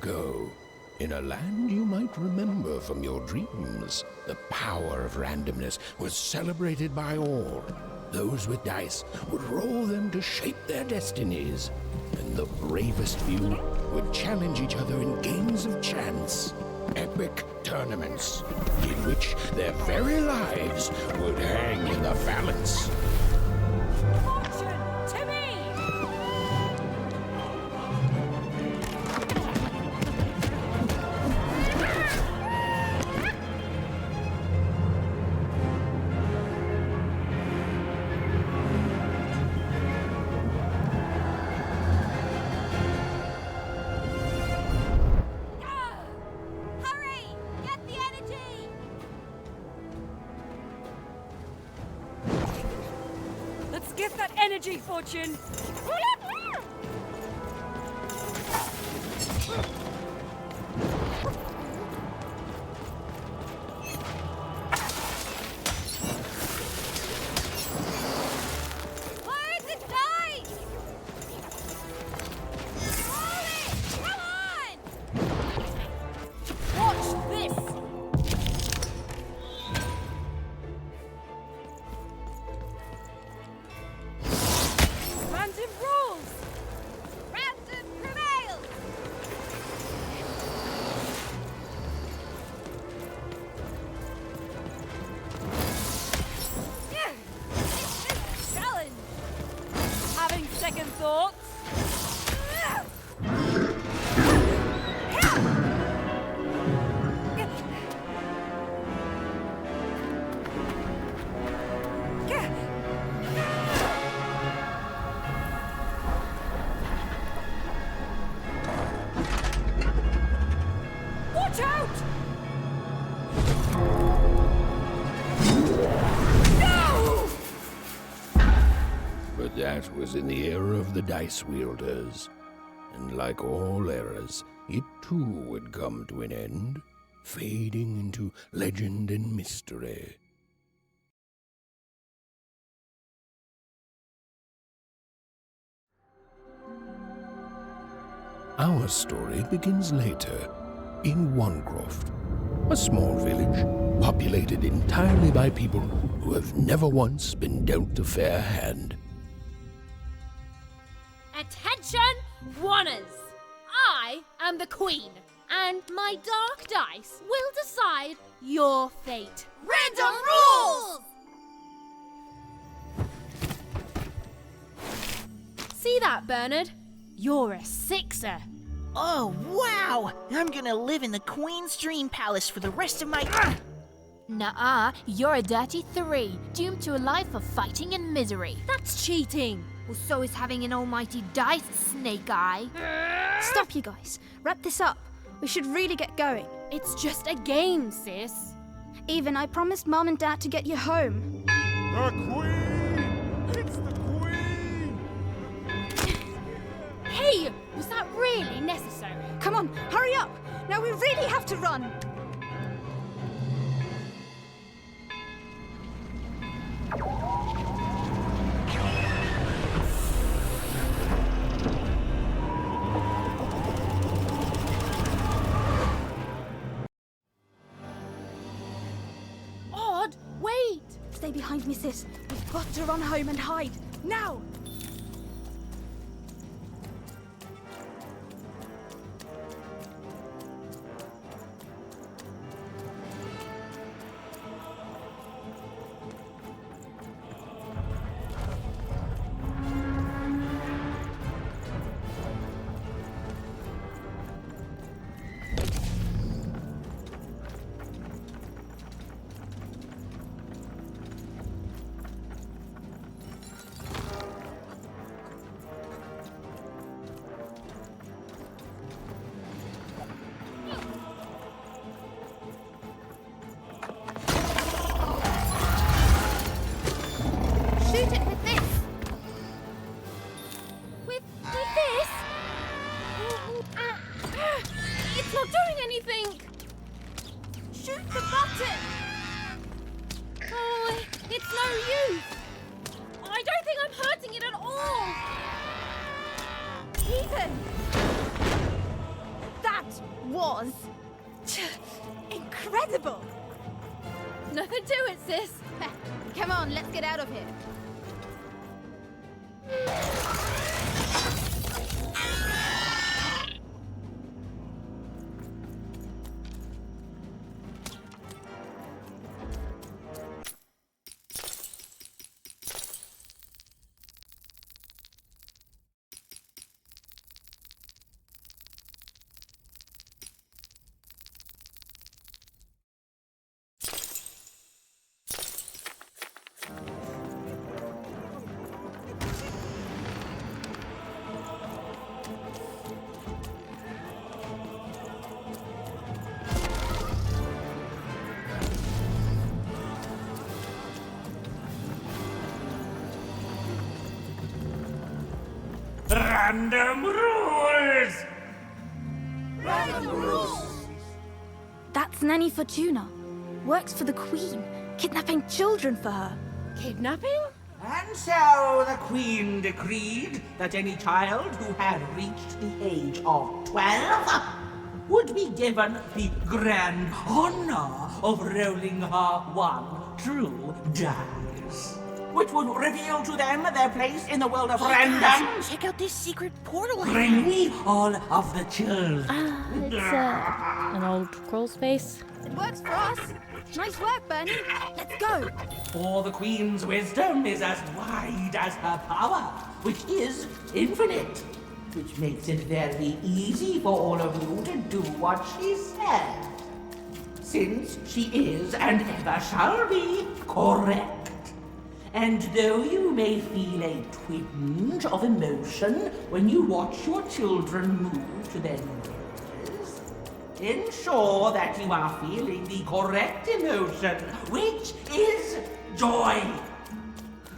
ago, in a land you might remember from your dreams, the power of randomness was celebrated by all. Those with dice would roll them to shape their destinies, and the bravest few would challenge each other in games of chance. Epic tournaments in which their very lives would hang in the balance. Fortune to me! Hurry! Get the energy! Let's get that energy, Fortune! Where's the dice? Roll it! Come on! Watch this! Random rules! Random prevails! Yeah! It's a challenge! Having second thoughts? Watch out! No! But that was in the era of the dice wielders, and like all eras, it too would come to an end, fading into legend and mystery. Our story begins later, in Wanecroft, a small village populated entirely by people who have never once been dealt a fair hand. Attention, Wanners! I am the Queen, and my dark dice will decide your fate. Random rules! See that, Bernard? You're a sixer. Oh, wow! I'm gonna live in the Queen's Dream Palace for the rest of my... Nuh-uh, you're a dirty 3, doomed to a life of fighting and misery. That's cheating. Well, so is having an almighty dice, Snake Eye. Stop, you guys. Wrap this up. We should really get going. It's just a game, sis. Even I promised Mom and Dad to get you home. The Queen! It's the Queen! Hey, was that really necessary? Come on, hurry up. Now we really have to run. Odd, wait. Stay behind me, sis. We've got to run home and hide. Now! Shoot it with this. With this? It's not doing anything. Shoot the button. Oh, it's no use. I don't think I'm hurting it at all. Ethan! That was incredible. Nothing to it, sis. Come on, let's get out of here. Random rules! That's Nanny Fortuna. Works for the Queen, kidnapping children for her. Kidnapping? And so the Queen decreed that any child who had reached the age of 12 would be given the grand honor of rolling her one true dice, which would reveal to them their place in the world of random. Check out this secret portal. Bring me all of the children. It's an old crawl space. It works for us. Nice work, Bernie. Let's go. For the Queen's wisdom is as wide as her power, which is infinite, which makes it very easy for all of you to do what she said, since she is and ever shall be correct. And though you may feel a twinge of emotion when you watch your children move to their new ages, ensure that you are feeling the correct emotion, which is joy.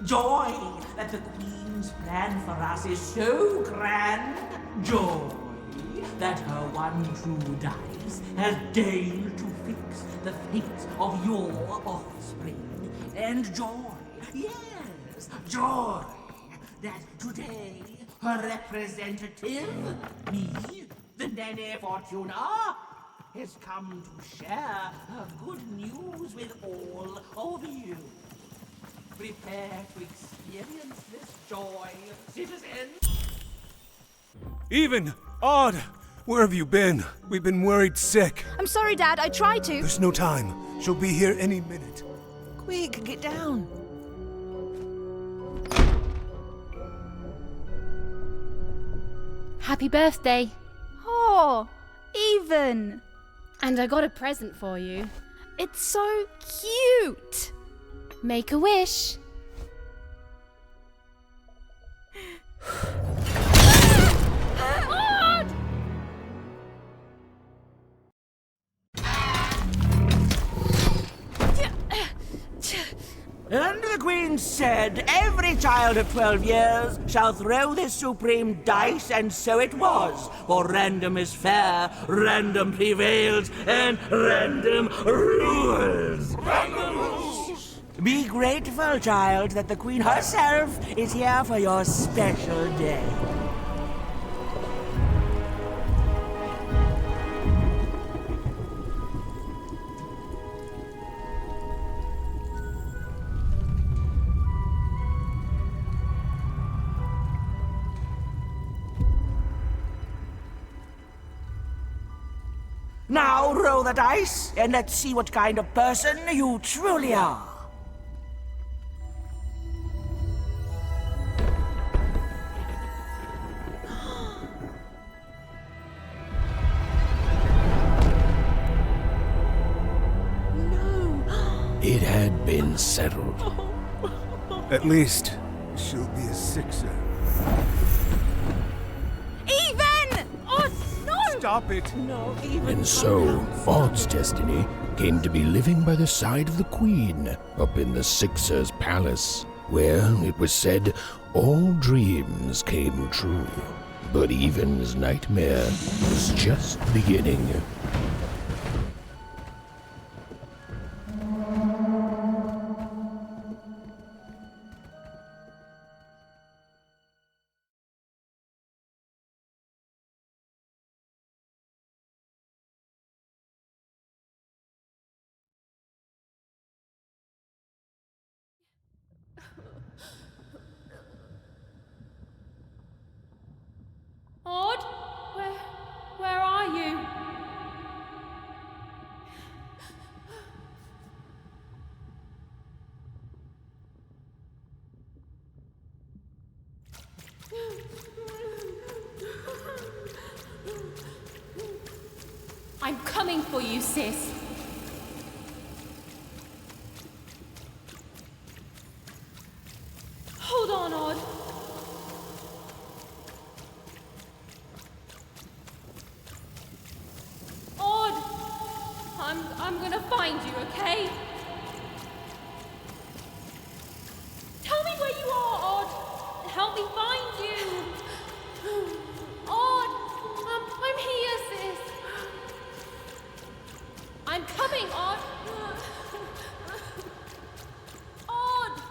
Joy that the Queen's plan for us is so grand. Joy that her one true dice has deigned to fix the fate of your offspring. And joy, yes, joy that today her representative, me, the Nene Fortuna, has come to share her good news with all of you. Prepare to experience this joy, citizens. Even! Odd! Where have you been? We've been worried sick. I'm sorry, Dad. I tried to. There's no time. She'll be here any minute. Quick, get down. Happy birthday. Oh, Even. And I got a present for you. It's so cute. Make a wish. And the Queen said, every child of 12 years shall throw this supreme dice, and so it was. For random is fair, random prevails, and random rules. Random rules! Be grateful, child, that the Queen herself is here for your special day. Now roll the dice, and let's see what kind of person you truly are. It had been settled. At least, she'll be a sixer. Even! Oh, no! Stop it! And so, Odd's destiny came to be living by the side of the Queen up in the Sixer's palace, where, it was said, all dreams came true. But Even's nightmare was just beginning. for you, sis. Hold on, Odd. Odd! I'm gonna find you, okay? Tell me where you are, Odd! Help me find you! Odd! I'm here, sis! I'm coming, Odd! Odd!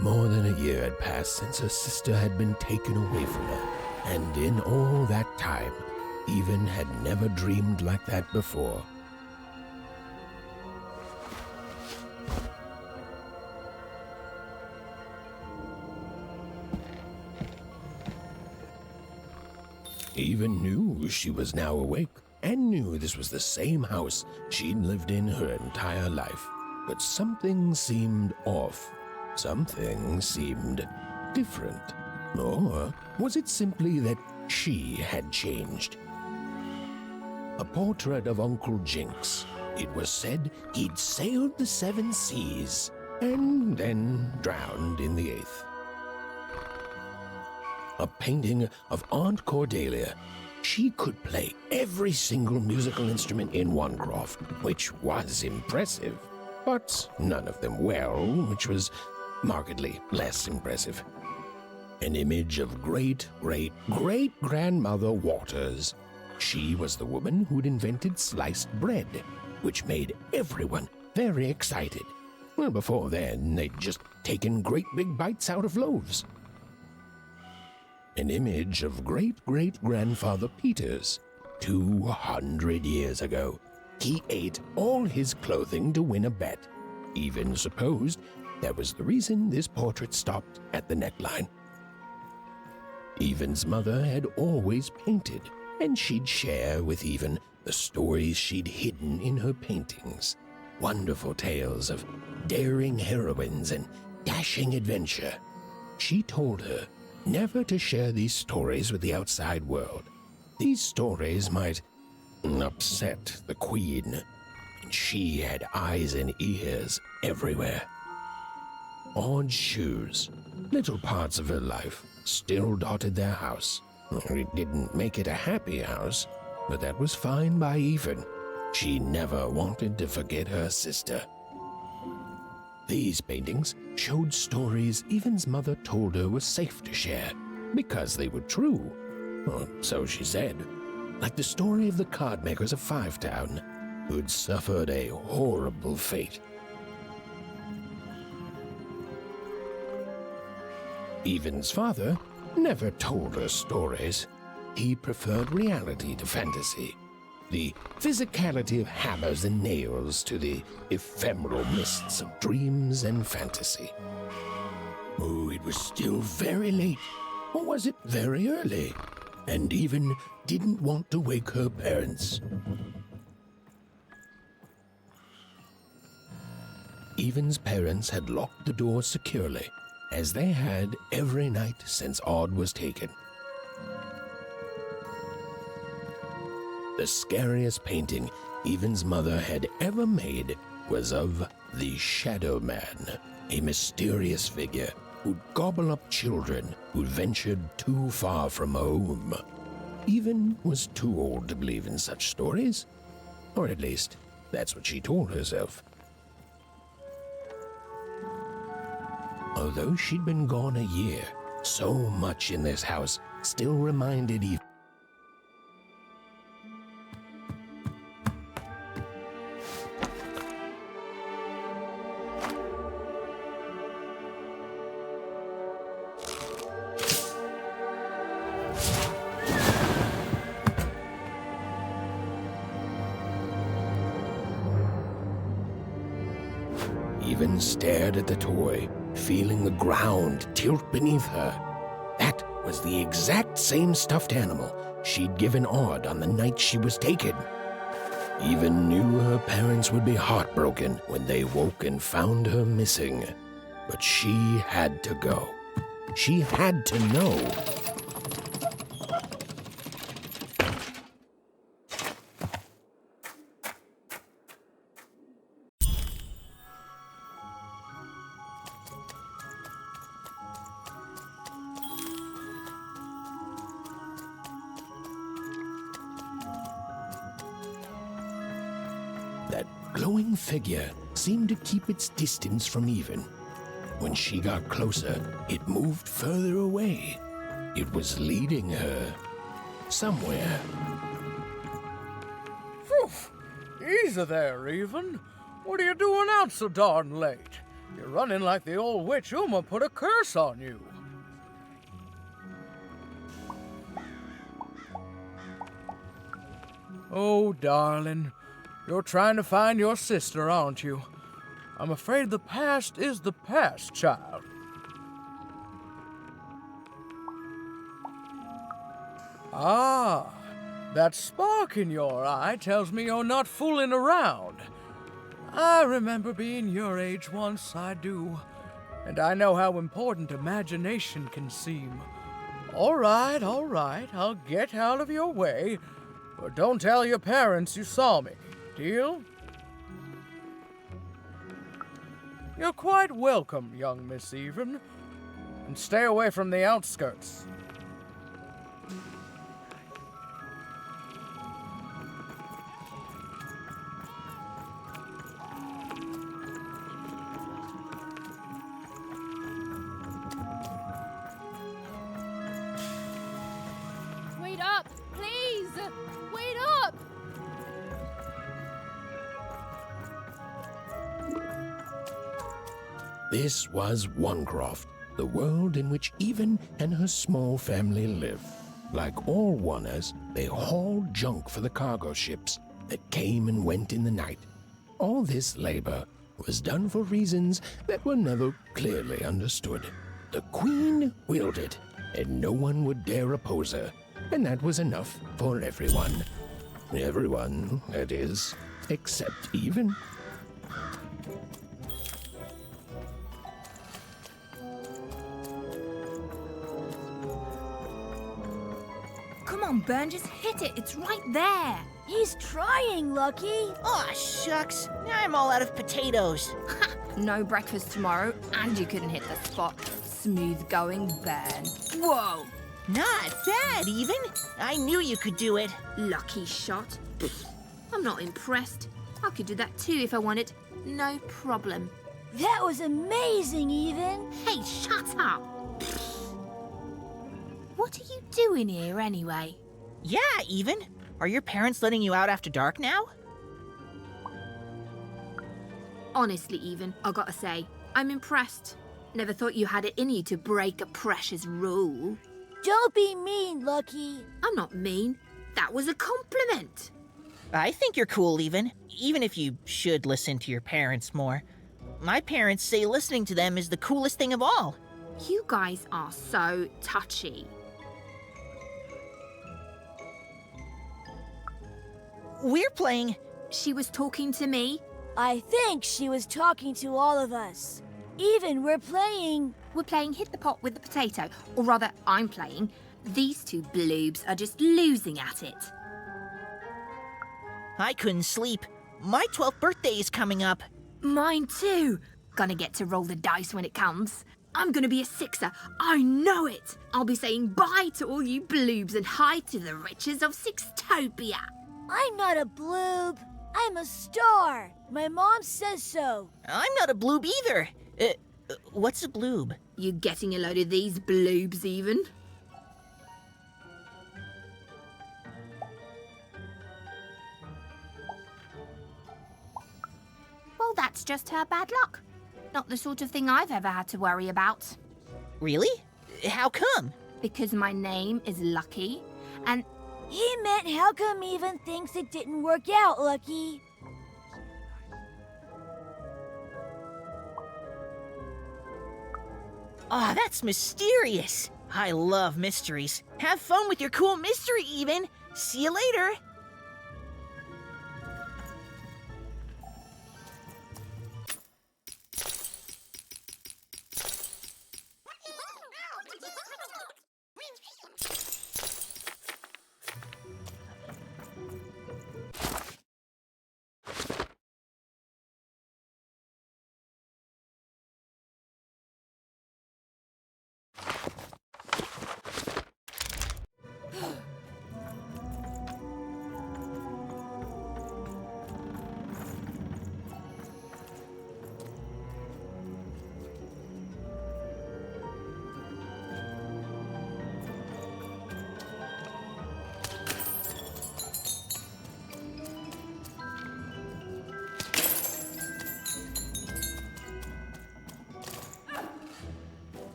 More than a year had passed since her sister had been taken away from her, and in all that time, Even had never dreamed like that before. Even knew she was now awake, and knew this was the same house she'd lived in her entire life. But something seemed off. Something seemed different. Or was it simply that she had changed? A portrait of Uncle Jinx. It was said he'd sailed the 7 seas and then drowned in the 8th. A painting of Aunt Cordelia. She could play every single musical instrument in Wanecroft, which was impressive, but none of them well, which was markedly less impressive. An image of great-great-great-grandmother Waters. She was the woman who'd invented sliced bread, which made everyone very excited. Well, before then, they'd just taken great big bites out of loaves. An image of great-great-grandfather Peters. 200 years ago, he ate all his clothing to win a bet. Even supposed that was the reason this portrait stopped at the neckline. Even's mother had always painted, and she'd share with Even the stories she'd hidden in her paintings. Wonderful tales of daring heroines and dashing adventure. She told her never to share these stories with the outside world. These stories might upset the Queen, and she had eyes and ears everywhere. Odd shoes, little parts of her life, still dotted their house. It didn't make it a happy house, but that was fine by Even. She never wanted to forget her sister. These paintings showed stories Even's mother told her were safe to share, because they were true. Or so she said. Like the story of the card makers of Fivetown, who'd suffered a horrible fate. Even's father never told her stories. He preferred reality to fantasy. The physicality of hammers and nails to the ephemeral mists of dreams and fantasy. Oh, it was still very late, or was it very early? And Even didn't want to wake her parents. Even's parents had locked the door securely, as they had every night since Odd was taken. The scariest painting Even's mother had ever made was of the Shadow Man, a mysterious figure who'd gobble up children who'd ventured too far from home. Even was too old to believe in such stories, or at least that's what she told herself. Although she'd been gone a year, so much in this house still reminded Even. Even stared at the toy, feeling the ground tilt beneath her. That was the exact same stuffed animal she'd given Odd on the night she was taken. Even knew her parents would be heartbroken when they woke and found her missing. But she had to go. She had to know. That glowing figure seemed to keep its distance from Even. When she got closer, it moved further away. It was leading her somewhere. Phew! Easy there, Even. What are you doing out so darn late? You're running like the old witch Uma put a curse on you. Oh, darling. You're trying to find your sister, aren't you? I'm afraid the past is the past, child. Ah, that spark in your eye tells me you're not fooling around. I remember being your age once, I do. And I know how important imagination can seem. All right, I'll get out of your way. But don't tell your parents you saw me. Deal? You're quite welcome, young Miss Even. And stay away from the outskirts. Wait up, please! Wait up! This was Onecroft, the world in which Even and her small family lived. Like all Oners, they hauled junk for the cargo ships that came and went in the night. All this labor was done for reasons that were never clearly understood. The Queen willed it, and no one would dare oppose her, and that was enough for everyone. Everyone, that is, except Even. Come on, Ben, just hit it. It's right there. He's trying, Lucky. Aw, shucks. Now I'm all out of potatoes. No breakfast tomorrow, and you couldn't hit the spot. Smooth going, Ben. Whoa! Not bad, Even. I knew you could do it. Lucky shot. I'm not impressed. I could do that too if I wanted. No problem. That was amazing, Even. Hey, shut up! What are you doing here anyway? Yeah, Even. Are your parents letting you out after dark now? Honestly, Even, I gotta say, I'm impressed. Never thought you had it in you to break a precious rule. Don't be mean, Lucky. I'm not mean. That was a compliment. I think you're cool, even if you should listen to your parents more. My parents say listening to them is the coolest thing of all. You guys are so touchy. We're playing... She was talking to me. I think she was talking to all of us. Even we're playing... We're playing Hit the Pot with the Potato. Or rather, I'm playing. These two bloobs are just losing at it. I couldn't sleep. My 12th birthday is coming up. Mine too. Gonna get to roll the dice when it comes. I'm gonna be a sixer. I know it. I'll be saying bye to all you bloobs and hi to the riches of Sixtopia. I'm not a bloob. I'm a star. My mom says so. I'm not a bloob either. What's a bloob? You getting a load of these bloobs, Even? Well, that's just her bad luck. Not the sort of thing I've ever had to worry about. Really? How come? Because my name is Lucky, and He meant how come Even thinks it didn't work out, Lucky? Aw, that's mysterious. I love mysteries. Have fun with your cool mystery, Even. See you later.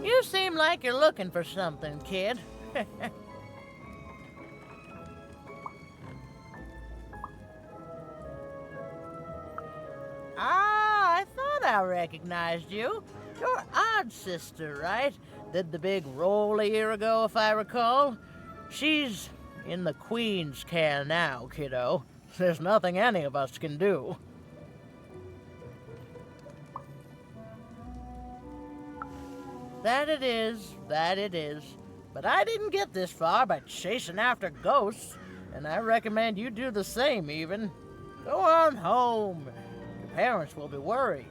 You seem like you're looking for something, kid. I thought I recognized you. You're Odd Sister, right? Did the big roll a year ago, if I recall. She's in the Queen's care now, kiddo. There's nothing any of us can do. That it is, that it is. But I didn't get this far by chasing after ghosts, and I recommend you do the same, Even. Go on home. Your parents will be worried.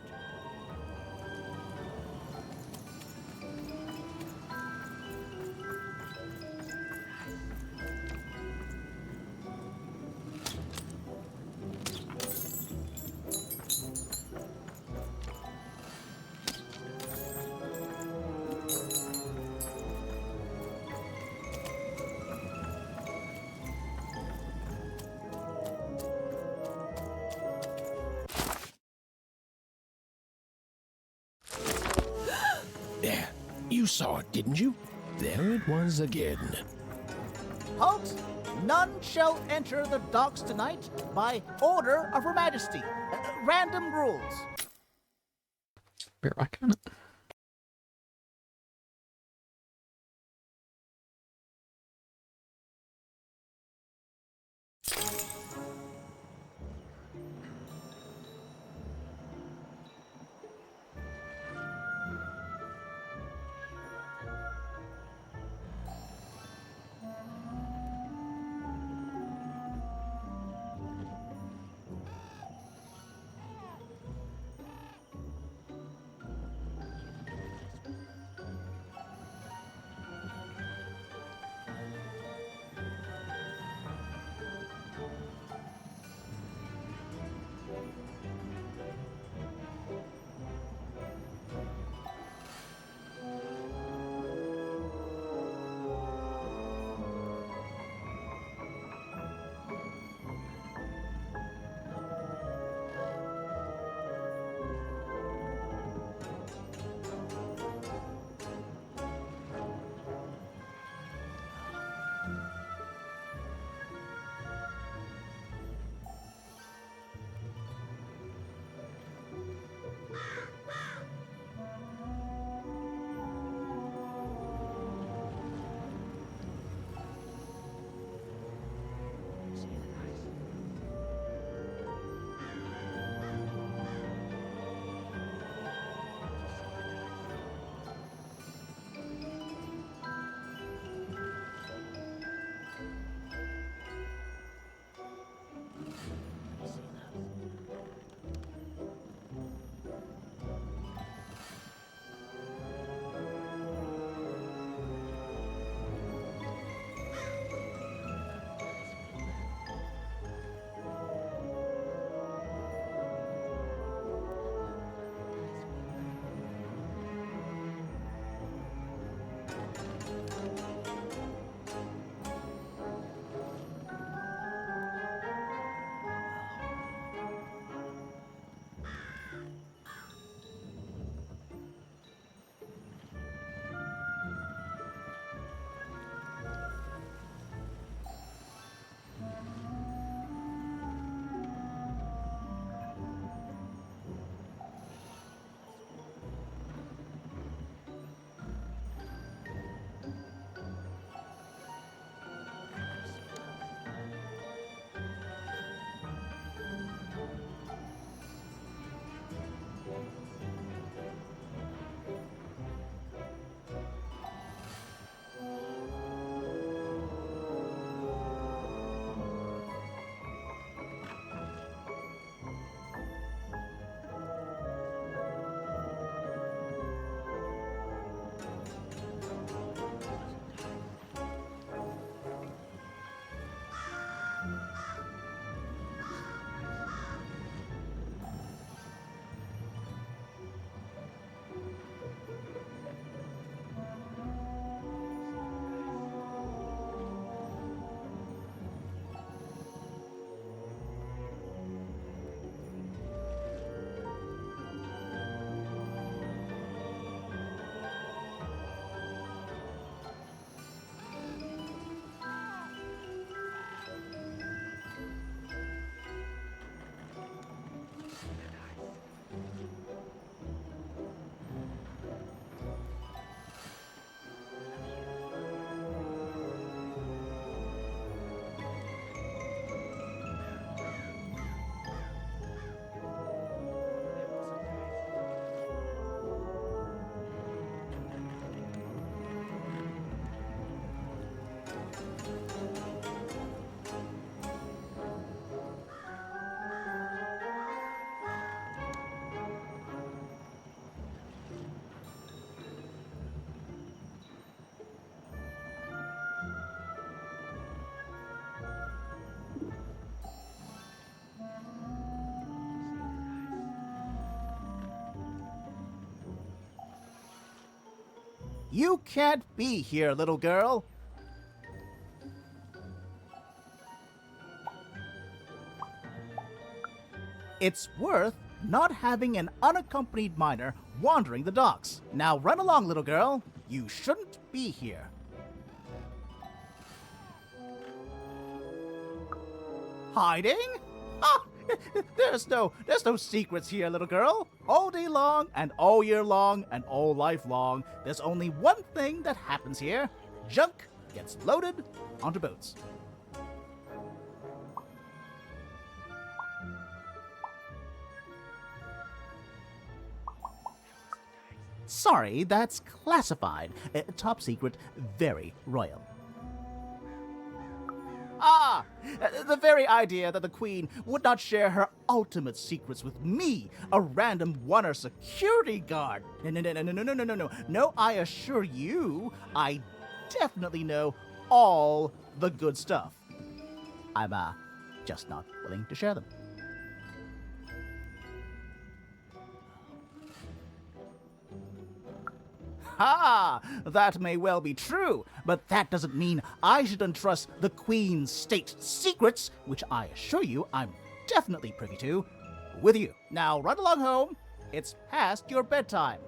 There, you saw it, didn't you? There it was again. Halt! None shall enter the docks tonight by order of Her Majesty. Random rules. Be right back on it. You can't be here, little girl. It's worth not having an unaccompanied minor wandering the docks. Now run along, little girl. You shouldn't be here. Hiding? Ah, there's no secrets here, little girl. All day long and all year long and all life long, there's only one thing that happens here. Junk gets loaded onto boats. Sorry, that's classified. Top secret, very royal. Ah! The very idea that the Queen would not share her ultimate secrets with me, a random Oner security guard. No. No, I assure you, I definitely know all the good stuff. I'm, just not willing to share them. Ha! That may well be true, but that doesn't mean I should entrust the Queen's state secrets, which I assure you I'm definitely privy to, with you. Now run along home. It's past your bedtime.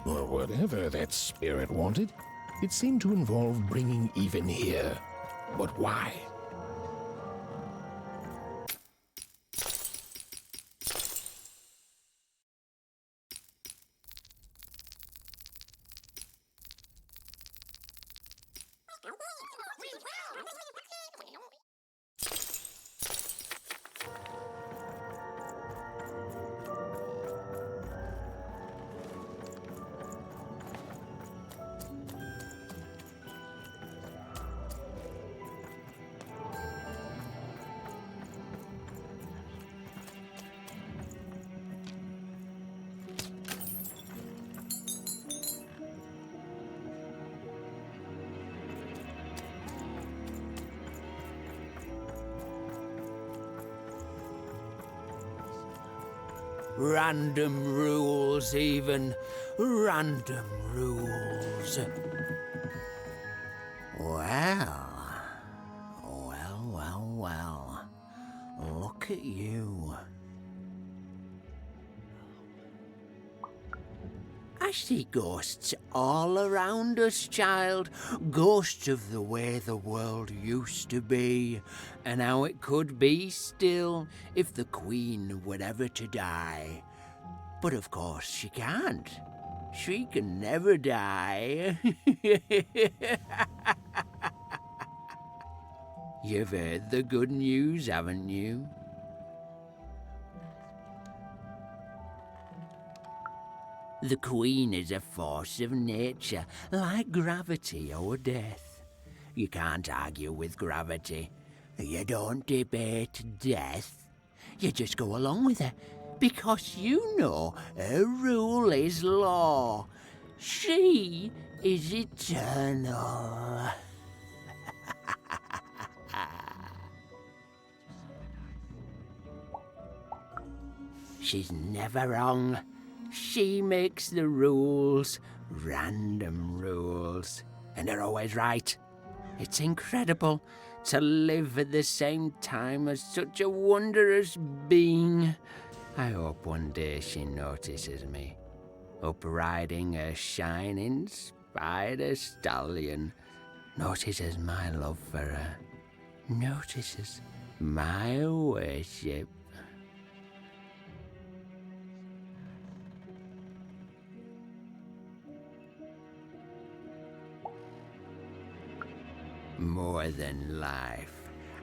Or whatever that spirit wanted, it seemed to involve bringing even here. But why? Random rules, even. Random rules. Well. Look at you. I see ghosts all around us, child. Ghosts of the way the world used to be, and how it could be still if the Queen were ever to die. But of course she can't. She can never die. You've heard the good news, haven't you? The Queen is a force of nature, like gravity or death. You can't argue with gravity. You don't debate death. You just go along with her, because you know her rule is law. She is eternal. She's never wrong. She makes the rules, random rules, and they're always right. It's incredible to live at the same time as such a wondrous being. I hope one day she notices me, up riding a shining spider stallion, notices my love for her, notices my worship. More than life.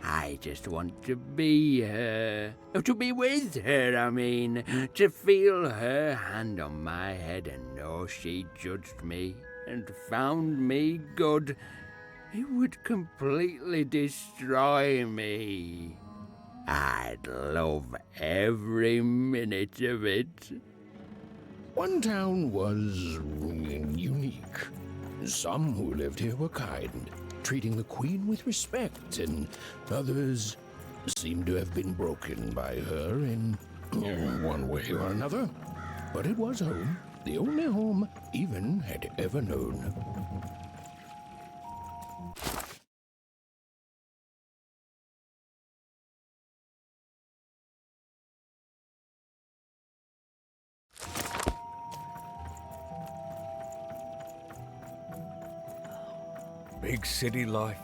I just want to be her. To be with her, I mean. To feel her hand on my head and know she judged me and found me good. It would completely destroy me. I'd love every minute of it. One town was unique. Some who lived here were kind, treating the queen with respect, and others seemed to have been broken by her in one way or another. But it was home, the only home Even had ever known. Big city life.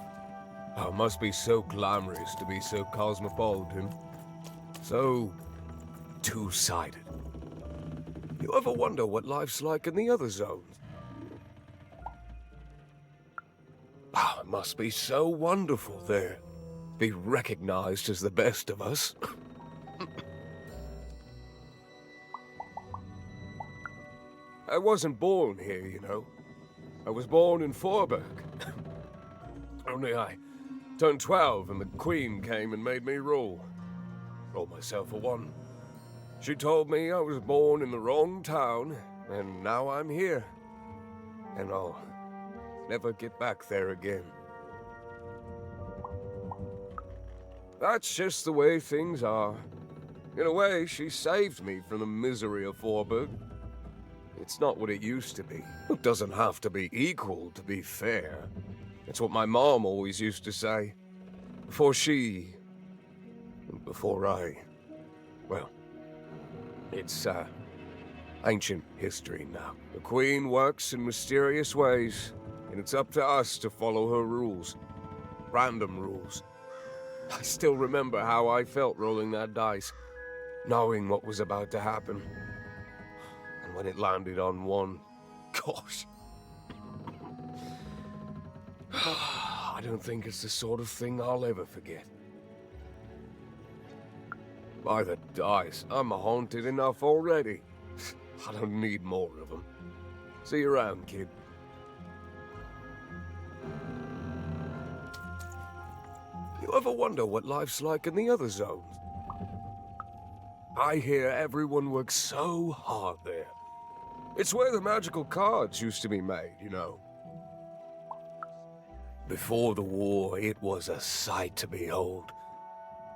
Oh, it must be so glamorous to be so cosmopolitan. So two-sided. You ever wonder what life's like in the other zones? Oh, it must be so wonderful there. Be recognized as the best of us. I wasn't born here, you know. I was born in Forberg. Only I turned 12 and the Queen came and made me rule. Rolled myself a one. She told me I was born in the wrong town, and now I'm here. And I'll never get back there again. That's just the way things are. In a way, she saved me from the misery of Forberg. It's not what it used to be. It doesn't have to be equal to be fair. It's what my mom always used to say. Before she... before I... well, it's, ancient history now. The Queen works in mysterious ways, and it's up to us to follow her rules. Random rules. I still remember how I felt rolling that dice, knowing what was about to happen. And when it landed on one, gosh. I don't think it's the sort of thing I'll ever forget. By the dice, I'm haunted enough already. I don't need more of them. See you around, kid. You ever wonder what life's like in the other zones? I hear everyone works so hard there. It's where the magical cards used to be made, you know. Before the war, it was a sight to behold.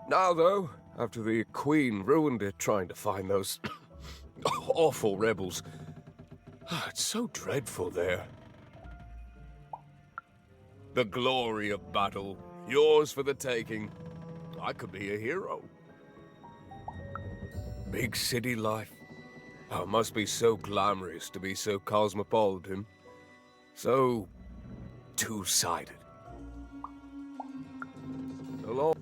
Now, though, after the Queen ruined it trying to find those awful rebels, it's so dreadful there. The glory of battle, yours for the taking. I could be a hero. Big city life. Oh, it must be so glamorous to be so cosmopolitan. So two-sided. So long.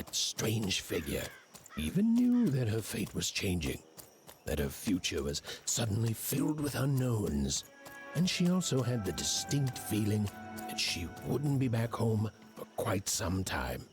that strange figure, even knew that her fate was changing, that her future was suddenly filled with unknowns, and she also had the distinct feeling that she wouldn't be back home for quite some time.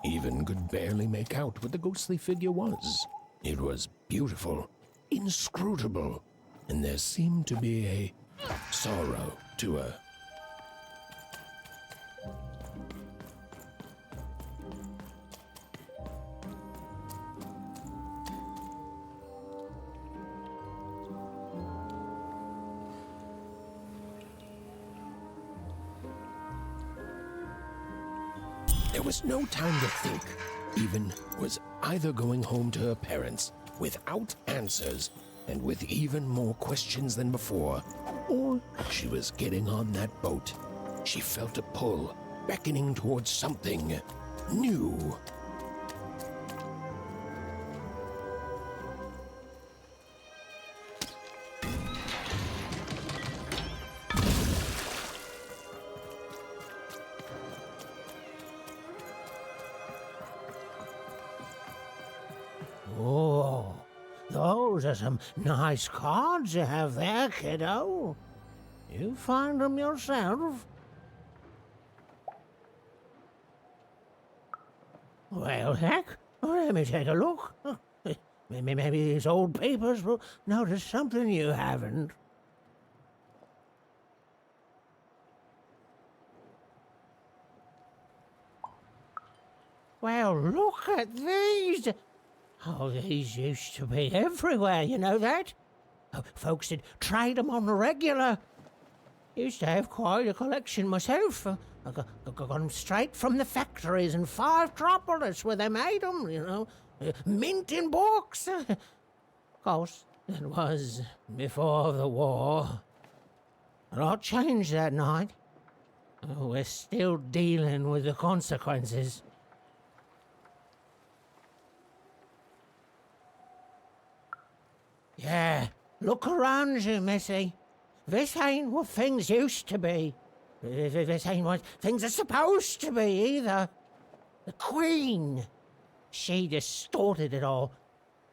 Even could barely make out what the ghostly figure was. It was beautiful, inscrutable, and there seemed to be a sorrow to her. There was no time to think. Even was either going home to her parents without answers and with even more questions than before, or she was getting on that boat. She felt a pull, beckoning towards something new. Oh, those are some nice cards you have there, kiddo. You find them yourself? Well, heck, let me take a look. Maybe these old papers will notice something you haven't. Well, look at these. Oh, these used to be everywhere, you know that? Oh, folks did trade them on the regular. Used to have quite a collection myself. I got them straight from the factories in 5 Tropolis where they made them, you know. Mint in books. Of course, it was before the war. A lot changed that night. We're still dealing with the consequences. Yeah, look around you, Missy. This ain't what things used to be. This ain't what things are supposed to be, either. The Queen, she distorted it all.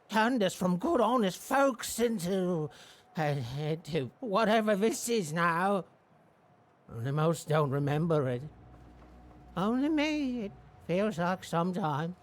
Turned us from good, honest folks into whatever this is now. Only most don't remember it. Only me, it feels like sometime.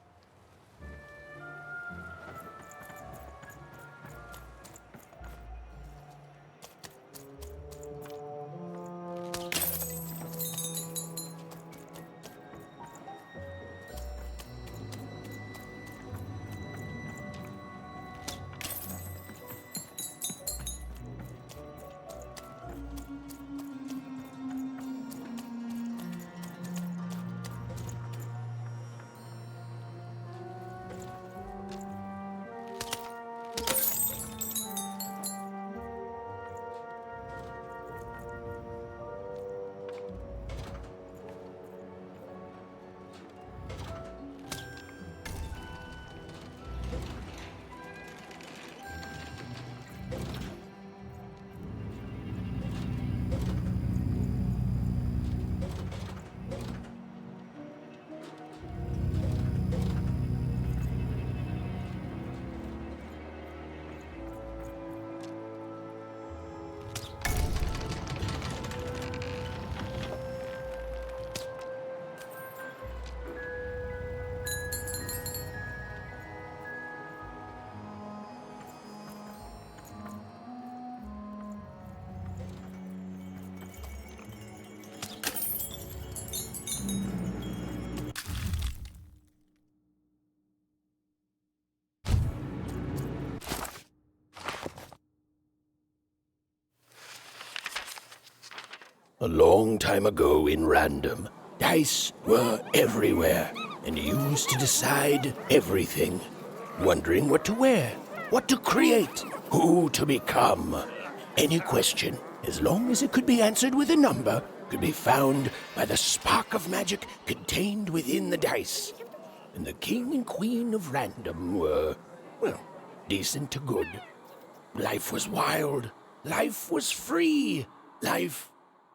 A long time ago in Random, dice were everywhere and used to decide everything. Wondering what to wear, what to create, who to become. Any question, as long as it could be answered with a number, could be found by the spark of magic contained within the dice. And the king and queen of Random were, well, decent to good. Life was wild. Life was free. Life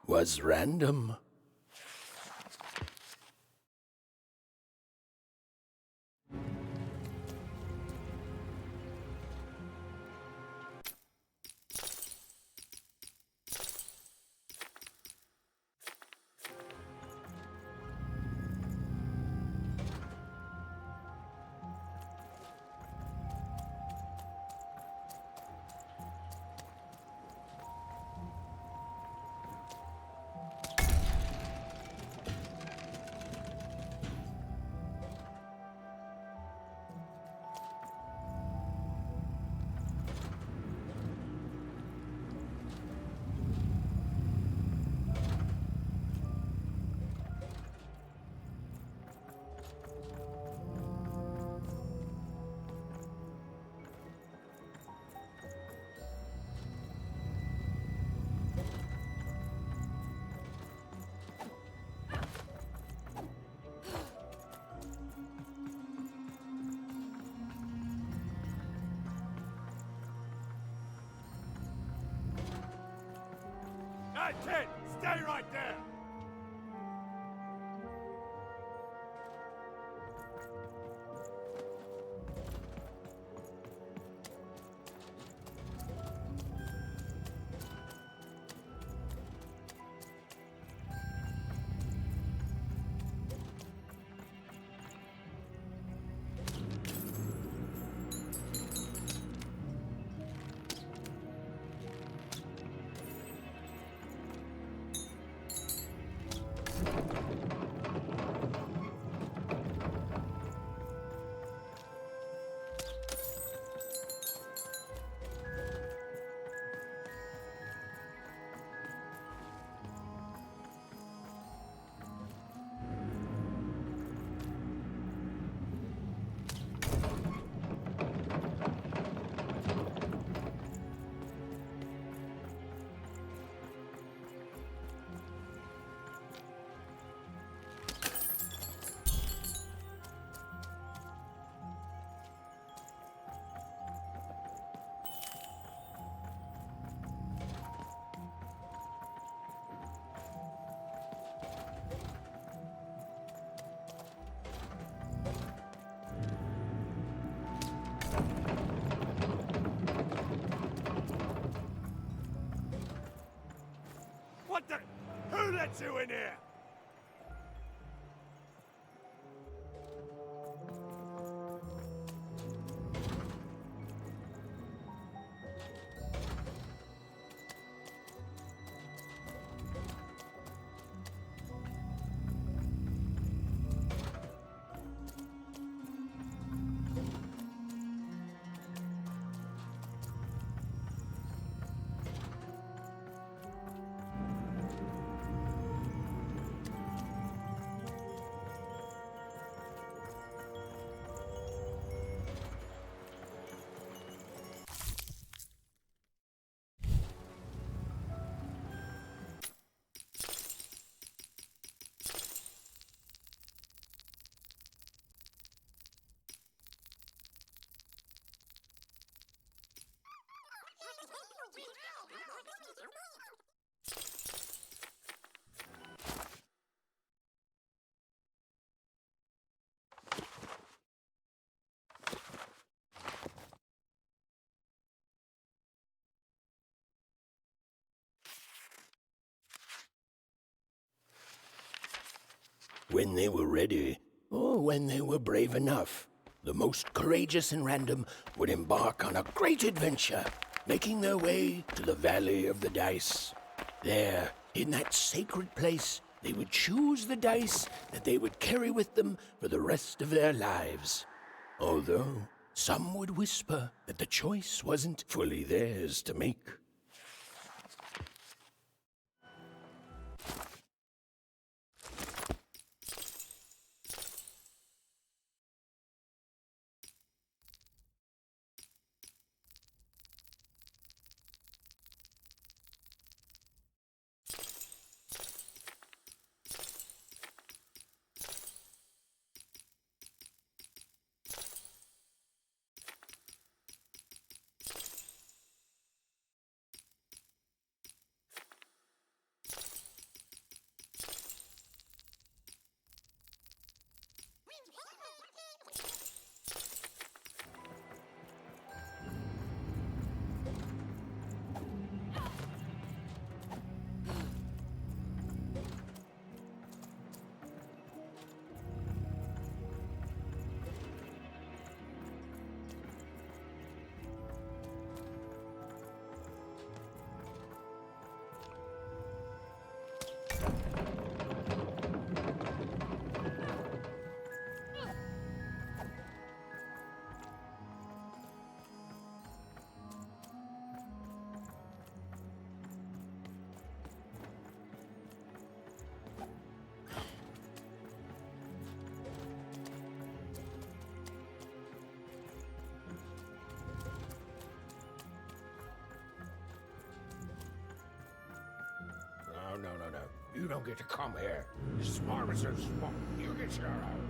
was random. That's it! Stay right there! What the? Who let you in here? When they were ready, or when they were brave enough, the most courageous in Random would embark on a great adventure, making their way to the Valley of the Dice. There, in that sacred place, they would choose the dice that they would carry with them for the rest of their lives. Although some would whisper that the choice wasn't fully theirs to make. You don't get to come here. Smart as a smart. You get your own.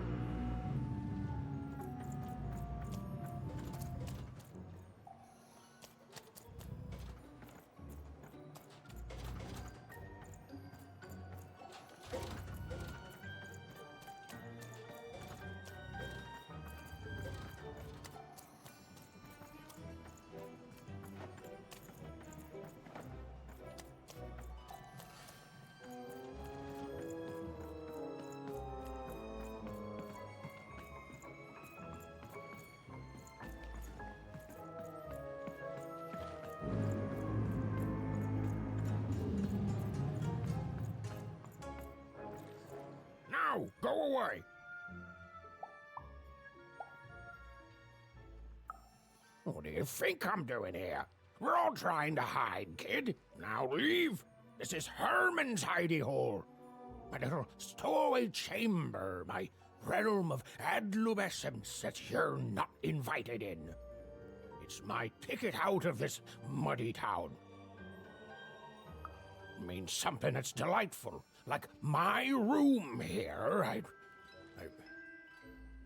Now, go away! What do you think I'm doing here? We're all trying to hide, kid. Now leave. This is Herman's hidey hole. My little stowaway chamber, my realm of adolescence that you're not invited in. It's my ticket out of this muddy town. It means something that's delightful, like my room here.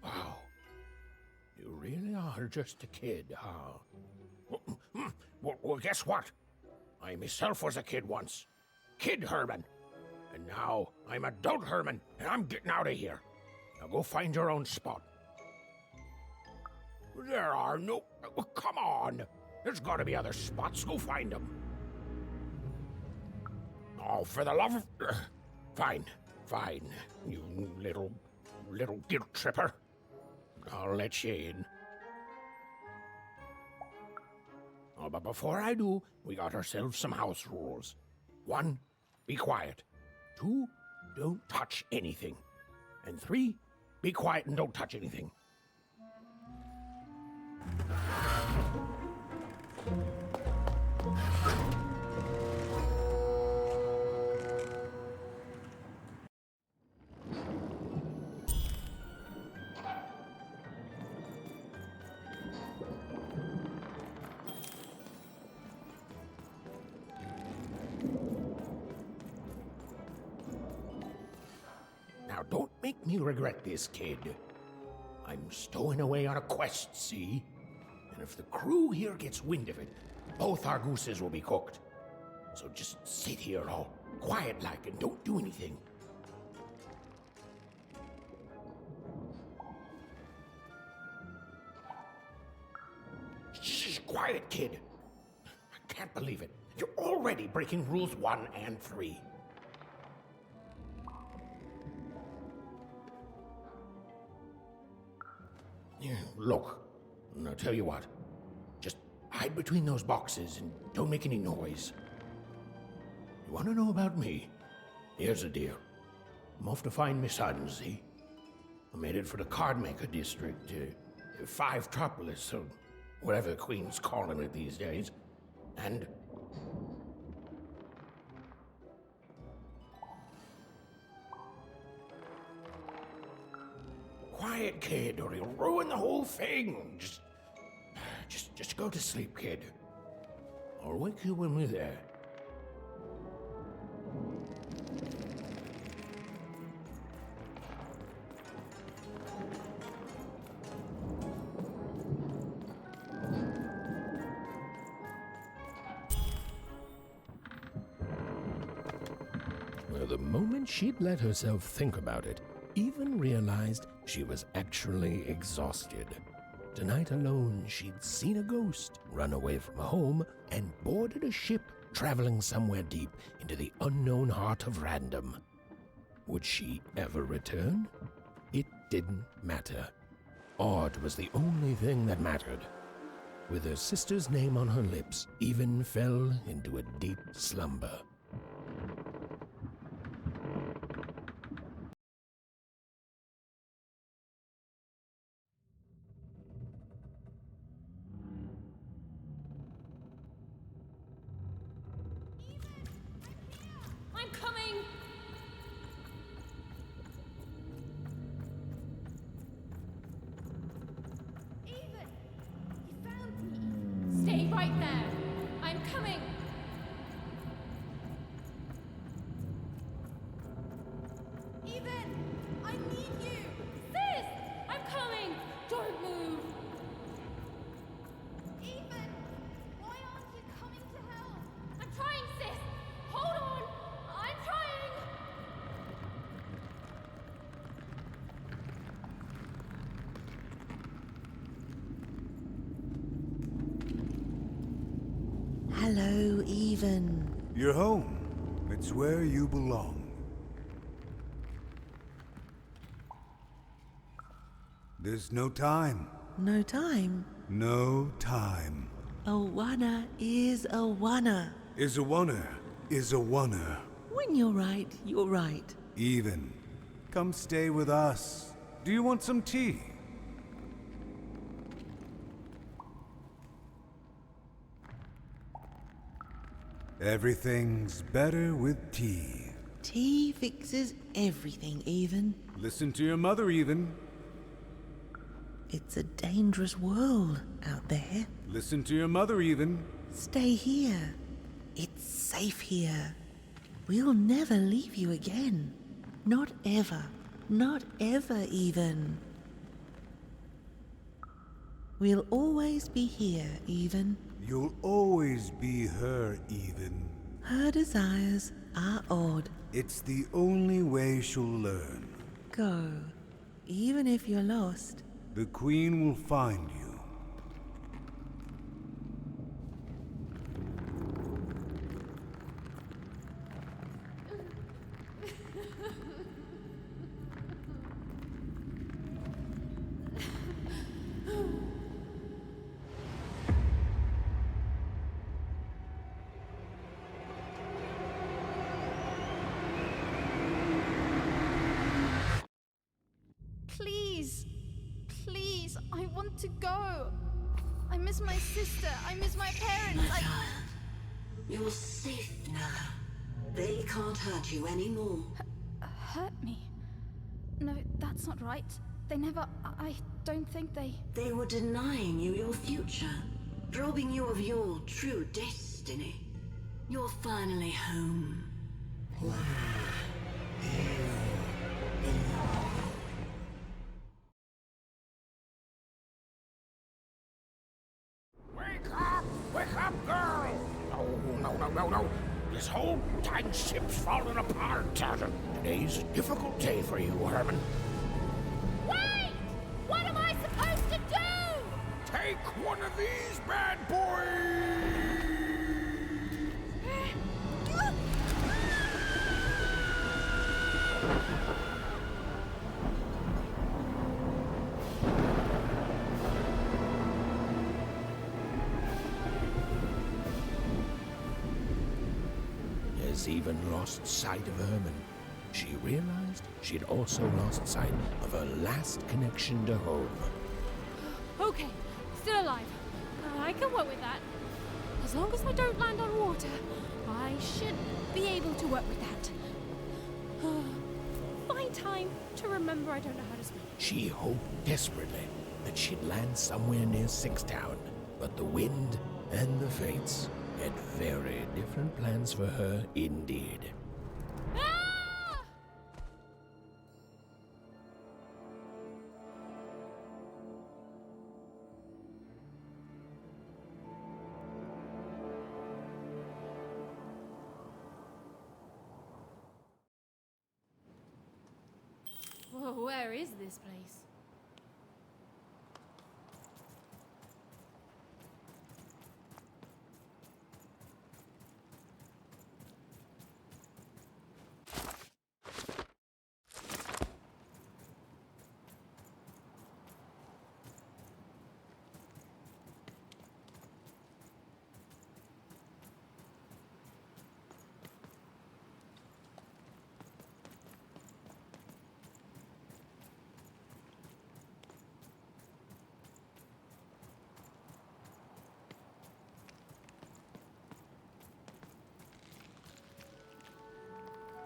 Wow. You really are just a kid, huh? Well, guess what? I myself was a kid once. Kid Herman. And now I'm adult Herman, and I'm getting out of here. Now go find your own spot. There are no... Oh, come on. There's got to be other spots. Go find them. Oh, for the love of... Fine. You little guilt tripper. I'll let you in. Oh, but before I do, we got ourselves some house rules. 1, be quiet. 2, don't touch anything. And 3, be quiet and don't touch anything. Now, don't make me regret this, kid. I'm stowing away on a quest, see? And if the crew here gets wind of it, both our gooses will be cooked. So just sit here all quiet-like and don't do anything. Shh, quiet, kid. I can't believe it. You're already breaking rules 1 and 3. Yeah, look, I'll tell you what. Just hide between those boxes and don't make any noise. You want to know about me? Here's the deal. I'm off to find my son, see? I'm headed for the Cardmaker District, 5-tropolis, or whatever the Queen's calling it these days. And... Quiet, kid, or you'll ruin the whole thing. Just go to sleep, kid. I'll wake you when we're there. Well, the moment she'd let herself think about it, even realized she was actually exhausted. Tonight alone, she'd seen a ghost, run away from home, and boarded a ship traveling somewhere deep into the unknown heart of random. Would she ever return? It didn't matter. Odd was the only thing that mattered. With her sister's name on her lips, Even fell into a deep slumber. I'm coming! Even! You found me! Stay right there! I'm coming! Hello, Even. You're home. It's where you belong. There's no time. No time? No time. A wanna is a wanna. Is a wanna. Is a wanna. When you're right, you're right. Even. Come stay with us. Do you want some tea? Everything's better with tea. Tea fixes everything, Even. Listen to your mother, Even. It's a dangerous world out there. Listen to your mother, Even. Stay here. It's safe here. We'll never leave you again. Not ever. Not ever, Even. We'll always be here, Even. You'll always be her, Even. Her desires are odd. It's the only way she'll learn. Go. Even if you're lost. The Queen will find you. Please. Please, I want to go. I miss my sister. I miss my parents. You're safe now. They can't hurt you anymore. Hurt me? No, that's not right. They never... I don't think they... They were denying you your future, robbing you of your true destiny. You're finally home. Wake up, girl! No. This whole time ship's falling apart. Today's a difficult day for you, Herman. Wait! What am I supposed to do? Take one of these bad boys! Has even lost sight of Herman. She realized she'd also lost sight of her last connection to home. Okay, still alive. I can work with that. As long as I don't land on water, I should be able to work with that. Find time to remember I don't know how to swim. She hoped desperately that she'd land somewhere near Sixtown, but the wind and the fates had very different plans for her indeed. Whoa, where is this place?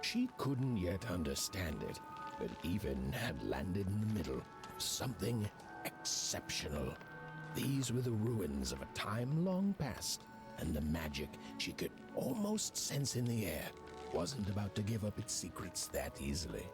She couldn't yet understand it, but Even had landed in the middle of something exceptional. These were the ruins of a time long past, and the magic she could almost sense in the air wasn't about to give up its secrets that easily.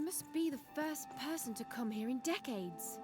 must be the first person to come here in decades.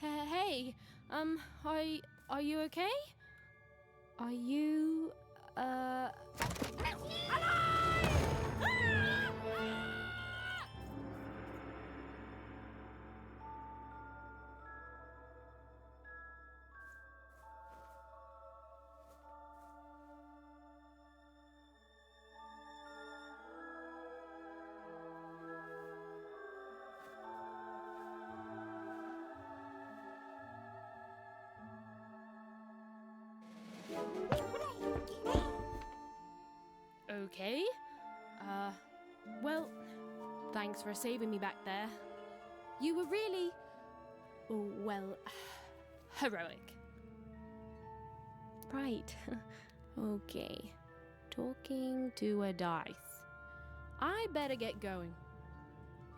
Hey, are you okay? Are you, okay? Well, thanks for saving me back there. You were really, well, heroic. Right. Okay. Talking to a dice. I better get going.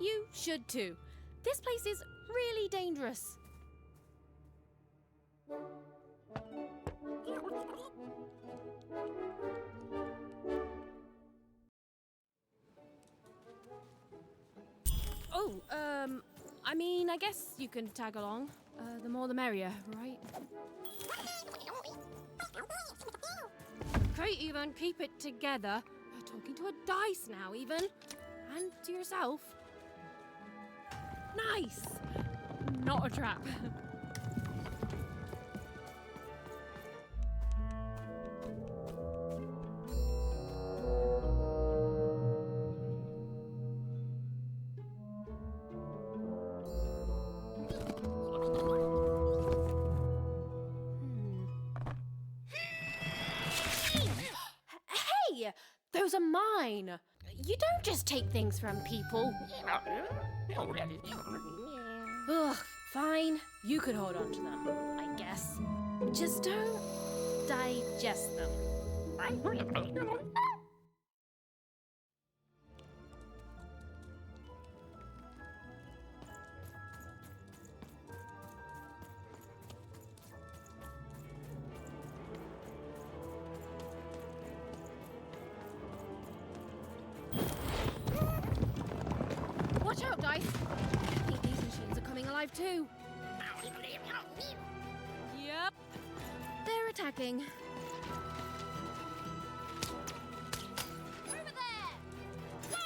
You should too. This place is really dangerous. Oh, I mean, I guess you can tag along. The more the merrier, right? Okay, even keep it together. You're talking to a dice now, even. And to yourself. Nice! Not a trap. You don't just take things from people. Ugh, fine. You could hold on to them, I guess. Just don't digest them. Watch out, Dice! I think these machines are coming alive too. Yep. They're attacking. Over there! Go!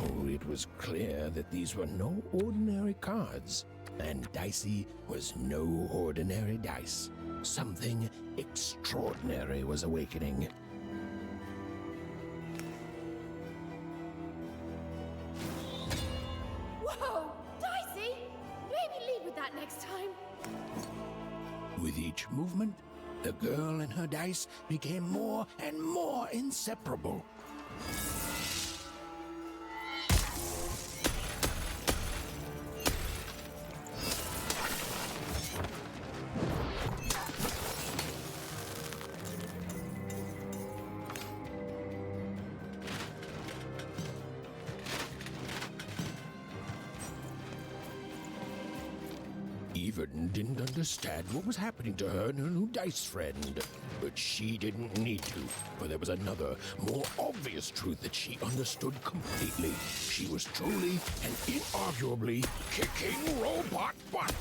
Oh, it was clear that these were no ordinary cards, and Dicey was no ordinary dice. Something extraordinary was awakening. Whoa! Dicey! Maybe lead with that next time. With each movement, the girl and her dice became more and more inseparable. Even didn't understand what was happening to her and her new dice friend. But she didn't need to, for there was another, more obvious truth that she understood completely. She was truly and inarguably kicking robot butt.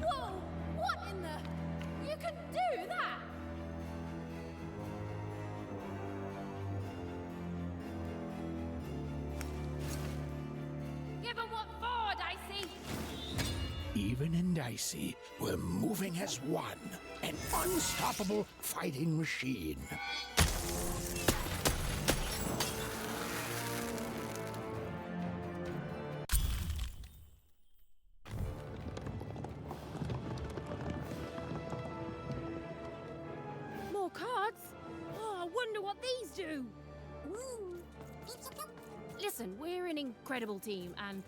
Whoa! What in the... You can do that! Give 'em what for, Dicey! Even and Dicey were moving as one, an unstoppable fighting machine. More cards? Oh, I wonder what these do. Listen, we're an incredible team, and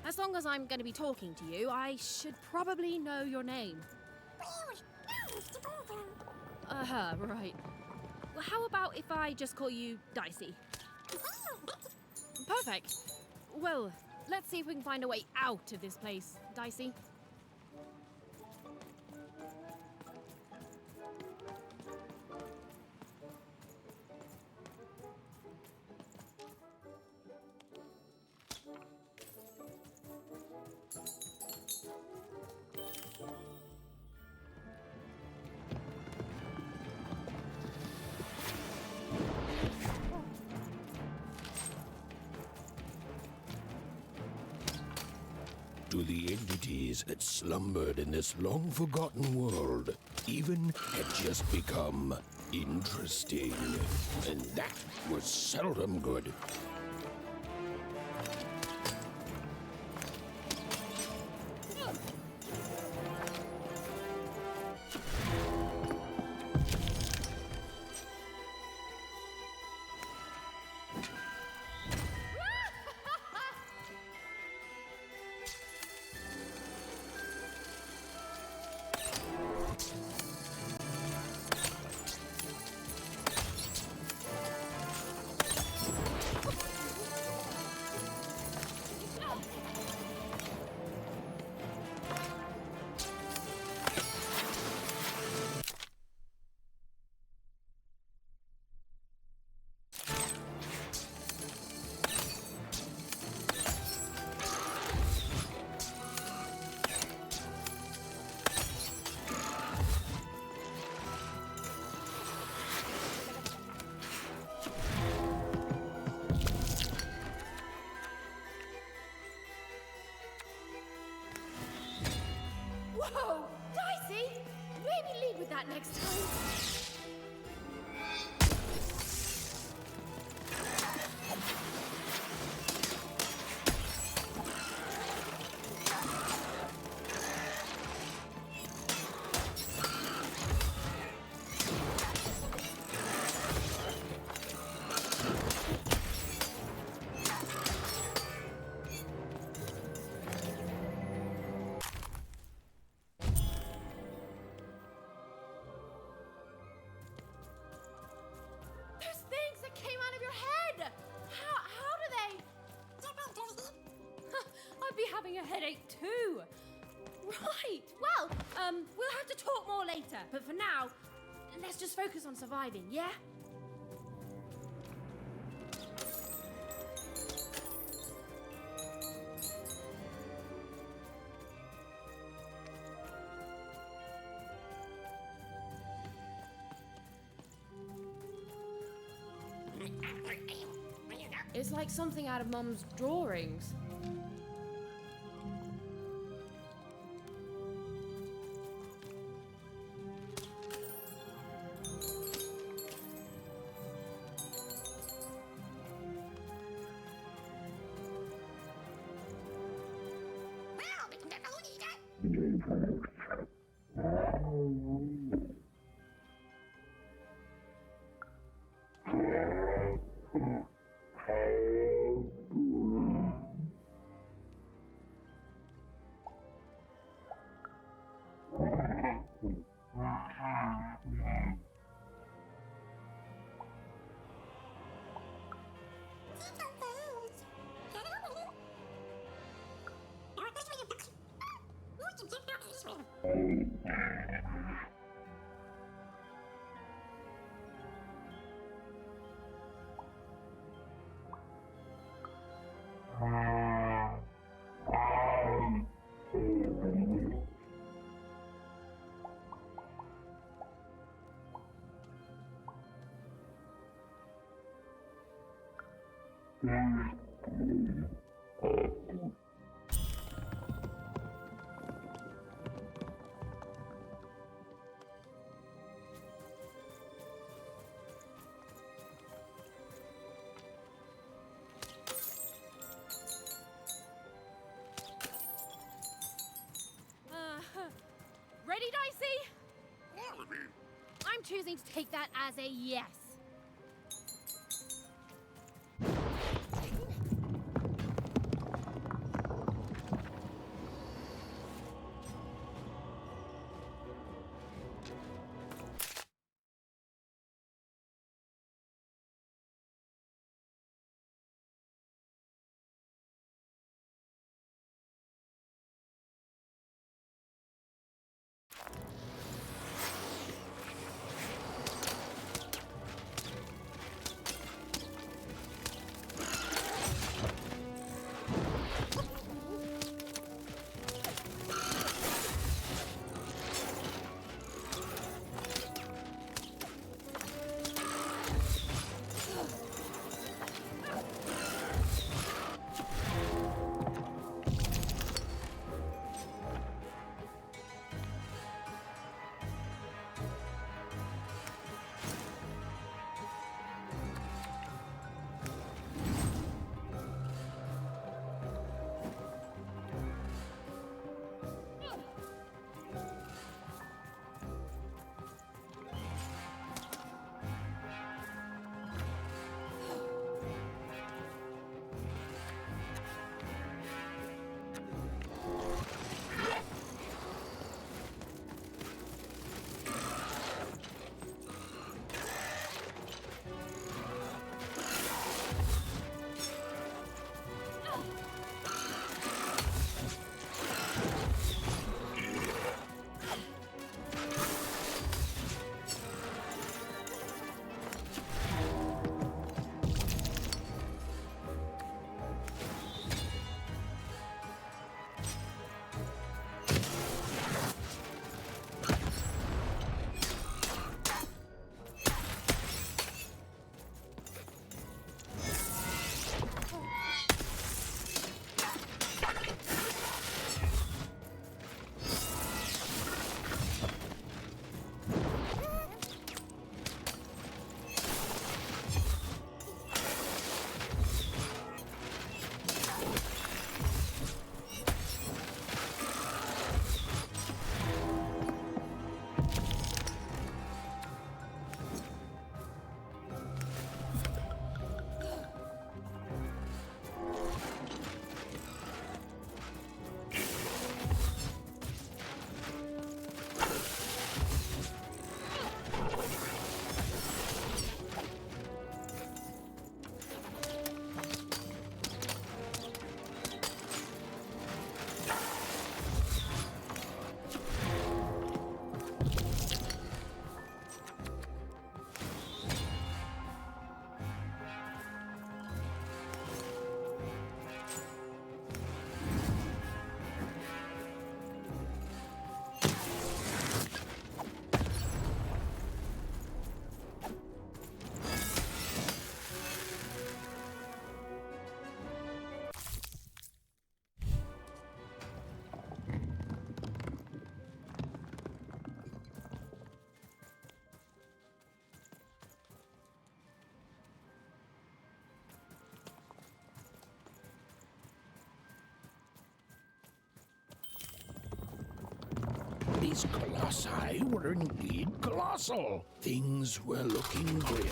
as long as I'm going to be talking to you, I should probably know your name. Right. Well, how about if I just call you Dicey? Perfect. Well, let's see if we can find a way out of this place, Dicey. To the entities that slumbered in this long-forgotten world, even had just become interesting. And that was seldom good. be having a headache too. Right. Well, we'll have to talk more later. But for now, let's just focus on surviving, yeah? It's like something out of Mum's drawings. Ready, Dicey? I'm choosing to take that as a yes. These colossi were indeed colossal. Things were looking grim.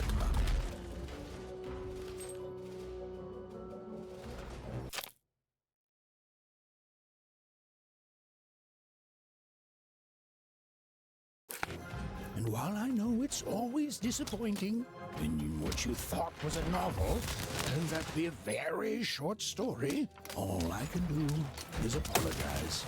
And while I know it's always disappointing when what you thought was a novel turns out to be a very short story, all I can do is apologize.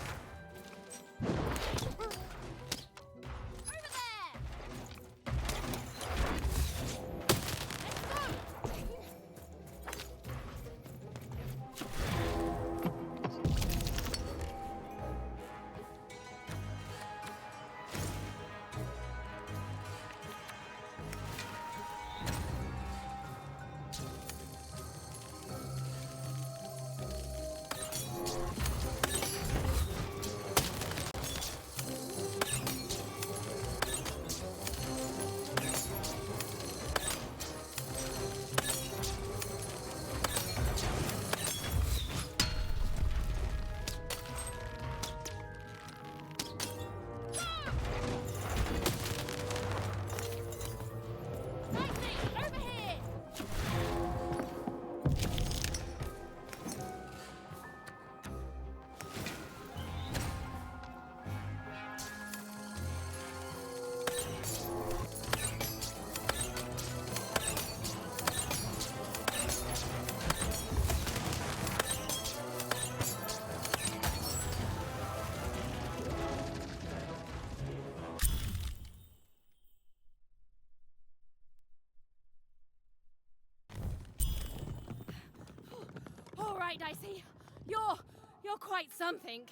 All right, Dicey. You're quite something.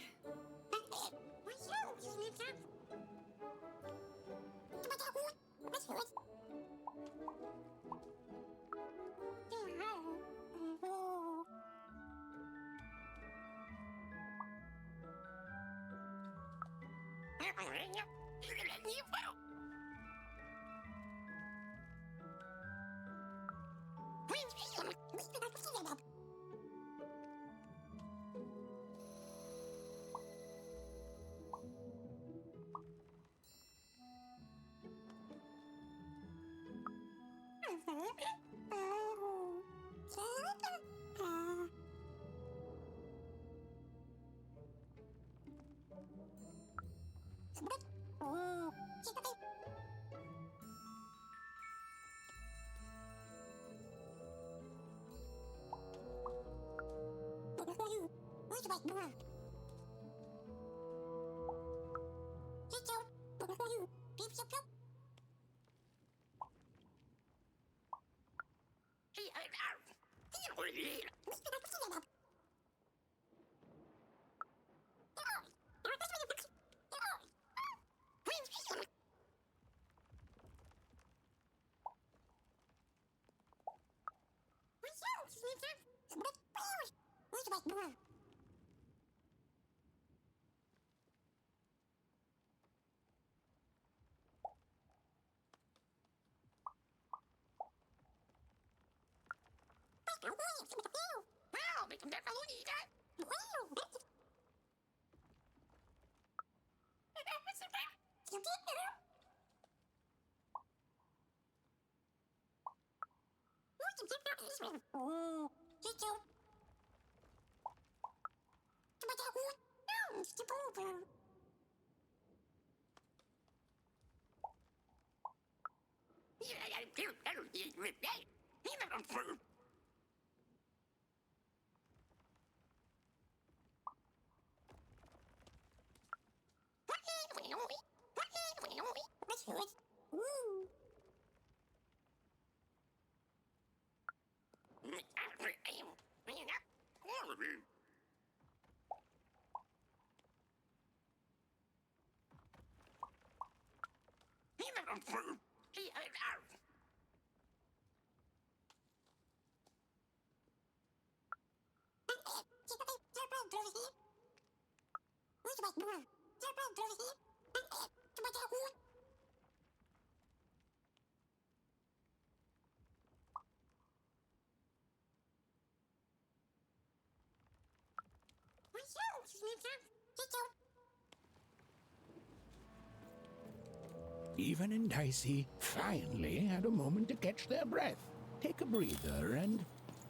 Even and Dicey finally had a moment to catch their breath, take a breather, and...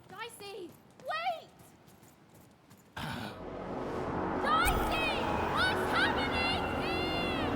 Dicey, wait! Dicey! What's happening here?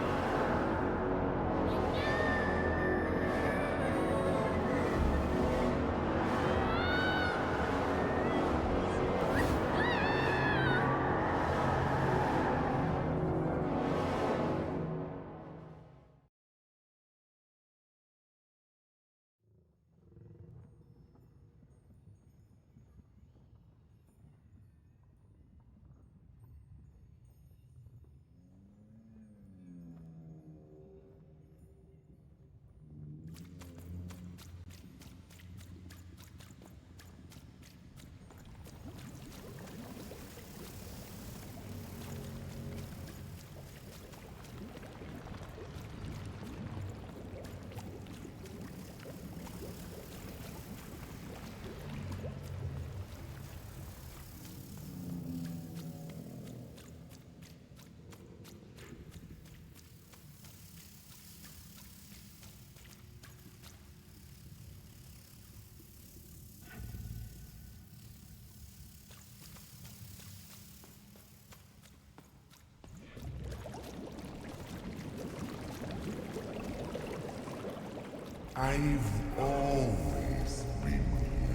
I've always been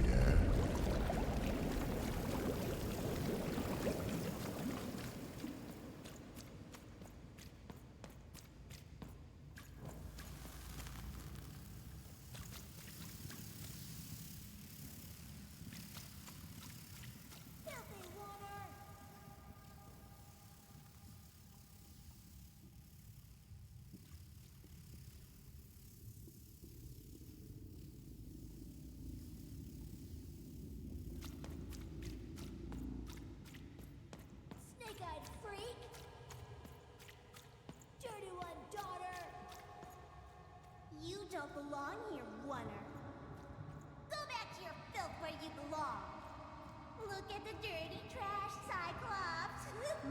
here. Snake-eyed freak! Dirty one, daughter! You don't belong here, Oner. Go back to your filth where you belong. Look at the dirty trash, Cyclops.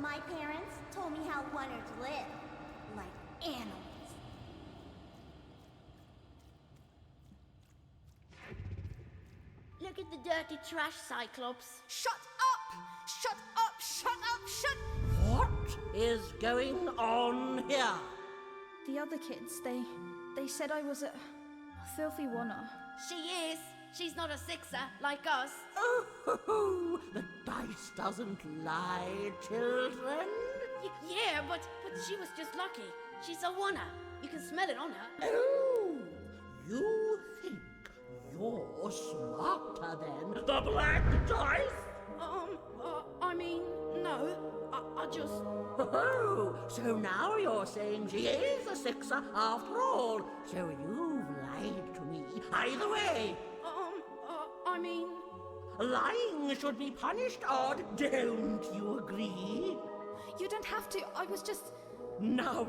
My parents told me how Oners live. Like animals. Look at the dirty trash, Cyclops. Shut up! Shut up! Shut up! Shut... What is going on here? The other kids, they said I was a filthy Oner. She is. She's not a sixer like us. Oh, the dice doesn't lie, children. Yeah, but she was just lucky. She's a Oner. You can smell it on her. Oh, you think you're smarter than the black dice? I mean, no. I just... Oh, so now you're saying she is a sixer after all. So you've lied to me. Either way. I mean... Lying should be punished, Odd. Don't you agree? You don't have to. I was just... Now,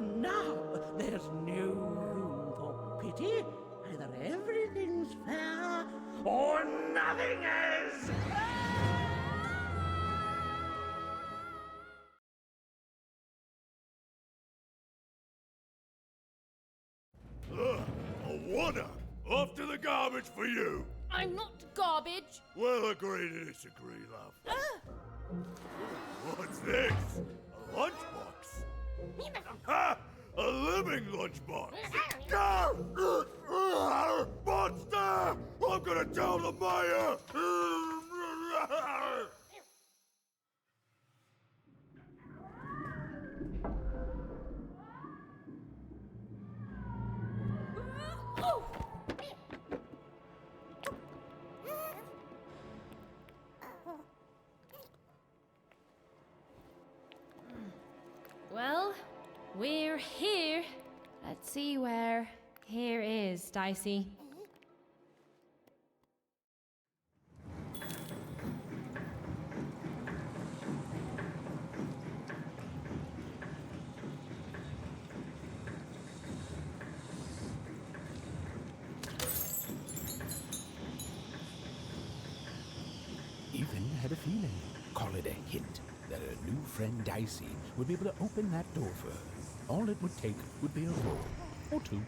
there's no room for pity. Either everything's fair or nothing is. A Oner! Off to the garbage for you! I'm not garbage. We'll agree to disagree, love. What's this? A lunchbox? Ha! A living lunchbox! Go! Monster! I'm gonna tell the mayor! Well, we're here. Let's see where here is, Dicey. Even had a feeling, call it a hint, that her new friend Dicey would be able to open that door for her. All it would take would be a roll or two.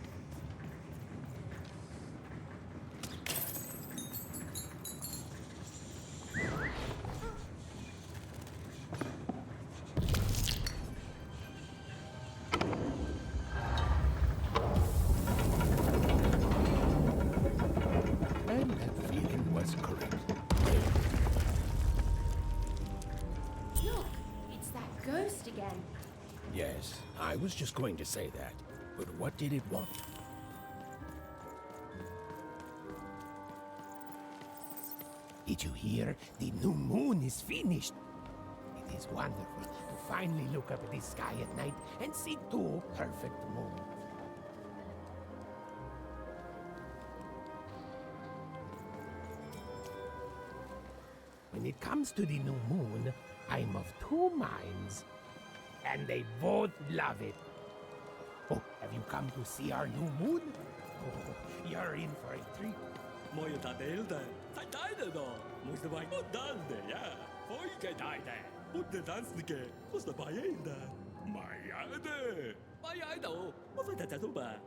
I was just going to say that, but what did it want? Did you hear? The new moon is finished. It is wonderful to finally look up at the sky at night and see two perfect moons. When it comes to the new moon, I'm of two minds. And they both love it. Oh, have you come to see our new moon? Oh, you're in for a treat. Moje tadeelde, zijn tijden dan. Moesten wij niet dansen, ja. Voike tijden. Und de dansnike, was de bailde. Majade. Majado, of het het oba.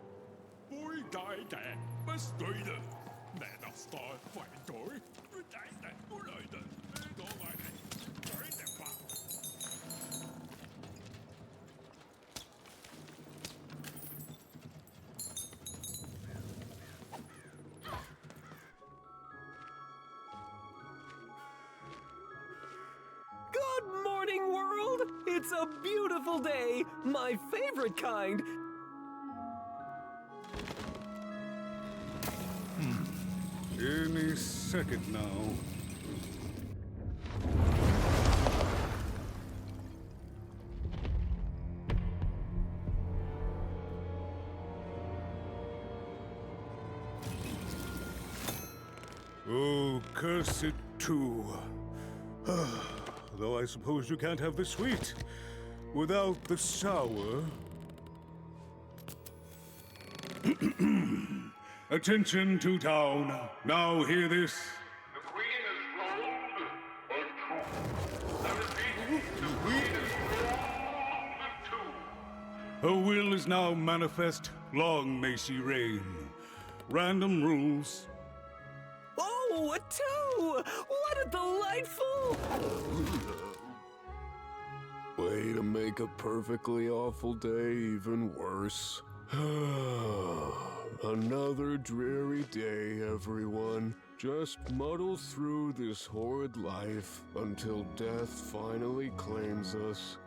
Boy tijden, bestrijden. Net als daar, fijn door. Tijden, oorluiden. En oorluiden. Tijden, pa. Good morning, world! It's a beautiful day, my favorite kind. Any second now. Oh, curse it too. Though I suppose you can't have the sweet without the sour. Attention to town. Now hear this. The Queen is rolled and I repeat, the Queen is rolled and Her will is now manifest. Long may she reign. Random rules. Oh, a two! What a delightful... Way to make a perfectly awful day even worse. Another dreary day, everyone. Just muddle through this horrid life until death finally claims us.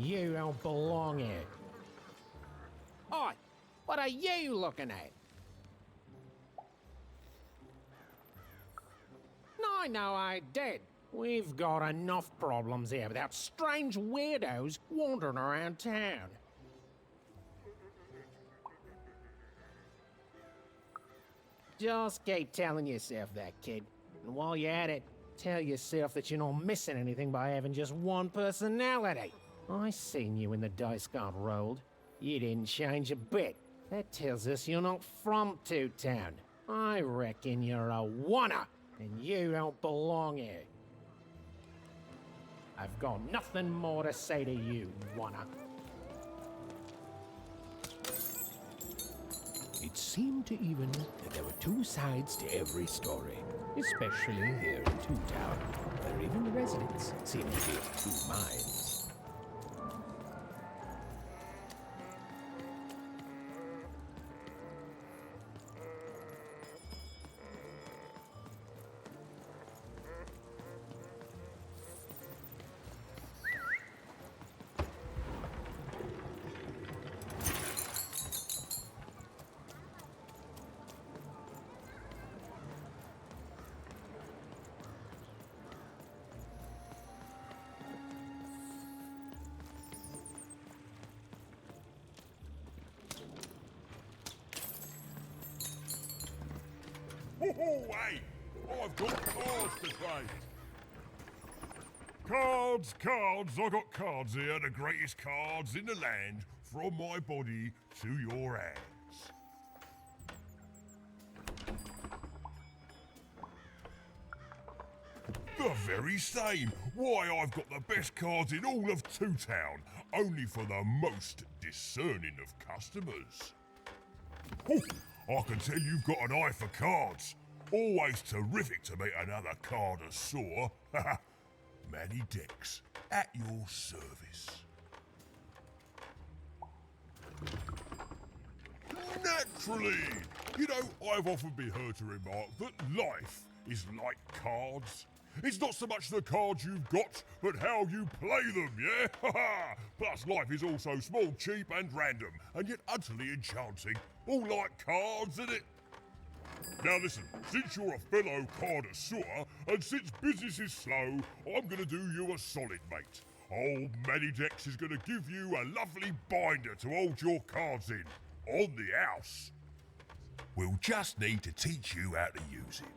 You don't belong here. Oi, what are you looking at? No, I did. We've got enough problems here without strange weirdos wandering around town. Just keep telling yourself that, kid. And while you're at it, tell yourself that you're not missing anything by having just one personality. I seen you when the dice got rolled. You didn't change a bit. That tells us you're not from Two Town. I reckon you're a oner, and you don't belong here. I've got nothing more to say to you, oner. It seemed to even that there were two sides to every story, especially here in Two Town, where even the residents seem to be of two minds. Oh, wait! I've got cards to play. Cards, cards, I got cards here, the greatest cards in the land, from my body to your hands. The very same. Why, I've got the best cards in all of Two Town, only for the most discerning of customers. Oh, I can tell you've got an eye for cards. Always terrific to meet another connoisseur. Manny Dex, at your service. Naturally! You know, I've often been heard to remark that life is like cards. It's not so much the cards you've got, but how you play them, yeah? Plus, life is also small, cheap, and random, and yet utterly enchanting. All like cards, isn't it? Now listen, since you're a fellow connoisseur, and since business is slow, I'm gonna do you a solid, mate. Old Manny Dex is gonna give you a lovely binder to hold your cards in, on the house. We'll just need to teach you how to use it.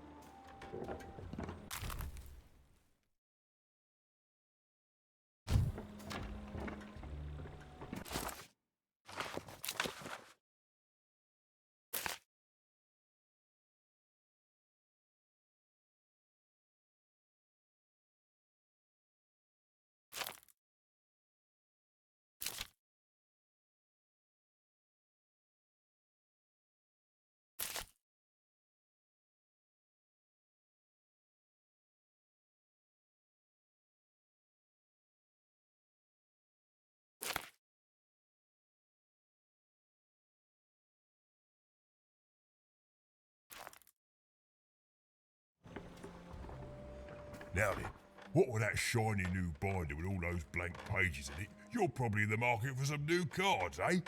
Now then, what with that shiny new binder with all those blank pages in it, you're probably in the market for some new cards, eh?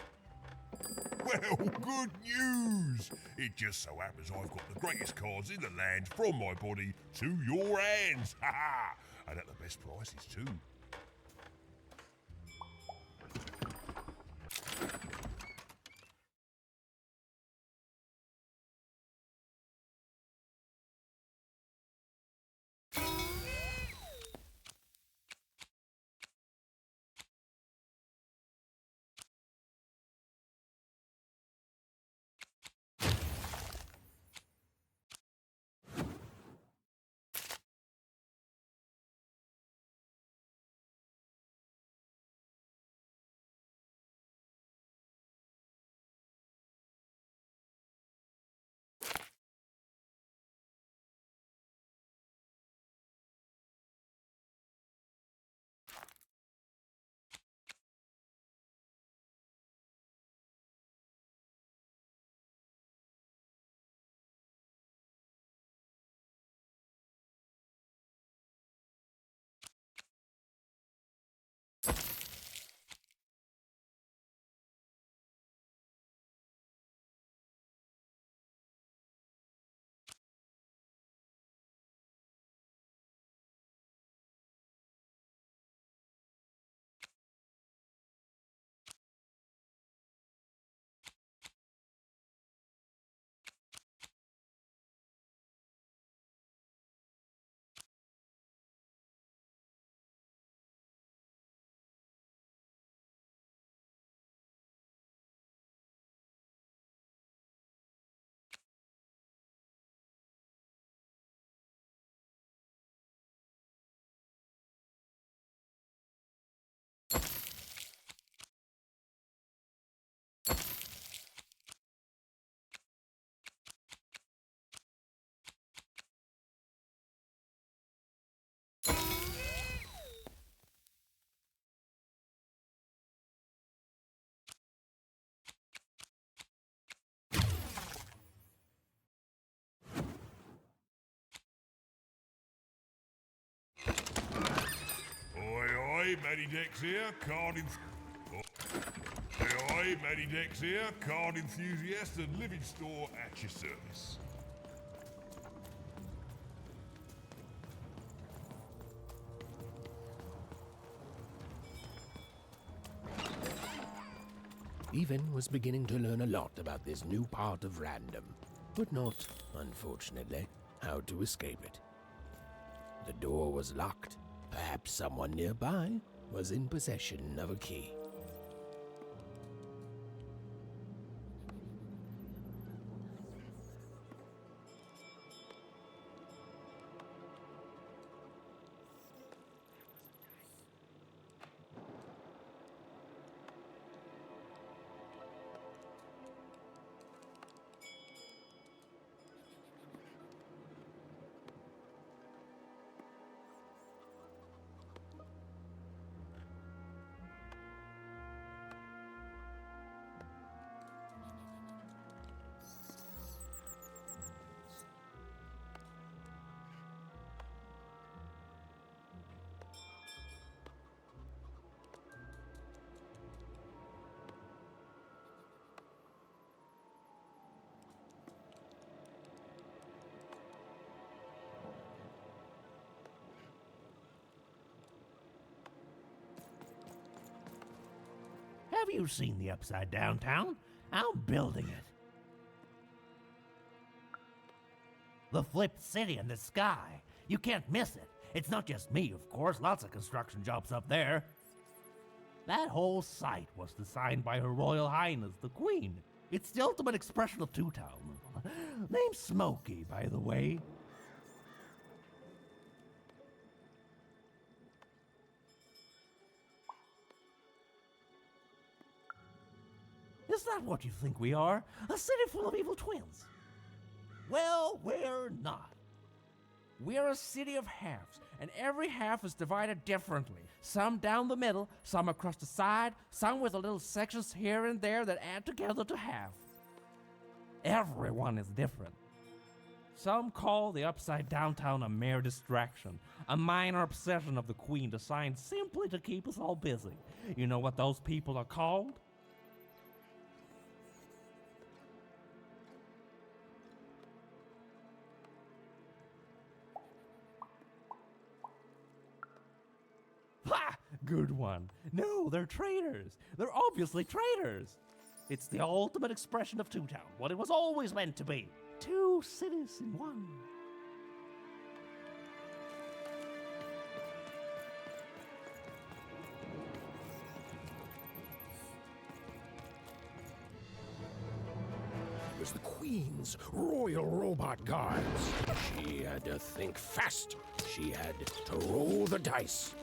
Well, good news! It just so happens I've got the greatest cards in the land from my body to your hands, ha ha! And at the best prices too. Oi, Manny Dex here, Manny Dex here, card enthusiast and living store at your service. Even was beginning to learn a lot about this new part of random, but not, unfortunately, how to escape it. The door was locked. Perhaps someone nearby was in possession of a key. you seen the Upside Down Town? I'm building it. The flipped city in the sky. You can't miss it. It's not just me, of course. Lots of construction jobs up there. That whole site was designed by Her Royal Highness, the Queen. It's the ultimate expression of Two Town. Name's Smokey, by the way. Is that what you think we are? A city full of evil twins? Well, we're not. We're a city of halves, and every half is divided differently. Some down the middle, some across the side, some with little sections here and there that add together to half. Everyone is different. Some call the Upside Down Town a mere distraction, a minor obsession of the Queen designed simply to keep us all busy. You know what those people are called? Ha! Good one. No, they're traitors. They're obviously traitors. It's the ultimate expression of Two Town, what it was always meant to be. Two cities in one. It was the Queen's royal robot guards. She had to think fast. She had to roll the dice.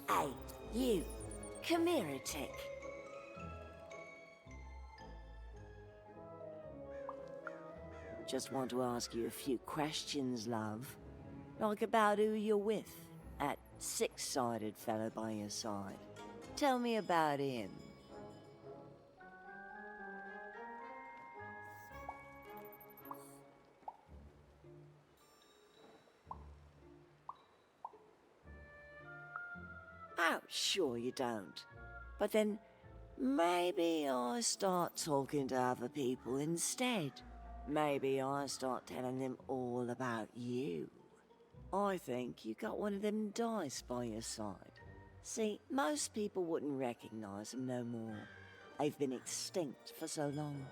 Hey, you. Come here a tick. Just want to ask you a few questions, love. Like about who you're with. That six-sided fellow by your side. Tell me about him. Oh, sure you don't. But then, maybe I start talking to other people instead. Maybe I start telling them all about you. I think you got one of them dice by your side. See, most people wouldn't recognize them no more. They've been extinct for so long.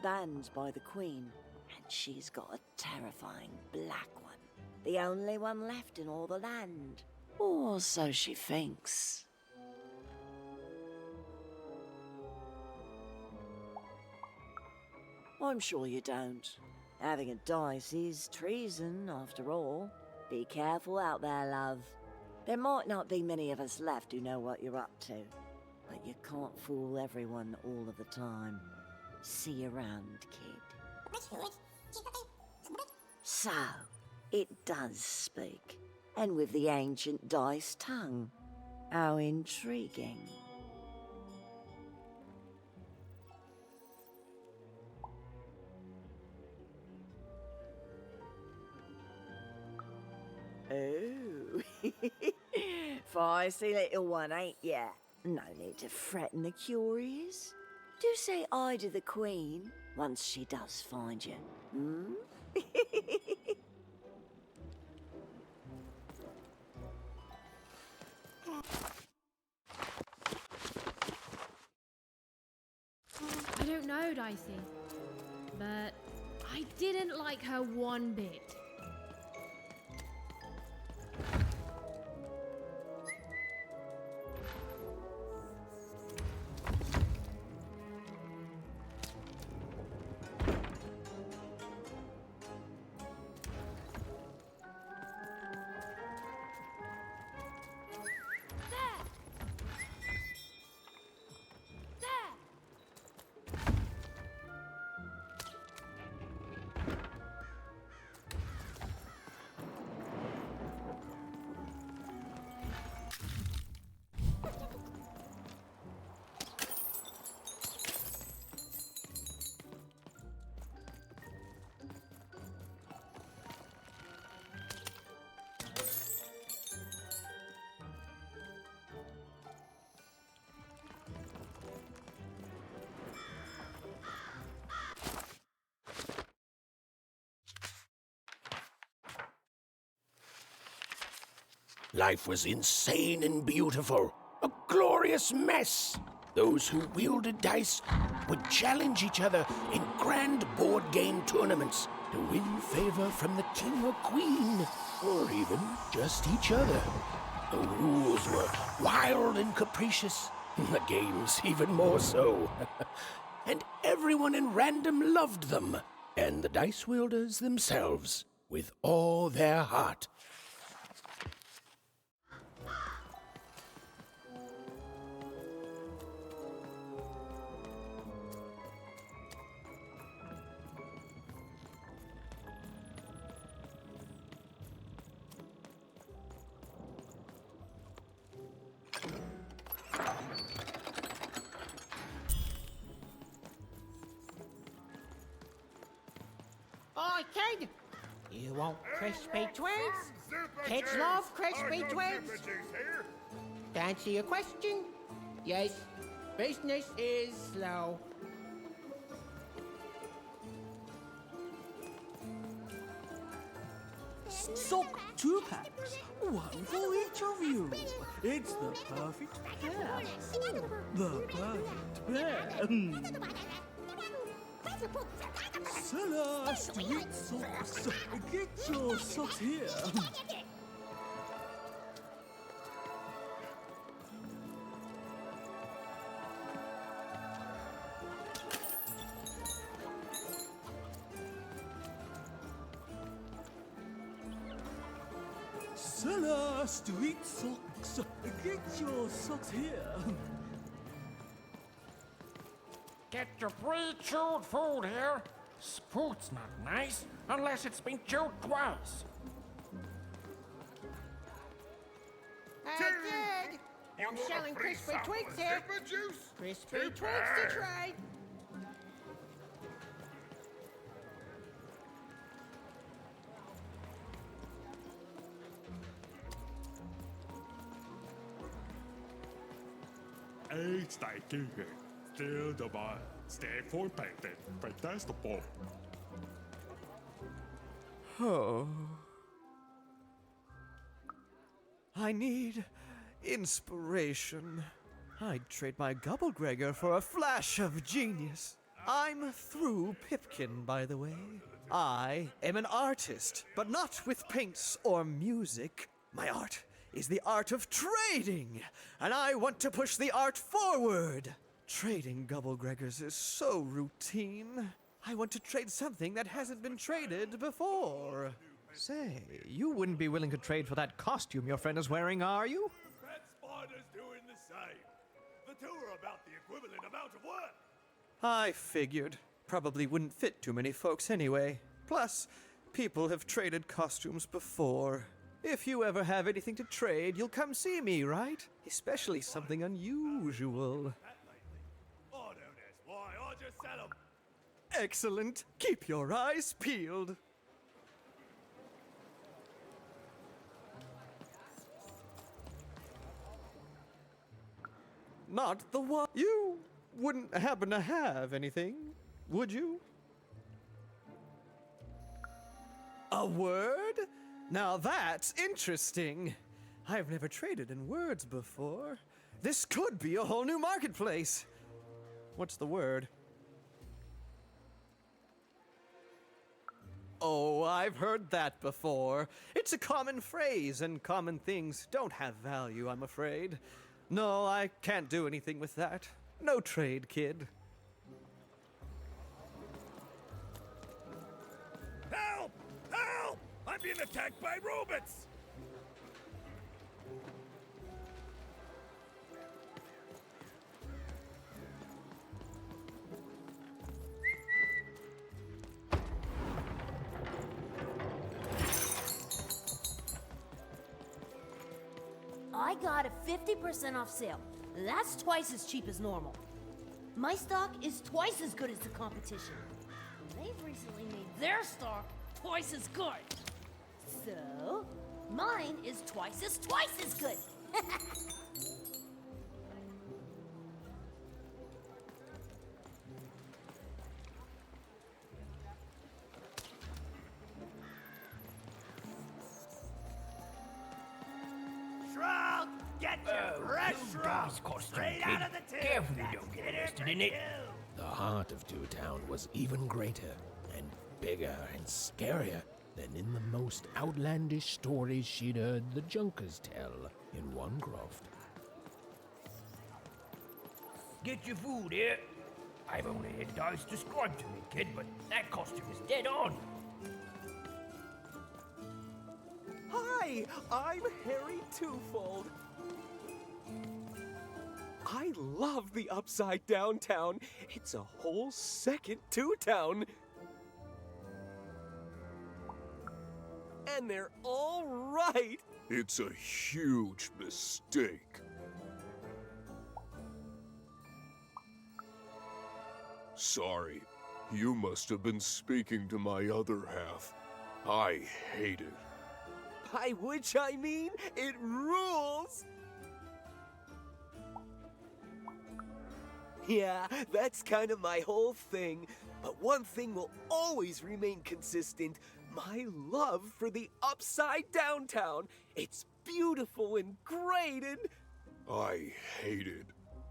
Banned by the Queen, and she's got a terrifying black one. The only one left in all the land. Or so she thinks. I'm sure you don't. Having a dice is treason, after all. Be careful out there, love. There might not be many of us left who know what you're up to, but you can't fool everyone all of the time. See you around, kid. So, it does speak, and with the ancient dice tongue. How intriguing. Oh, feisty little one, ain't ya? No need to threaten the curious. Do say aye to the Queen once she does find you, hmm? I don't know, Dicey, but I didn't like her one bit. Life was insane and beautiful. A glorious mess. Those who wielded dice would challenge each other in grand board game tournaments to win favor from the king or queen, or even just each other. The rules were wild and capricious, the games even more so. And everyone in Random loved them, and the dice wielders themselves, with all their heart. Oi, kid! You want crispy twigs? Kids love crispy twigs. To answer your question, yes, business is slow. Sock 2 packs, one for each of you. It's the perfect pair. The perfect pair. Seller, street socks. Get your socks here. Sellers to eat socks. Get your socks here. Get your pre-chewed food here. Food's not nice unless it's been chewed twice. Good. I'm selling crispy tweaks here. Crispy tweaks to try. Each taking it. Still the bar. Stay for painting. Fantastic. Oh. I need inspiration. I'd trade my Gubblegregor for a flash of genius. I'm through Pipkin, by the way. I am an artist, but not with paints or music. My art is the art of trading, and I want to push the art forward. Trading Gubblegregors is so routine. I want to trade something that hasn't been traded before. Say, you wouldn't be willing to trade for that costume your friend is wearing, are you? Red Spider's doing the same. The two are about the equivalent amount of work. I figured. Probably wouldn't fit too many folks anyway. Plus, people have traded costumes before. If you ever have anything to trade, you'll come see me, right? Especially something unusual. Oh, no, that's why. I'll just sell them. Excellent. Keep your eyes peeled. Not the one. You wouldn't happen to have anything, would you? A word? Now that's interesting. I've never traded in words before. This could be a whole new marketplace. What's the word? Oh, I've heard that before. It's a common phrase, and common things don't have value, I'm afraid. No, I can't do anything with that. No trade, kid. Help! Help! I'm being attacked by robots! I got a 50% off sale. That's twice as cheap as normal. My stock is twice as good as the competition. They've recently made their stock twice as good. So, mine is twice as good. Shrug! Get your fresh shrug! Straight out of the tube! Careful you don't get arrested in it. The heart of Two Town was even greater and bigger and scarier than in the most outlandish stories she'd heard the Junkers tell in Onecroft. Get your food here. I've only had dice described to me, kid, but that costume is dead on. Hi, I'm Harry Twofold. I love the Upside Down Town. It's a whole second Two Town. And they're all right. It's a huge mistake. Sorry, you must have been speaking to my other half. I hate it. By which I mean, it rules! Yeah, that's kind of my whole thing. But one thing will always remain consistent. My love for the Upside Down Town. It's beautiful and great and... I hate it.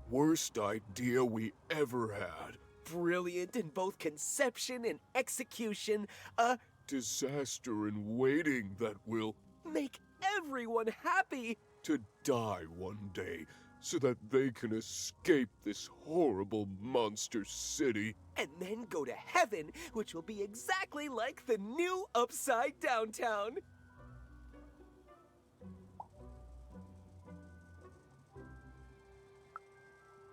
Worst idea we ever had. Brilliant in both conception and execution. A disaster in waiting that will make everyone happy. To die one day so that they can escape this horrible monster city. And then go to heaven, which will be exactly like the new Upside Down Town.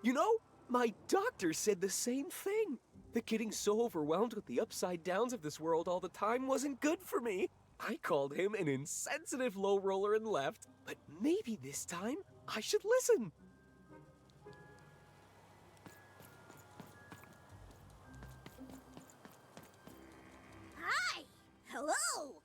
You know, my doctor said the same thing. That getting so overwhelmed with the upside downs of this world all the time wasn't good for me. I called him an insensitive low roller and left, but maybe this time I should listen. Hi! Hello!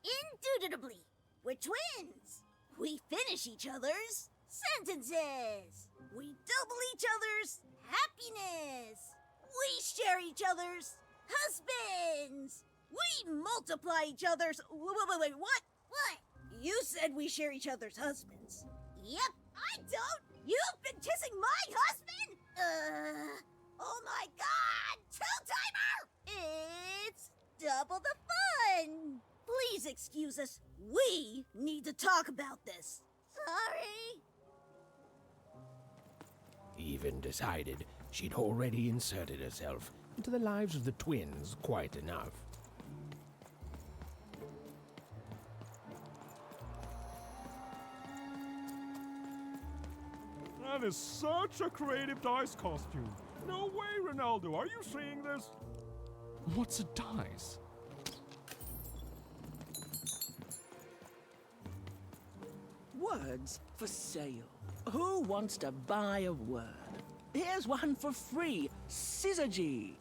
Indubitably, we're twins. We finish each other's sentences. We double each other's happiness. We share each other's husbands. We multiply each other's... Wait, what? What? You said we share each other's husbands. Yep, I don't. You've been kissing my husband? Oh my god! Two-timer! It's double the fun! Please excuse us. We need to talk about this. Sorry. Even decided she'd already inserted herself into the lives of the twins quite enough. That is such a creative dice costume. No way, Ronaldo. Are you seeing this? What's a dice? Words for sale. Who wants to buy a word? Here's one for free. Syzygy.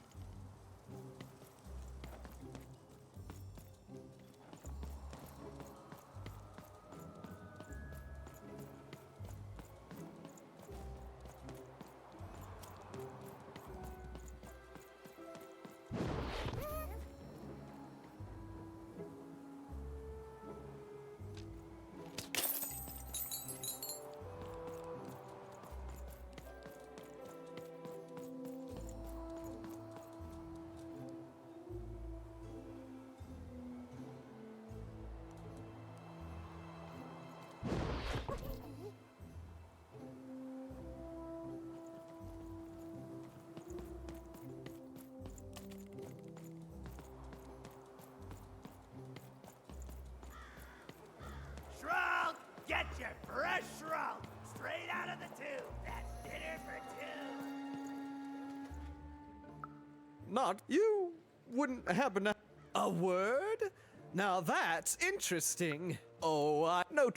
Shrunk! Get your fresh shrunk! Straight out of the tube! That's dinner for two! Not you wouldn't happen to... A word? Now that's interesting. Oh, I know...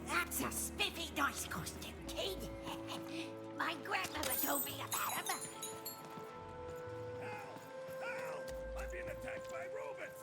That's a spiffy dice costume, kid. My grandmother told me about him. I'm being attacked by robots!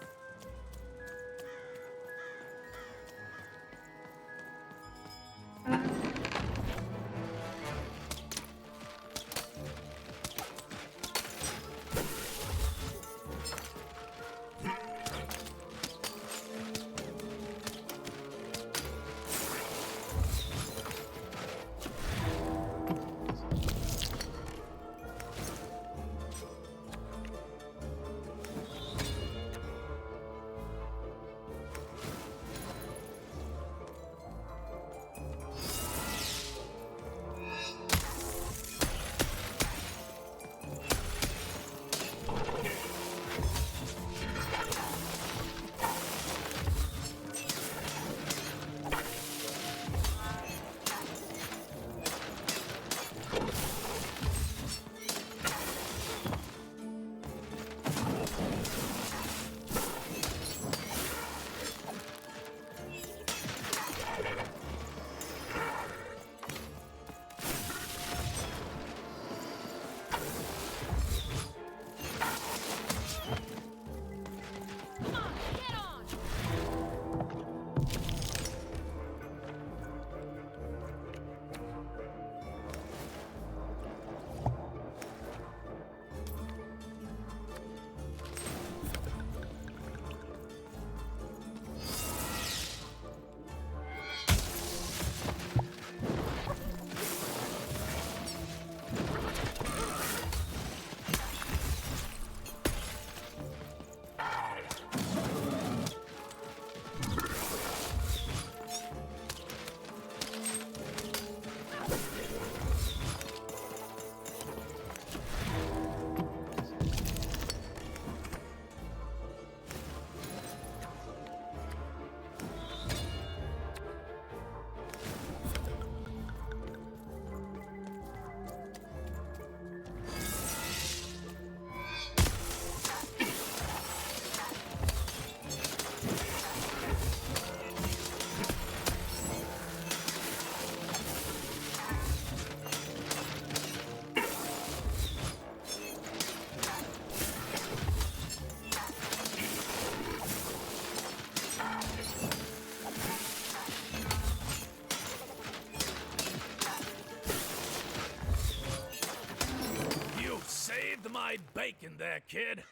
bacon there, kid.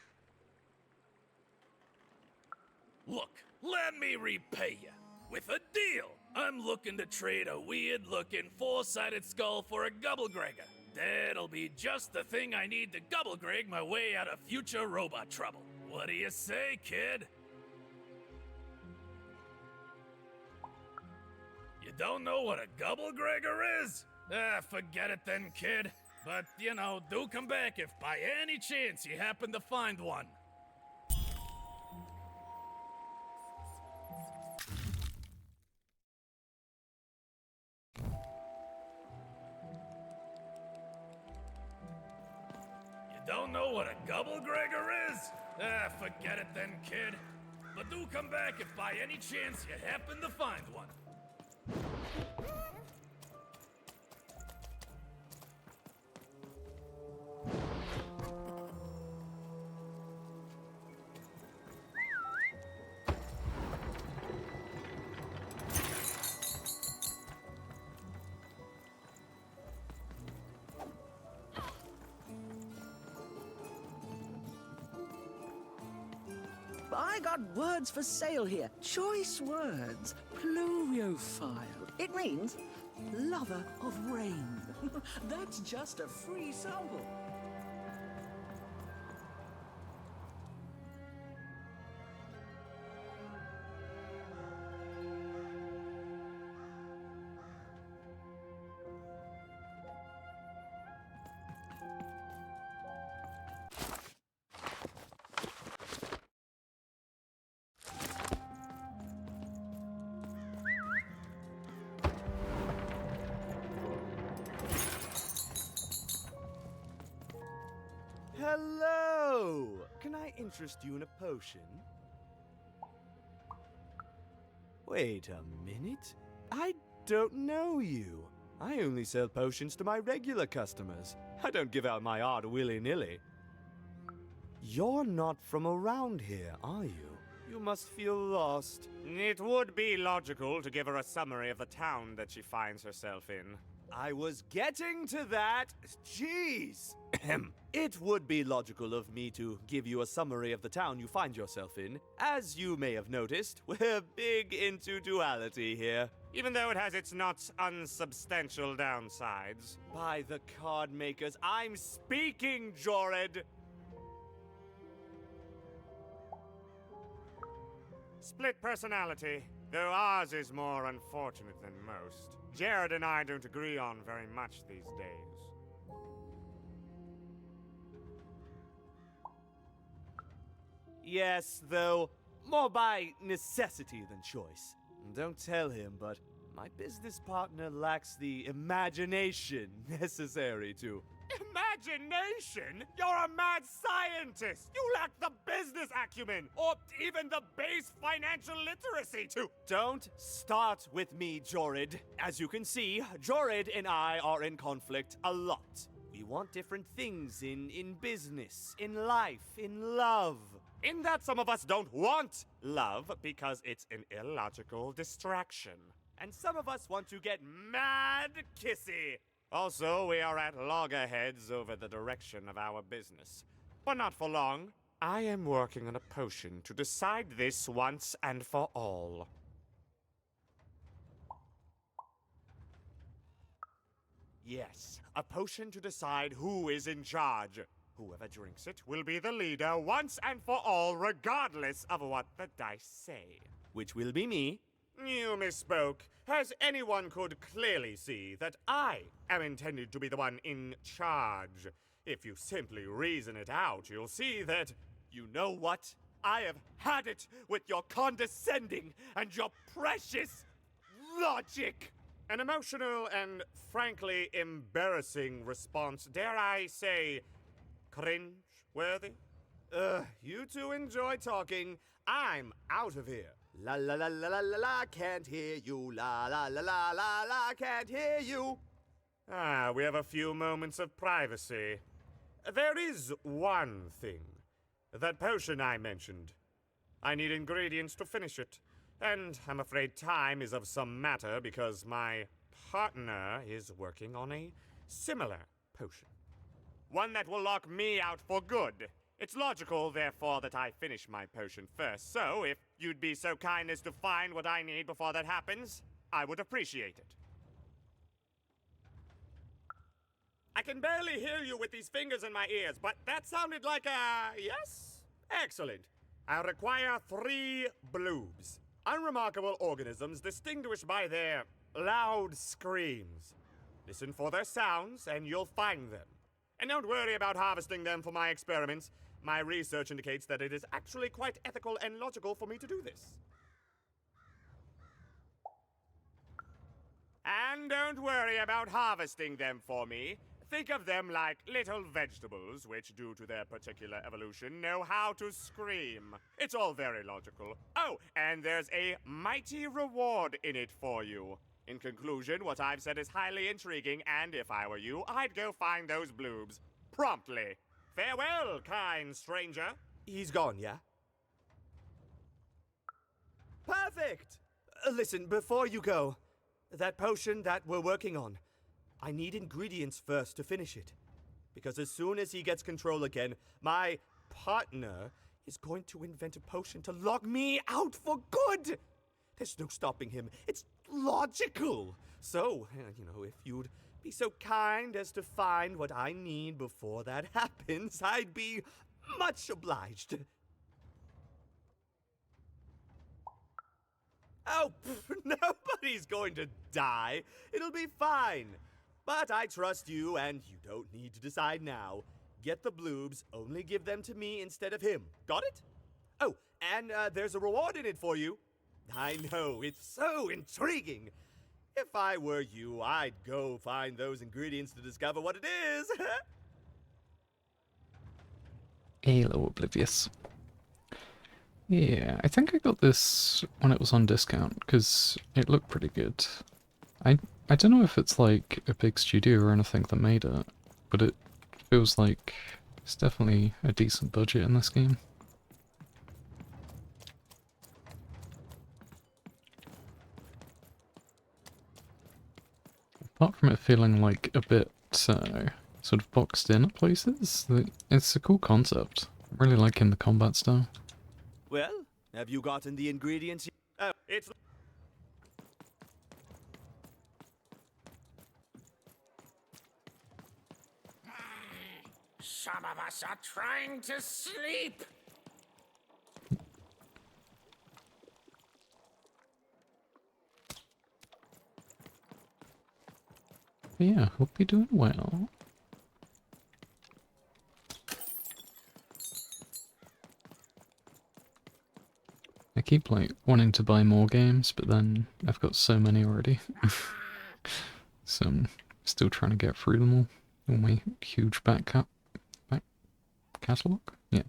Look, let me repay you. With a deal. I'm looking to trade a weird-looking four-sided skull for a Gubblegregger. That'll be just the thing I need to Gubblegreg my way out of future robot trouble. What do you say, kid? You don't know what a Gubblegregger is? Ah, forget it then, kid. But, you know, do come back if by any chance you happen to find one. You don't know what a Gubblegregger is? Ah, forget it then, kid. But do come back if by any chance you happen to find one. I got words for sale here. Choice words. Pluviophile. It means lover of rain. That's just a free sample. Hello! Can I interest you in a potion? Wait a minute. I don't know you. I only sell potions to my regular customers. I don't give out my art willy-nilly. You're not from around here, are you? You must feel lost. It would be logical to give her a summary of the town that she finds herself in. I was getting to that. Jeez! It would be logical of me to give you a summary of the town you find yourself in. As you may have noticed, we're big into duality here. Even though it has its not unsubstantial downsides. By the card makers, I'm speaking, Jorid! Split personality, though ours is more unfortunate than most. Jared and I don't agree on very much these days. Yes, though, more by necessity than choice. Don't tell him, but my business partner lacks the imagination necessary to... Imagination? You're a mad scientist! You lack the business acumen, or even the base financial literacy to... Don't start with me, Jorid. As you can see, Jorid and I are in conflict a lot. We want different things in business, in life, in love. In that some of us don't want love because it's an illogical distraction. And some of us want to get mad kissy. Also, we are at loggerheads over the direction of our business. But not for long. I am working on a potion to decide this once and for all. Yes, a potion to decide who is in charge. Whoever drinks it will be the leader once and for all, regardless of what the dice say. Which will be me. You misspoke, as anyone could clearly see that I am intended to be the one in charge. If you simply reason it out, you'll see that... You know what? I have had it with your condescending and your precious logic! An emotional and frankly embarrassing response, dare I say, cringe-worthy? You two enjoy talking. I'm out of here. La la la la la la la, can't hear you. La la la la la la, can't hear you. Ah, we have a few moments of privacy. There is one thing. That potion I mentioned. I need ingredients to finish it. And I'm afraid time is of some matter because my partner is working on a similar potion. One that will lock me out for good. It's logical, therefore, that I finish my potion first. So, if you'd be so kind as to find what I need before that happens, I would appreciate it. I can barely hear you with these fingers in my ears, but that sounded like a yes? Excellent. I require 3 bloobs. Unremarkable organisms distinguished by their loud screams. Listen for their sounds, and you'll find them. And don't worry about harvesting them for my experiments. My research indicates that it is actually quite ethical and logical for me to do this. And don't worry about harvesting them for me. Think of them like little vegetables, which, due to their particular evolution, know how to scream. It's all very logical. Oh, and there's a mighty reward in it for you. In conclusion, what I've said is highly intriguing, and if I were you, I'd go find those bloobs. Promptly. Farewell, kind stranger. He's gone, yeah? Perfect! Listen, before you go, that potion that we're working on, I need ingredients first to finish it. Because as soon as he gets control again, my partner is going to invent a potion to lock me out for good! There's no stopping him. It's logical. So, if you'd be so kind as to find what I need before that happens, I'd be much obliged. Oh, nobody's going to die. It'll be fine. But I trust you, and you don't need to decide now. Get the bloobs, only give them to me instead of him. Got it? Oh, and there's a reward in it for you. I know, it's so intriguing. If I were you, I'd go find those ingredients to discover what it is. Hello, Oblivious. Yeah, I think I got this when it was on discount, because it looked pretty good. I don't know if it's like a big studio or anything that made it, but it feels like it's definitely a decent budget in this game. Apart from it feeling like a bit sort of boxed in at places, it's a cool concept. I'm really liking the combat style. Well, have you gotten the ingredients? Oh, it's... Some of us are trying to sleep. But yeah, hope you're doing well. I keep like wanting to buy more games, but then I've got so many already. So I'm still trying to get through them all my huge back catalogue? Yeah.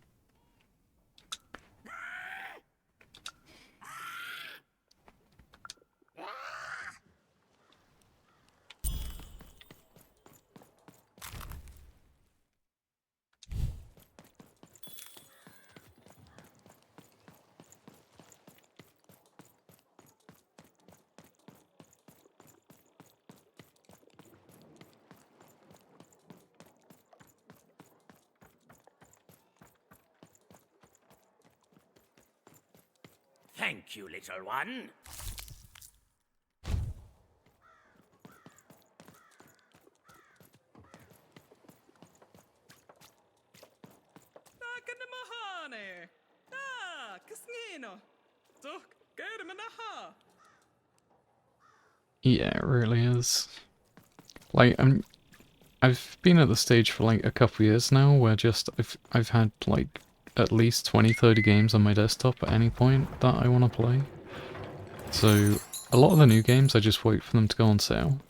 Thank you, little one. Yeah, it really is. Like, I've been at the stage for like a couple years now where I've had like at least 20-30 games on my desktop at any point that I want to play. So a lot of the new games I just wait for them to go on sale.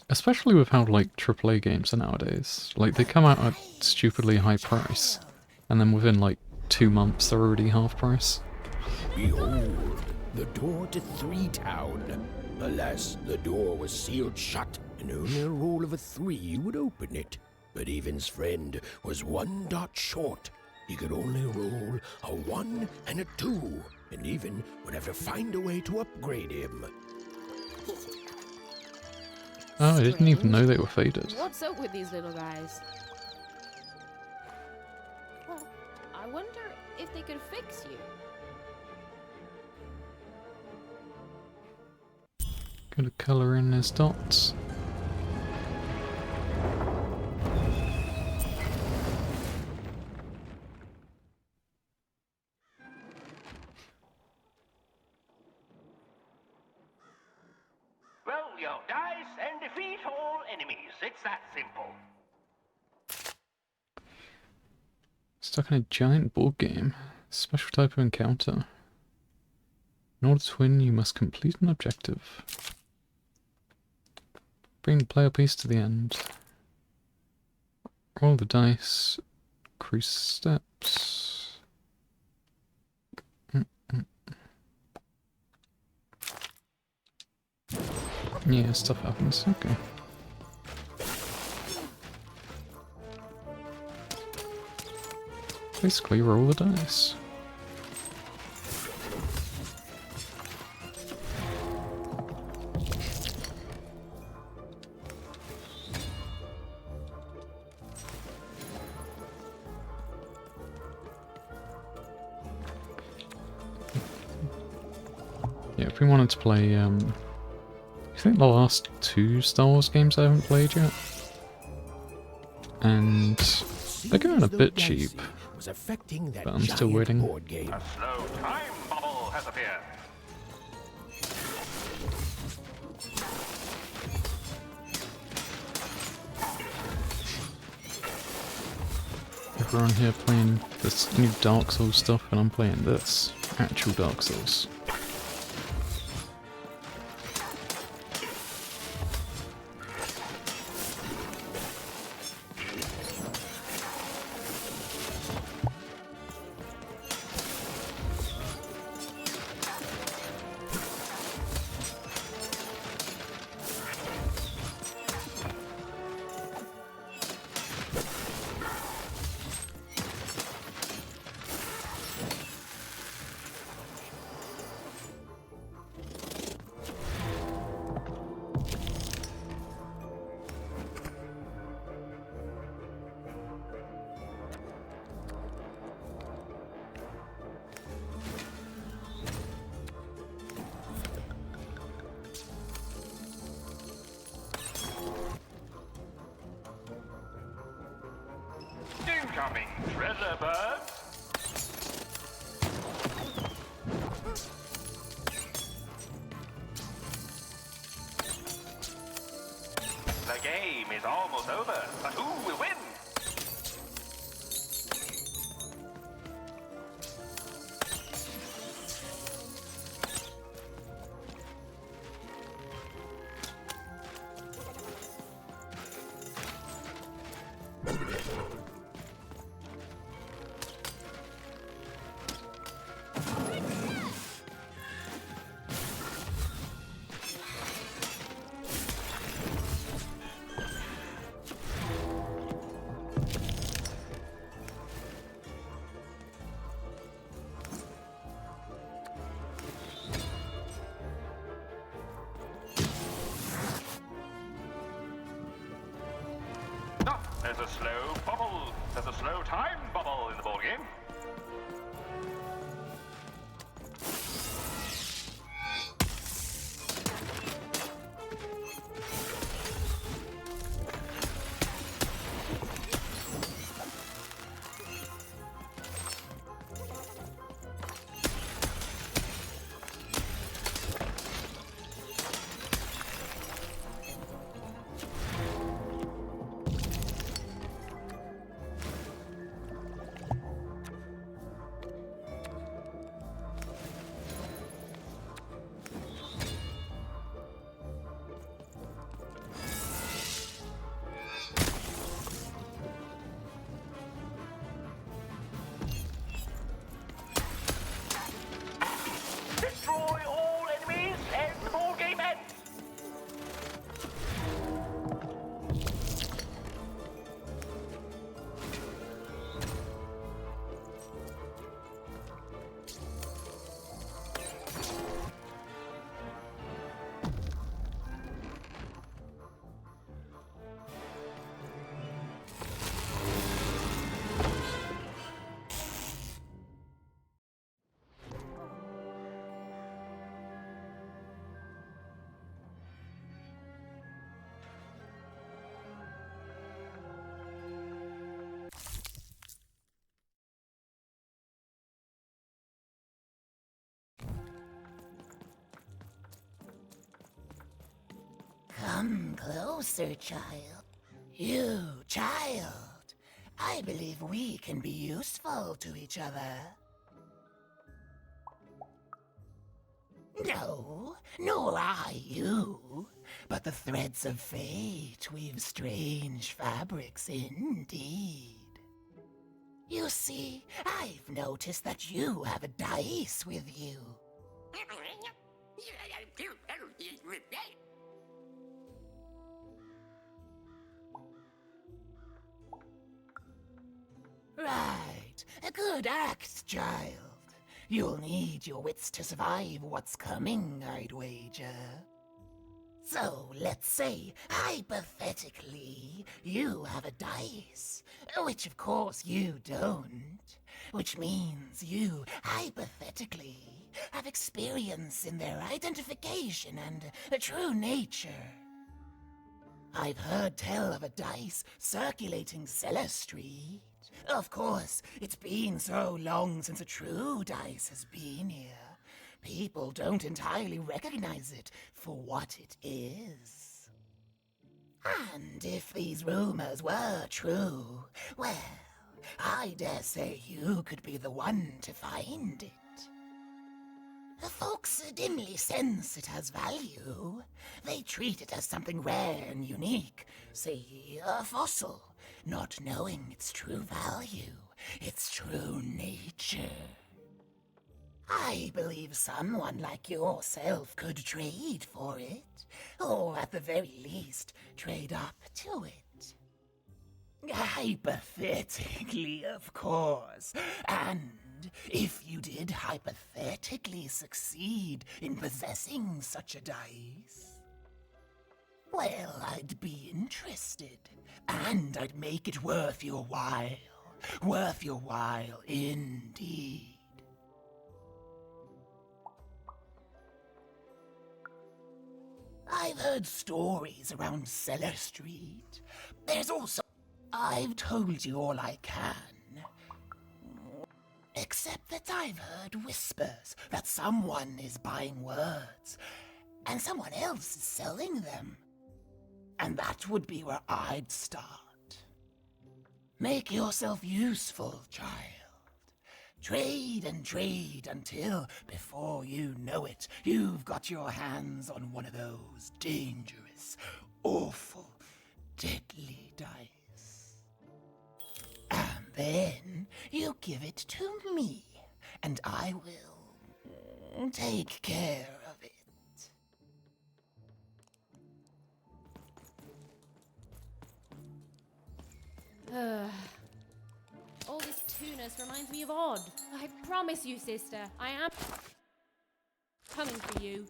Especially with how like AAA games are nowadays. Like they come out at stupidly high price and then within like 2 months they're already half price. Behold, the door to Three Town. Alas, the door was sealed shut, and only a roll of a 3 would open it. But Evan's friend was 1 dot short. He could only roll a 1 and a 2, and Evan would have to find a way to upgrade him. Oh, I didn't even know they were faded. What's up with these little guys? I wonder if they could fix you. Gotta colour in his dots. Roll your dice and defeat all enemies. It's that simple. Stuck in a giant board game. Special type of encounter. In order to win, you must complete an objective. Bring the player piece to the end. Roll the dice. Increase steps. Yeah, stuff happens. Okay. Basically, roll the dice. Yeah, if we wanted to play, I think the last 2 Star Wars games I haven't played yet. And they're going a bit cheap, but I'm still waiting. A slow time bubble has appeared. Everyone here playing this new Dark Souls stuff, and I'm playing this actual Dark Souls. Incoming treasure birds. The game is almost over, but who will win? There's a slow bubble. There's a slow time bubble in the ball game. Come closer, child. You, child. I believe we can be useful to each other. No, nor I you. But the threads of fate weave strange fabrics indeed. You see, I've noticed that you have a dice with you. Right, a good act, child. You'll need your wits to survive what's coming, I'd wager. So, let's say, hypothetically, you have a dice, which of course you don't, which means you, hypothetically, have experience in their identification and true nature. I've heard tell of a dice circulating Cellar Street. Of course, it's been so long since a true dice has been here. People don't entirely recognize it for what it is. And if these rumors were true, well, I dare say you could be the one to find it. Folks dimly sense it has value. They treat it as something rare and unique, say a fossil, not knowing its true value, its true nature. I believe someone like yourself could trade for it, or at the very least, trade up to it. Hypothetically, of course, and if you did hypothetically succeed in possessing such a dice, well, I'd be interested, and I'd make it worth your while indeed. I've heard stories around Cellar Street. There's also... I've told you all I can. Except that I've heard whispers that someone is buying words, and someone else is selling them. And that would be where I'd start. Make yourself useful, child. Trade and trade until, before you know it, you've got your hands on one of those dangerous, awful, deadly dice. And then you give it to me, and I will take care of it. All this tunus reminds me of Odd. I promise you, sister, I am coming for you.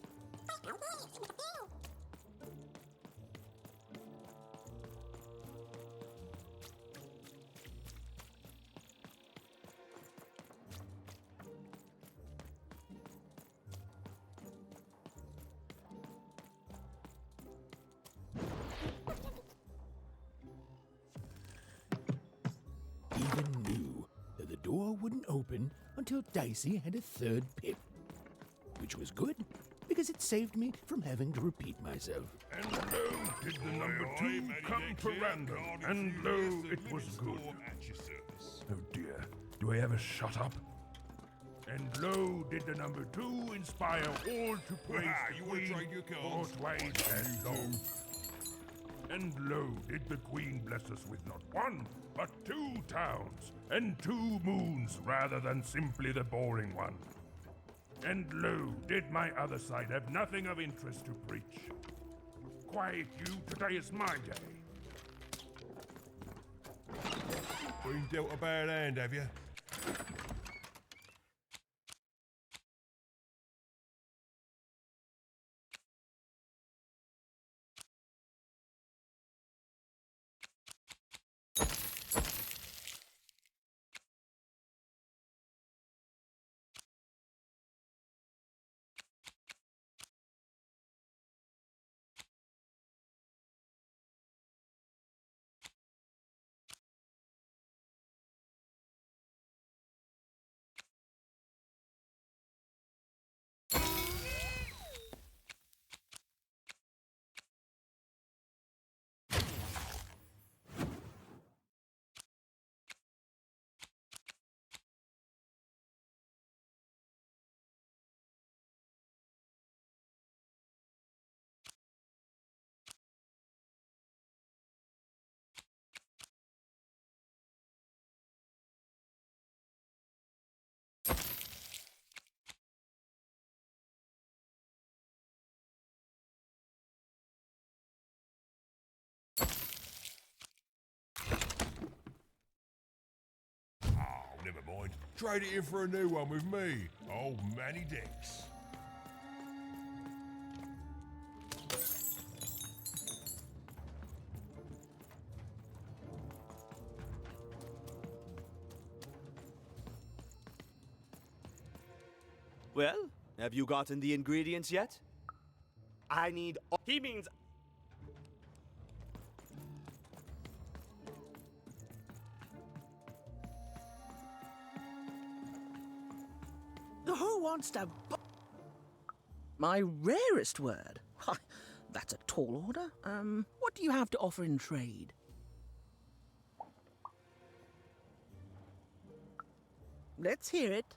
Even knew that the door wouldn't open until Dicey had a third pip. Which was good, because it saved me from having to repeat myself. And lo, did the number 2 come to random, and lo, it was good. Oh dear, do I ever shut up? And lo, did the number 2 inspire all to praise the Queen for twice as long. And lo, did the Queen bless us with not 1, but 2 towns, and 2 moons rather than simply the boring one. And lo, did my other side have nothing of interest to preach? Quiet you, today is my day. Been dealt a bad hand, have you? mind. Trade it in for a new one with me. Old Manny Dix. Well, have you gotten the ingredients yet? I need. He means. Who wants to my rarest word? Why, that's a tall order. What do you have to offer in trade? Let's hear it.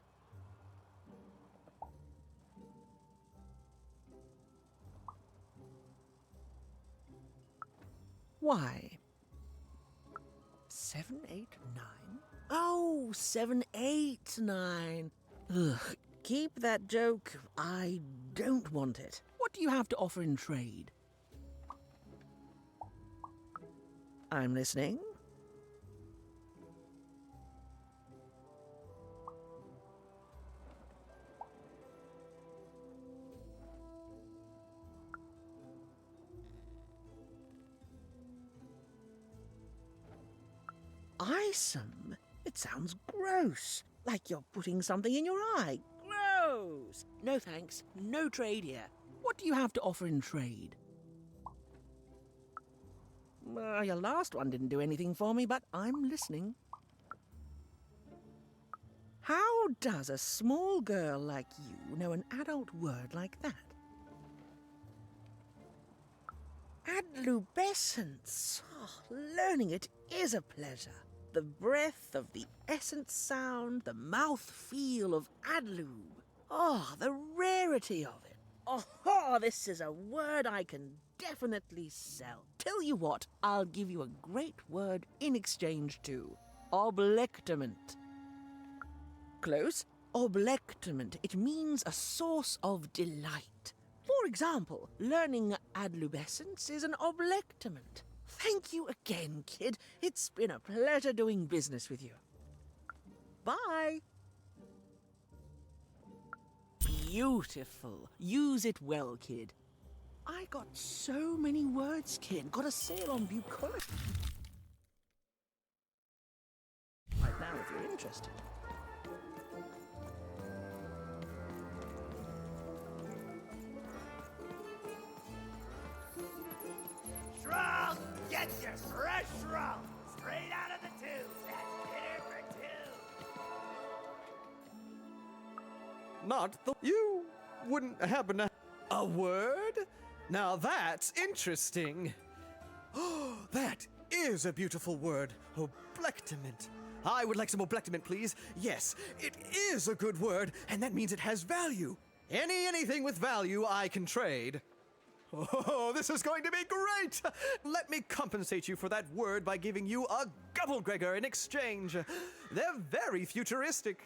Why? 7, 8, 9? Oh, 7, 8, 9. Ugh, keep that joke. I don't want it. What do you have to offer in trade? I'm listening. Eyesome? It sounds gross. Like you're putting something in your eye. Gross! No thanks. No trade here. What do you have to offer in trade? Well, your last one didn't do anything for me, but I'm listening. How does a small girl like you know an adult word like that? Adlubescence. Oh, learning it is a pleasure. The breath of the essence sound, the mouth feel of adlube. Oh, the rarity of it. Oh, this is a word I can definitely sell. Tell you what, I'll give you a great word in exchange too. Oblectament. Close. Oblectament. It means a source of delight. For example, learning adlubescence is an oblectament. Thank you again, kid. It's been a pleasure doing business with you. Bye. Beautiful. Use it well, kid. I got so many words, kid. Got a sale on bucolic. Right now, if you're interested. Shrub! Get your fresh shrub! Straight out of the tube! That's dinner for two! Not the... You wouldn't happen to... A word? Now that's interesting. Oh, that is a beautiful word. Oblectament. I would like some oblectament, please. Yes, it is a good word, and that means it has value. Anything with value I can trade. Oh, this is going to be great! Let me compensate you for that word by giving you a Gubblegregor in exchange. They're very futuristic.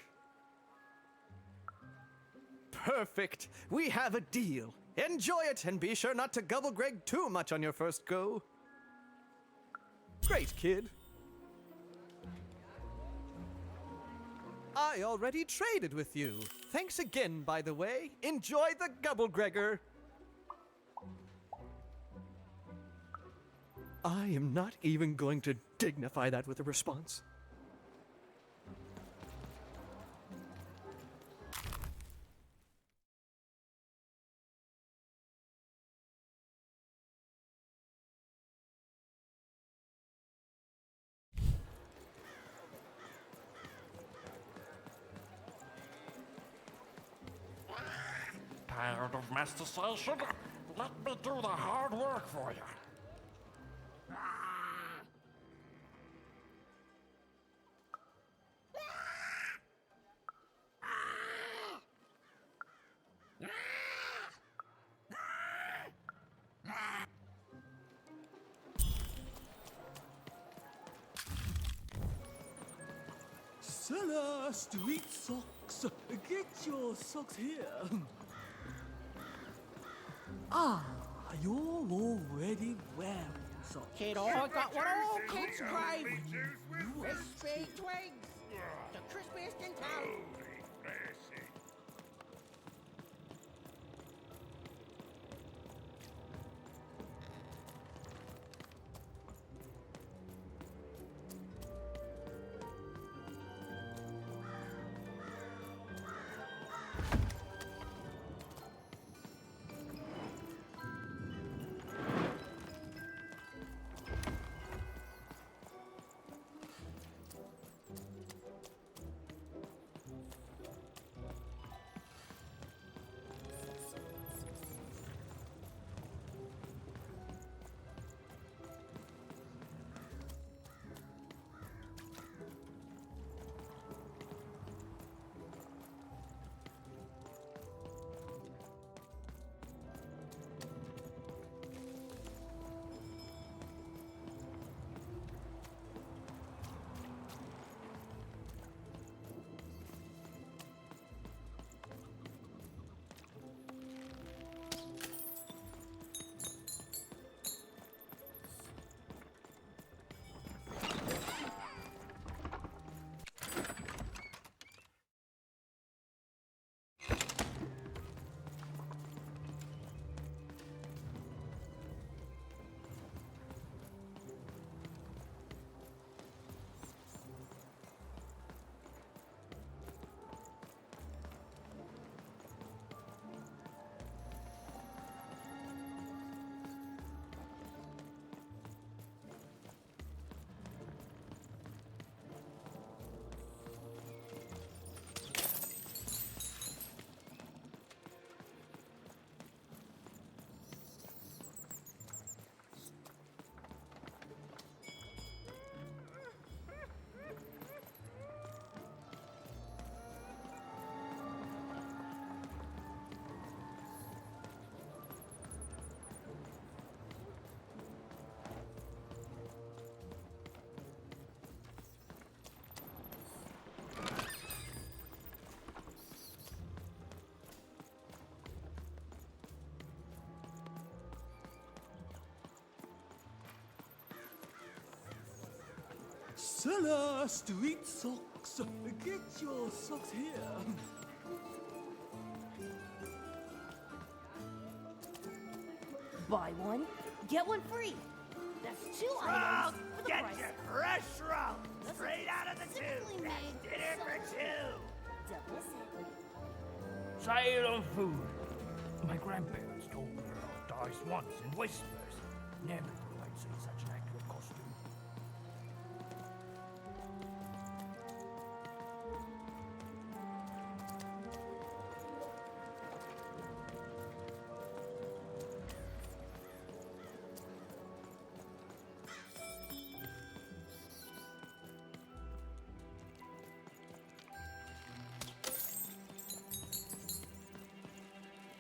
Perfect. We have a deal. Enjoy it, and be sure not to Gubblegreg too much on your first go. Great, kid. I already traded with you. Thanks again, by the way. Enjoy the Gubblegregor. I am not even going to dignify that with a response. Tired of mastication? Let me do the hard work for you. Seller, street socks. Get your socks here. Ah, you're already wearing socks. Kid, I got what all kids crave. Crispy twigs. The crispiest in town. Seller Street Socks. Get your socks here. Buy one, get one free. That's 2 items for the Get price. your fresh roll. Straight out of the tube. That's dinner for two. Double set. Sale of food. My grandparents told me about dice once in whispers. Never knew I'd see such an accurate costume.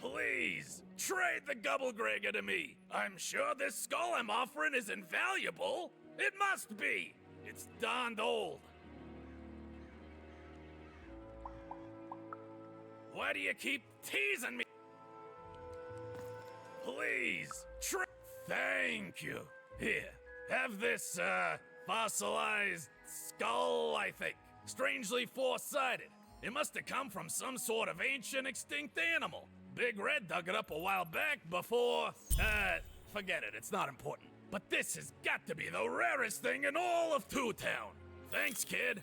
Please, trade the Gubblegregger to me. I'm sure this skull I'm offering is invaluable. It must be. It's darned old. Why do you keep teasing me? Please, thank you. Here, have this, fossilized skull, I think. Strangely four-sided. It must have come from some sort of ancient extinct animal. Big Red dug it up a while back before, forget it, it's not important. But this has got to be the rarest thing in all of Two Town. Thanks, kid.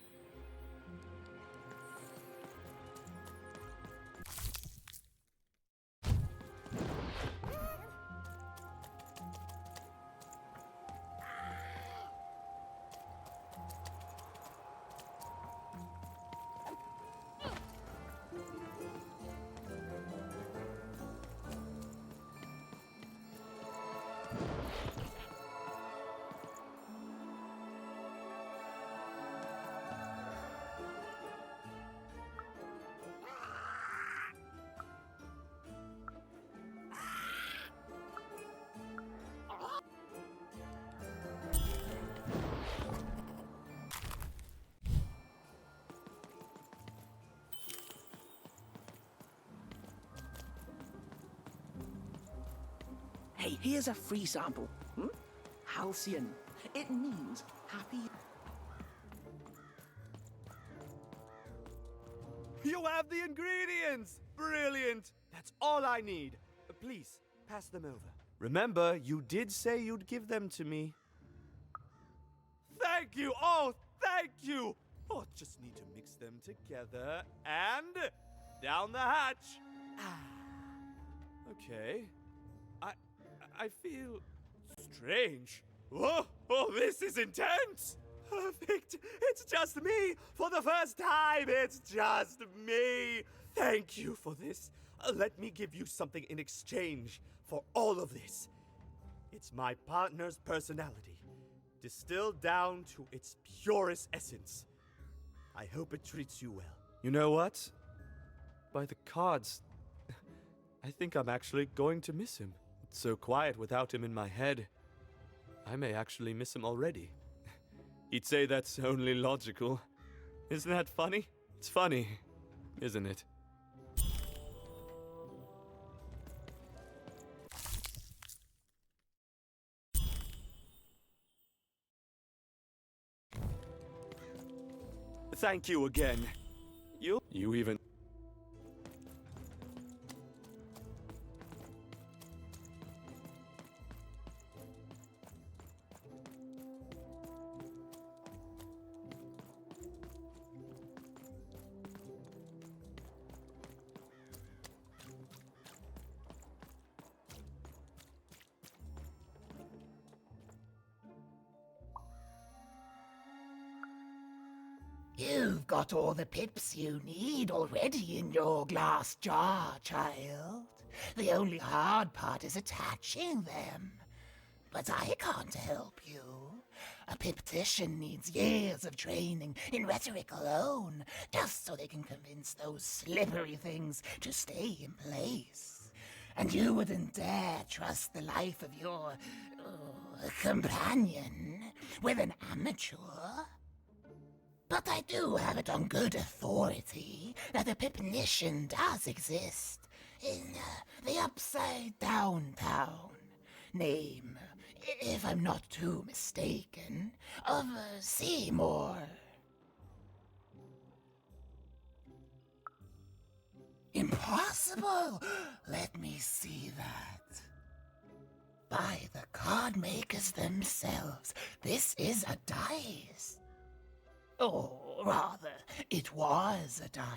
Hey, here's a free sample. Halcyon. It means happy. You have the ingredients! Brilliant! That's all I need. Please, pass them over. Remember, you did say you'd give them to me. Thank you! Oh, thank you! Oh, just need to mix them together and down the hatch. Okay. I feel strange. Whoa! Oh, this is intense! Perfect! It's just me! For the first time, it's just me! Thank you for this. Let me give you something in exchange for all of this. It's my partner's personality, distilled down to its purest essence. I hope it treats you well. You know what? By the cards, I think I'm actually going to miss him. It's so quiet without him in my head. I may actually miss him already. He'd say that's only logical. Isn't that funny? It's funny, isn't it? Thank you again. You even... You've got all the pips you need already in your glass jar, child. The only hard part is attaching them. But I can't help you. A piptician needs years of training in rhetoric alone, just so they can convince those slippery things to stay in place. And you wouldn't dare trust the life of your companion with an amateur. But I do have it on good authority that a pipnician does exist in the upside down town. Name, if I'm not too mistaken, of Seymour. Impossible! Let me see that. By the card makers themselves, this is a dice. Or rather, it was a dice.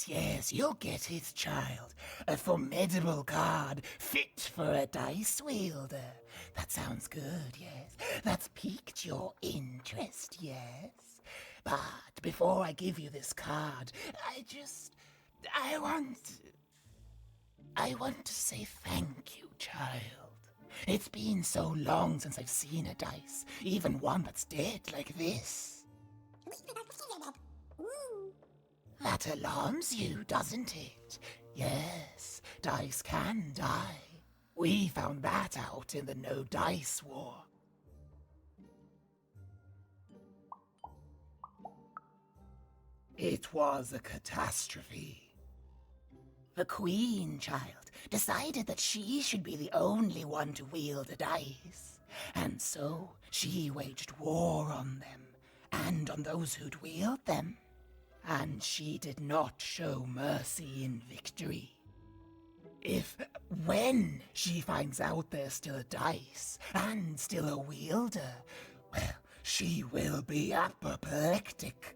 Yes, you'll get it, child. A formidable card, fit for a dice wielder. That sounds good, yes. That's piqued your interest, yes. But before I give you this card, I want to say thank you, child. It's been so long since I've seen a dice, even one that's dead like this. That alarms you, doesn't it? Yes, dice can die. We found that out in the No Dice War. It was a catastrophe. The Queen, child, decided that she should be the only one to wield a dice. And so she waged war on them, and on those who'd wield them. And she did not show mercy in victory. When she finds out there's still a dice, and still a wielder, well, she will be apoplectic.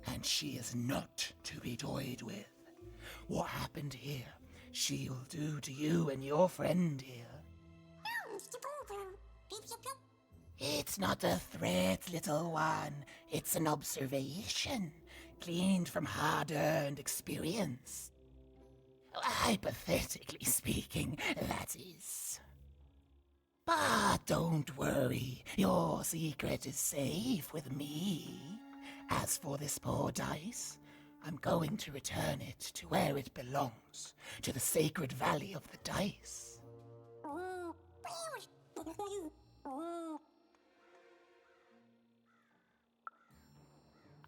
And she is not to be toyed with. What happened here, she'll do to you and your friend here. It's not a threat, little one. It's an observation, gleaned from hard-earned experience. Hypothetically speaking, that is. But don't worry, your secret is safe with me. As for this poor dice, I'm going to return it to where it belongs, to the sacred valley of the dice.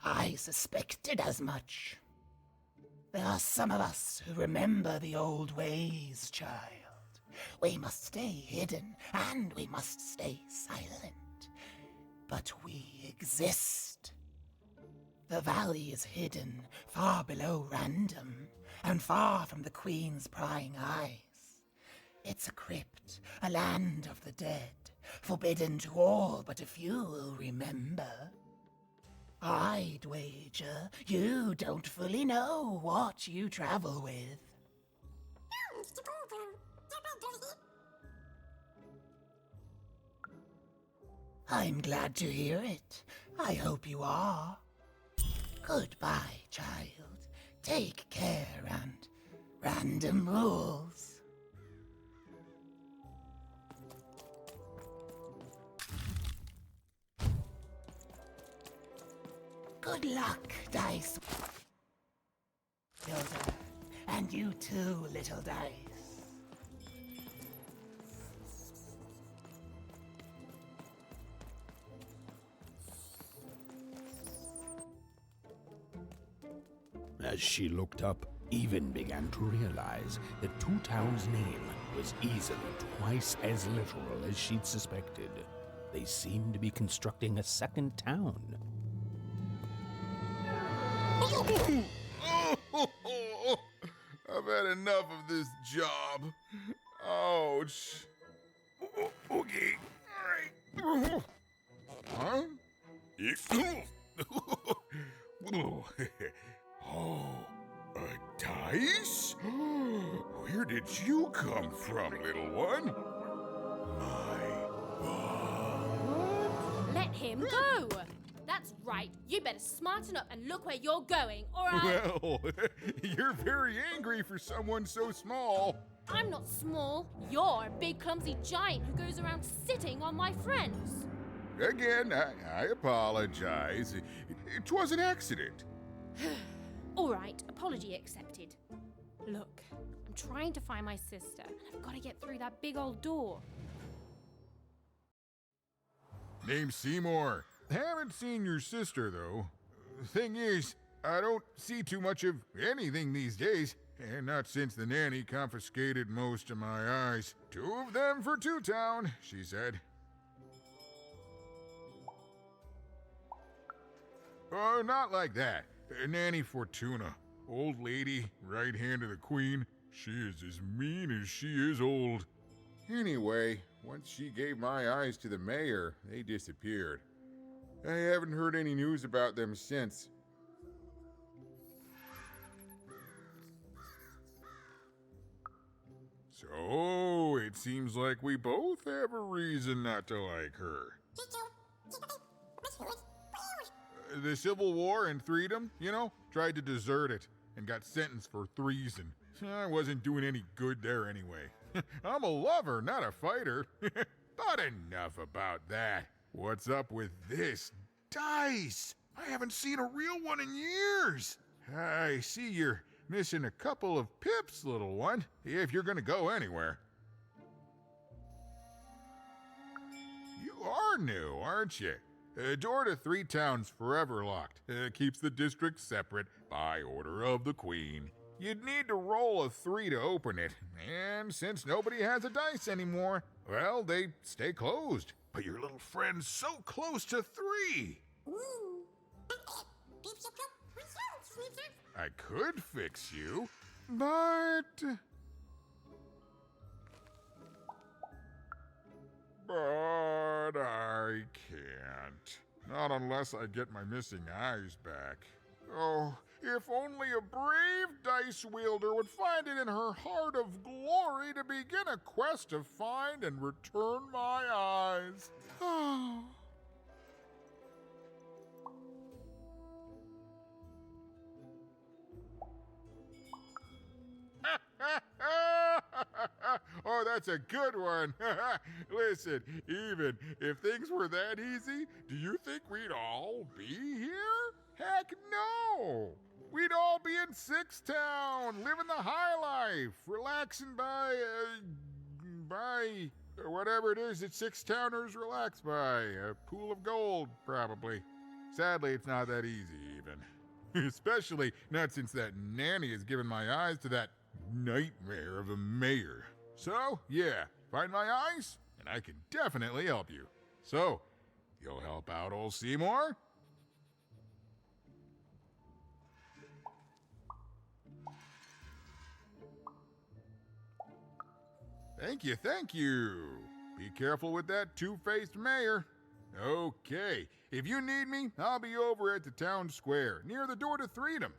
I suspected as much. There are some of us who remember the old ways, child. We must stay hidden, and we must stay silent. But we exist. The valley is hidden far below Random, and far from the Queen's prying eyes. It's a crypt, a land of the dead, forbidden to all but a few will remember. I'd wager you don't fully know what you travel with. I'm glad to hear it. I hope you are. Goodbye, child. Take care and Random rules. Good luck, Dice Builder. And you too, little Dice. As she looked up, Even began to realize that Two Town's name was easily twice as literal as she'd suspected. They seemed to be constructing a second town. I've had enough of this job. Ouch. Okay. All right. Huh? Oh, a dice? Where did you come from, little one? Let him go! That's right. You better smarten up and look where you're going, or Well, you're very angry for someone so small. I'm not small. You're a big, clumsy giant who goes around sitting on my friends. Again, I apologize. It was an accident. All right, apology accepted. Look, I'm trying to find my sister, and I've got to get through that big old door. Name's Seymour. Haven't seen your sister, though. Thing is, I don't see too much of anything these days, and not since the nanny confiscated most of my eyes. 2 of them for Two Town, she said. Oh, not like that. Nanny Fortuna. Old lady, right hand of the Queen. She is as mean as she is old. Anyway, once she gave my eyes to the mayor, they disappeared. I haven't heard any news about them since. So, it seems like we both have a reason not to like her. The Civil War and Freedom, you know, tried to desert it and got sentenced for treason. I wasn't doing any good there anyway. I'm a lover, not a fighter. But enough about that. What's up with this dice? I haven't seen a real one in years. I see you're missing a couple of pips, little one, if you're gonna go anywhere. You are new, aren't you? Door to Three Towns forever locked. Keeps the district separate by order of the Queen. You'd need to roll a 3 to open it, and since nobody has a dice anymore, well, they stay closed. But your little friend's so close to 3! I could fix you, but I can't. Not unless I get my missing eyes back. Oh, if only a brave dice wielder would find it in her heart of glory to begin a quest to find and return my eyes. that's a good one. Listen, even if things were that easy, do you think we'd all be here? Heck no! We'd all be in Six Town, living the high life, relaxing by whatever it is that Six Towners relax by. A pool of gold, probably. Sadly, it's not that easy, even. Especially not since that nanny has given my eyes to that nightmare of a mayor. So, yeah, find my eyes, and I can definitely help you. So, you'll help out old Seymour? Thank you, thank you. Be careful with that two-faced mayor. Okay, if you need me, I'll be over at the town square, near the door to Freedom.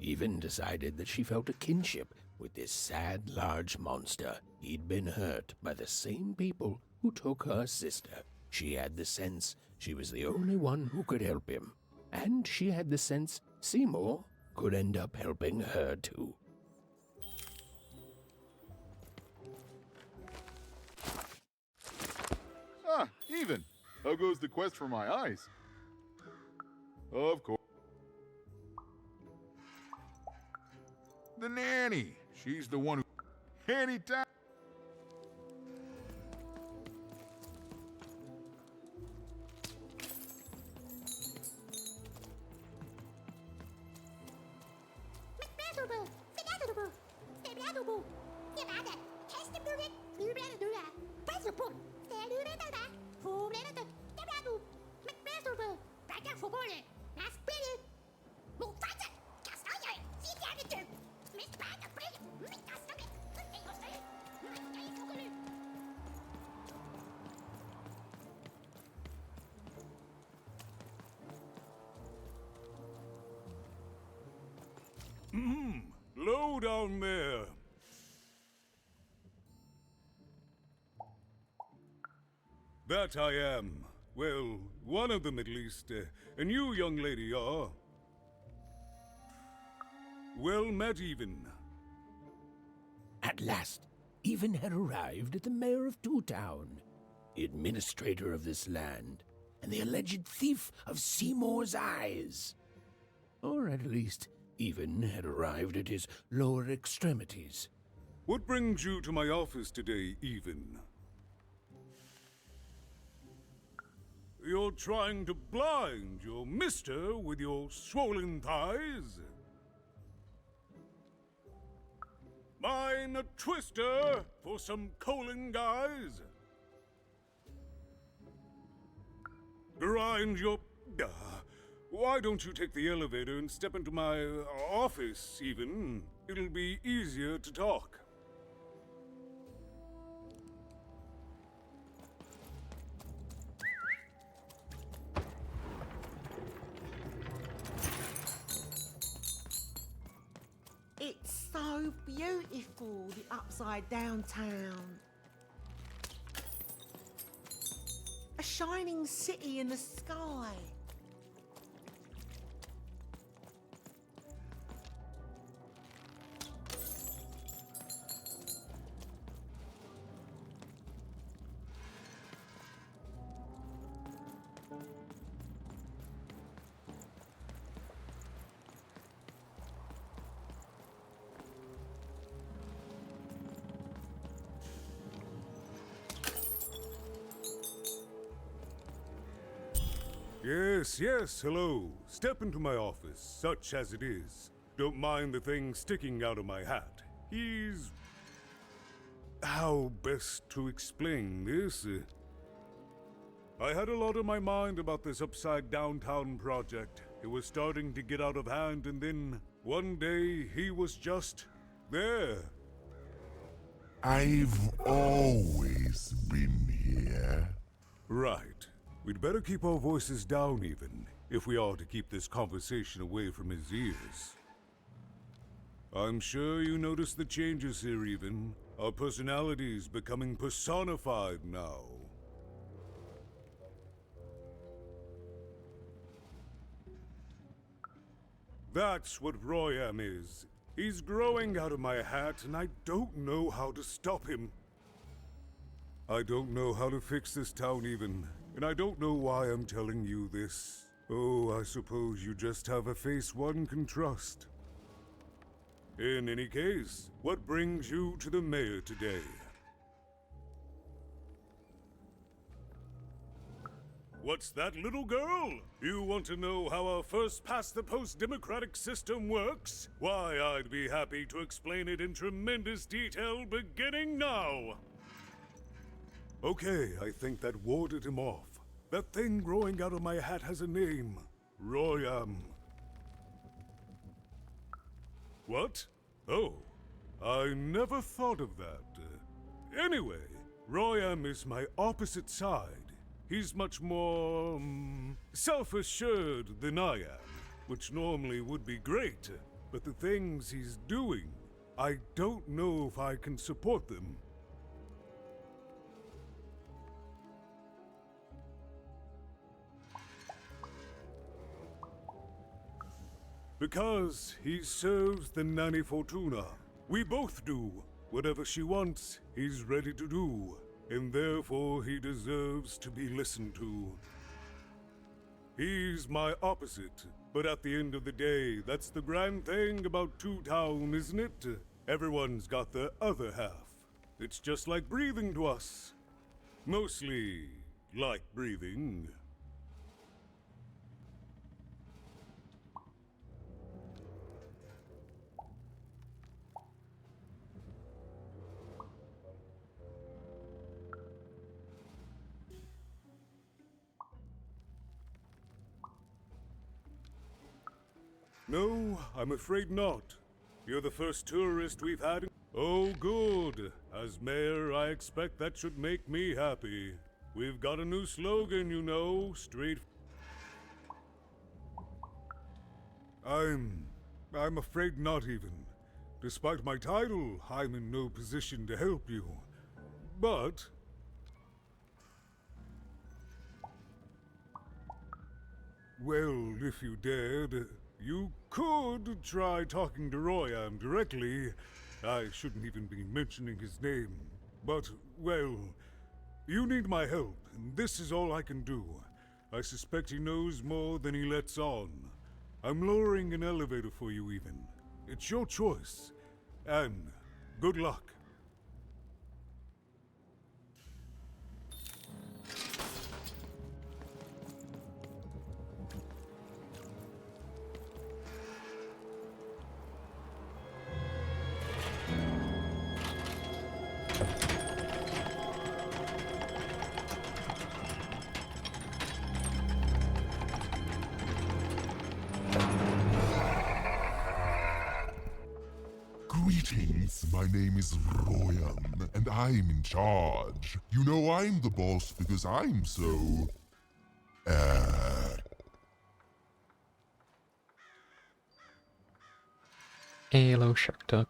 Even decided that she felt a kinship with this sad, large monster. He'd been hurt by the same people who took her sister. She had the sense she was the only one who could help him. And she had the sense Seymour could end up helping her too. Ah, even. How goes the quest for my eyes? Of course. The nanny. She's the one who... Anytime... Low down there. That I am. Well, one of them at least. And you, young lady, are... Well met, Even. At last, Even had arrived at the mayor of Two Town, the administrator of this land, and the alleged thief of Seymour's eyes. Or at least, Even had arrived at his lower extremities. What brings you to my office today, Even? You're trying to blind your mister with your swollen thighs? Mine a twister for some coaling guys? Grind your... why don't you take the elevator and step into my office, Even? It'll be easier to talk. It's so beautiful, the upside down town. A shining city in the sky. Yes, hello. Step into my office, such as it is. Don't mind the thing sticking out of my hat. He's... how best to explain this? I had a lot on my mind about this upside downtown project. It was starting to get out of hand, and then one day he was just there. I've always been here. Right. We'd better keep our voices down, Even, if we are to keep this conversation away from his ears. I'm sure you noticed the changes here, Even. Our personalities becoming personified now. That's what Royam is. He's growing out of my hat, and I don't know how to stop him. I don't know how to fix this town even, and I don't know why I'm telling you this. Oh, I suppose you just have a face one can trust. In any case, what brings you to the mayor today? What's that, little girl? You want to know how our first-past-the-post democratic system works? Why, I'd be happy to explain it in tremendous detail beginning now. Okay, I think that warded him off. That thing growing out of my hat has a name. Royam. What? Oh, I never thought of that. Anyway, Royam is my opposite side. He's much more, self-assured than I am, which normally would be great, but the things he's doing, I don't know if I can support them. Because he serves the Nanny Fortuna. We both do. Whatever she wants, he's ready to do. And therefore he deserves to be listened to. He's my opposite, but at the end of the day, that's the grand thing about Two Town, isn't it? Everyone's got their other half. It's just like breathing to us. Mostly like breathing. No, I'm afraid not. You're the first tourist we've had. Oh, good. As mayor, I expect that should make me happy. We've got a new slogan, you know, I'm afraid not even. Despite my title, I'm in no position to help you. But well, if you dared, you could try talking to Royam directly. I shouldn't even be mentioning his name. But, well, you need my help, and this is all I can do. I suspect he knows more than he lets on. I'm lowering an elevator for you even. It's your choice. And good luck. Greetings, my name is Royam, and I'm in charge. You know I'm the boss because I'm so... Hello, Shakhtar.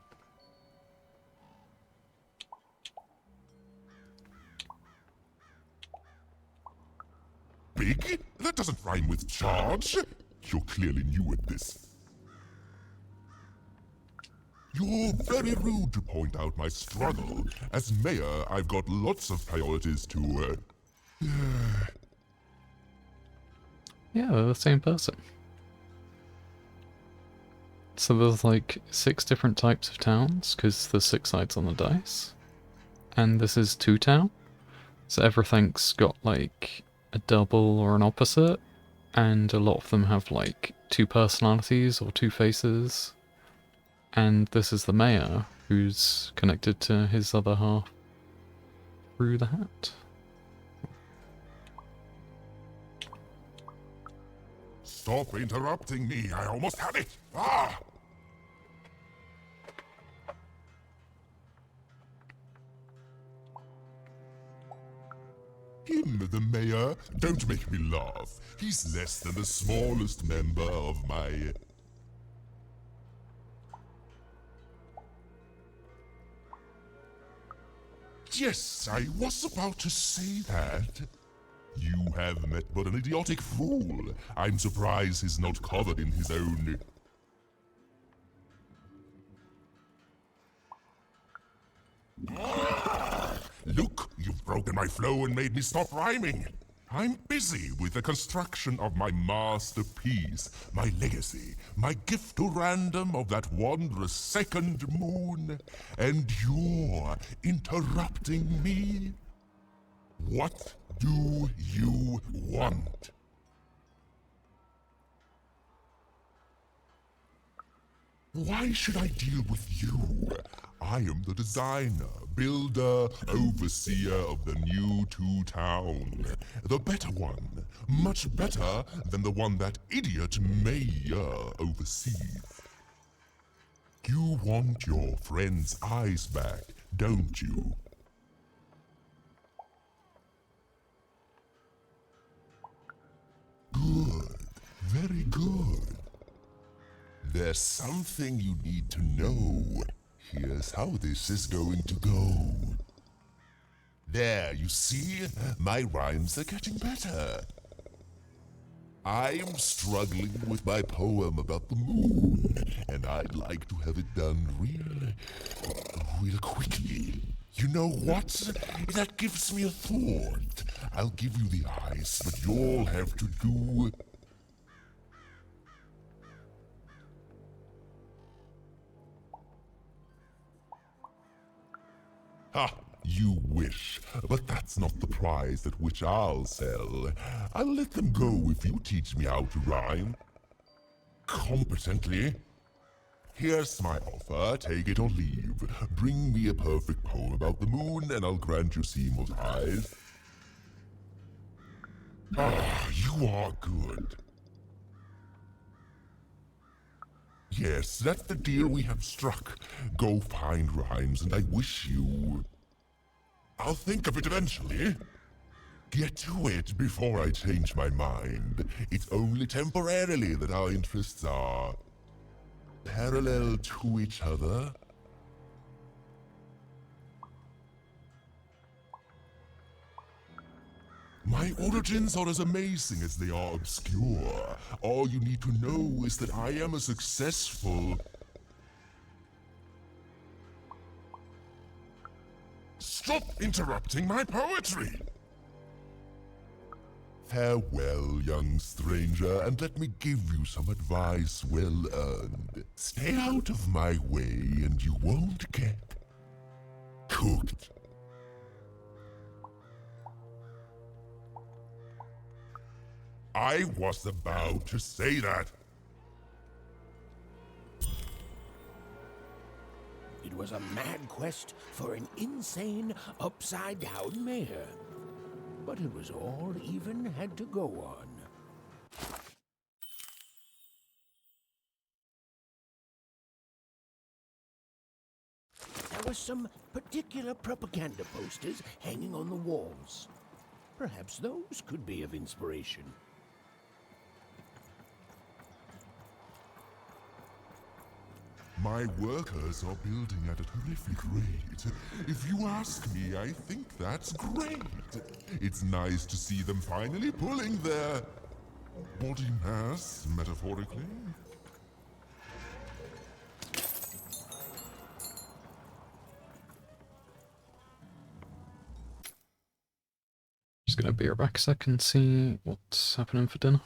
Big? That doesn't rhyme with charge. You're clearly new at this. You're very rude to point out my struggle. As mayor, I've got lots of priorities to, Yeah, they're the same person. So there's like 6 different types of towns, because there's 6 sides on the dice. And this is 2 town. So everything's got like a double or an opposite. And a lot of them have like 2 personalities or 2 faces. And this is the mayor, who's connected to his other half through the hat. Stop interrupting me, I almost had it! Ah! Him, the mayor? Don't make me laugh. He's less than the smallest member of my... Yes, I was about to say that. You have met but an idiotic fool. I'm surprised he's not covered in his own... Look, you've broken my flow and made me stop rhyming. I'm busy with the construction of my masterpiece, my legacy, my gift to random of that wondrous second moon. And you're interrupting me? What do you want? Why should I deal with you? I am the designer, builder, overseer of the new town. The better one. Much better than the one that idiot mayor oversees. You want your friend's eyes back, don't you? Good. Very good. There's something you need to know. Here's how this is going to go. There, you see? My rhymes are getting better. I'm struggling with my poem about the moon, and I'd like to have it done real quickly. You know what? That gives me a thought. I'll give you the eyes, but you'll have to do... Ha! You wish, but that's not the prize at which I'll sell. I'll let them go if you teach me how to rhyme. Competently. Here's my offer, take it or leave. Bring me a perfect poem about the moon and I'll grant you Seymour's eyes. Ah, you are good. Yes, that's the deal we have struck. Go find rhymes and I wish you... I'll think of it eventually. Get to it before I change my mind. It's only temporarily that our interests are... parallel to each other. My origins are as amazing as they are obscure. All you need to know is that I am a successful... Stop interrupting my poetry! Farewell, young stranger, and let me give you some advice well earned. Stay out of my way and you won't get... cooked. I was about to say that. It was a mad quest for an insane, upside-down mayor. But it was all even had to go on. There were some particular propaganda posters hanging on the walls. Perhaps those could be of inspiration. My workers are building at a terrific rate. If you ask me, I think that's great. It's nice to see them finally pulling their body mass, metaphorically. Just gonna be right back a sec and see what's happening for dinner.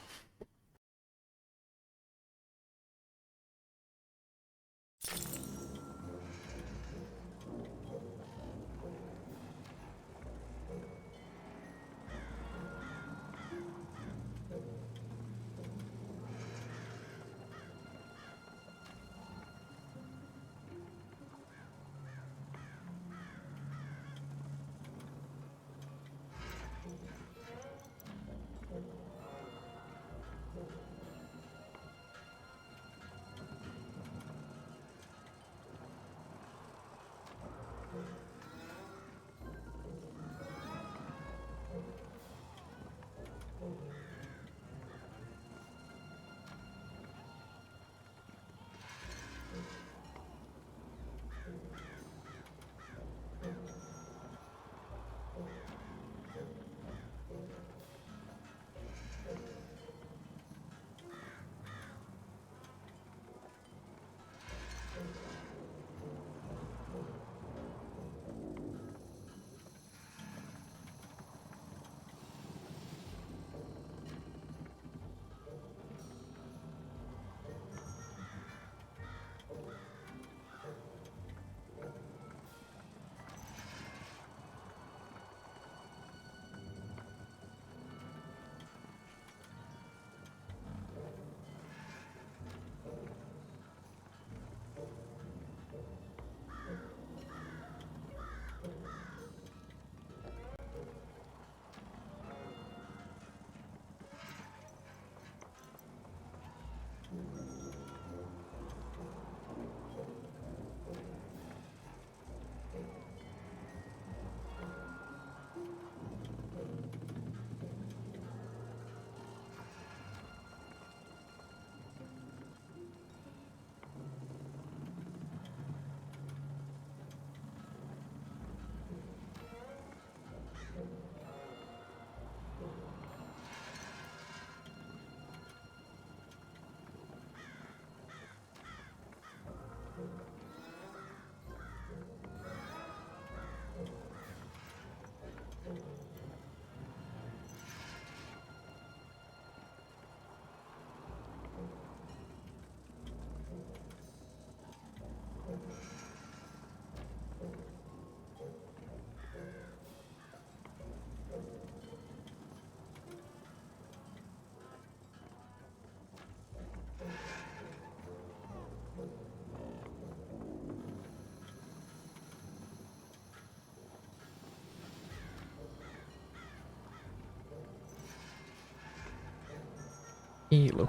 Hello.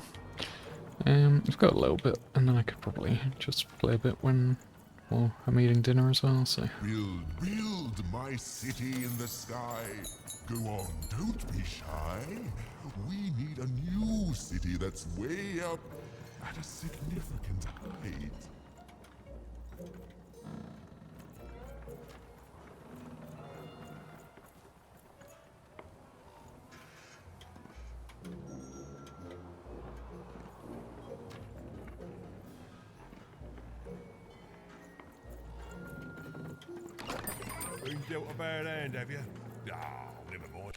I've got a little bit, and then I could probably just play a bit when, well, I'm eating dinner as well, so... Build my city in the sky. Go on, don't be shy. We need a new city that's way up at a significant height. Been dealt a bad hand, have you? Ah, never mind.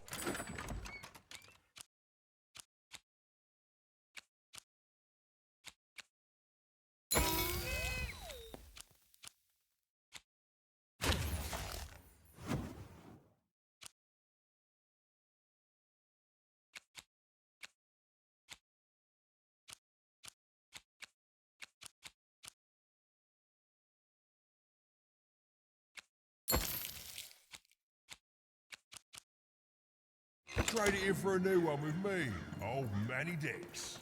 Trade it in for a new one with me, old Manny Dix.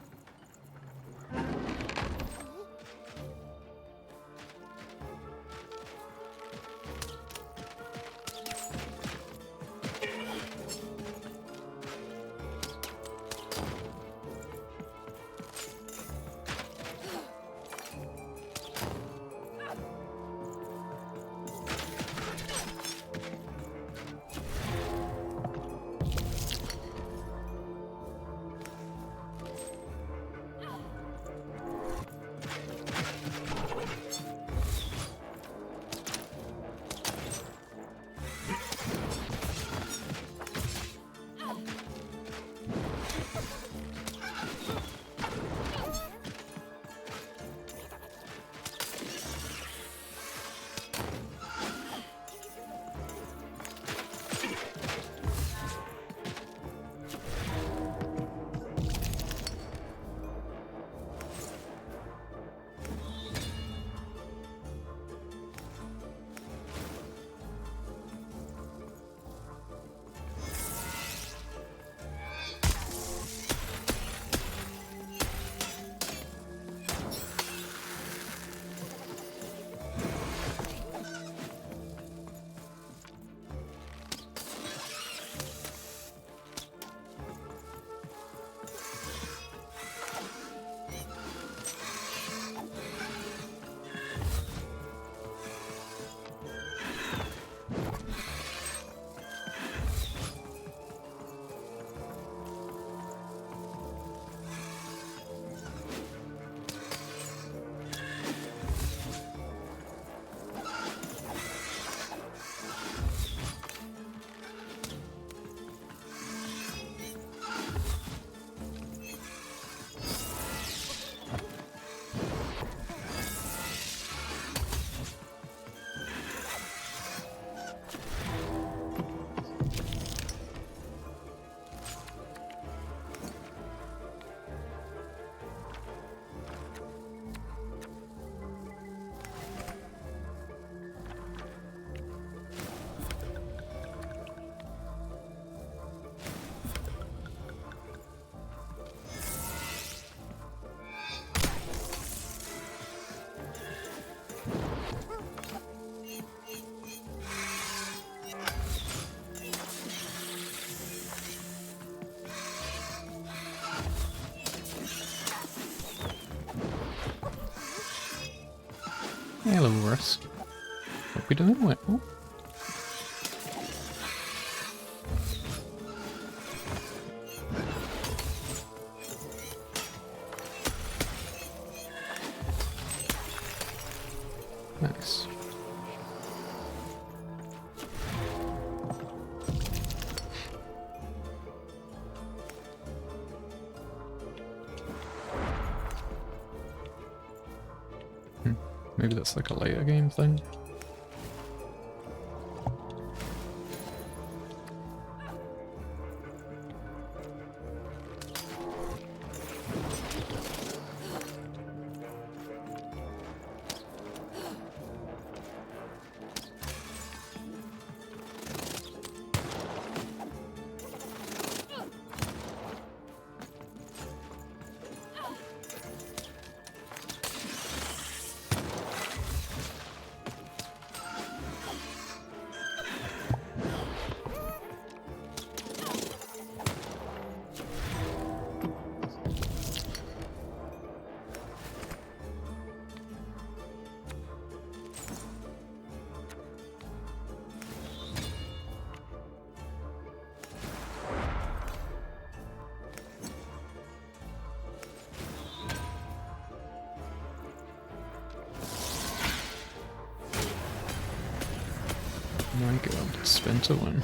Hello, Russ. Hope you're doing well. Nice. Maybe that's like a later game thing. My god, spin to win.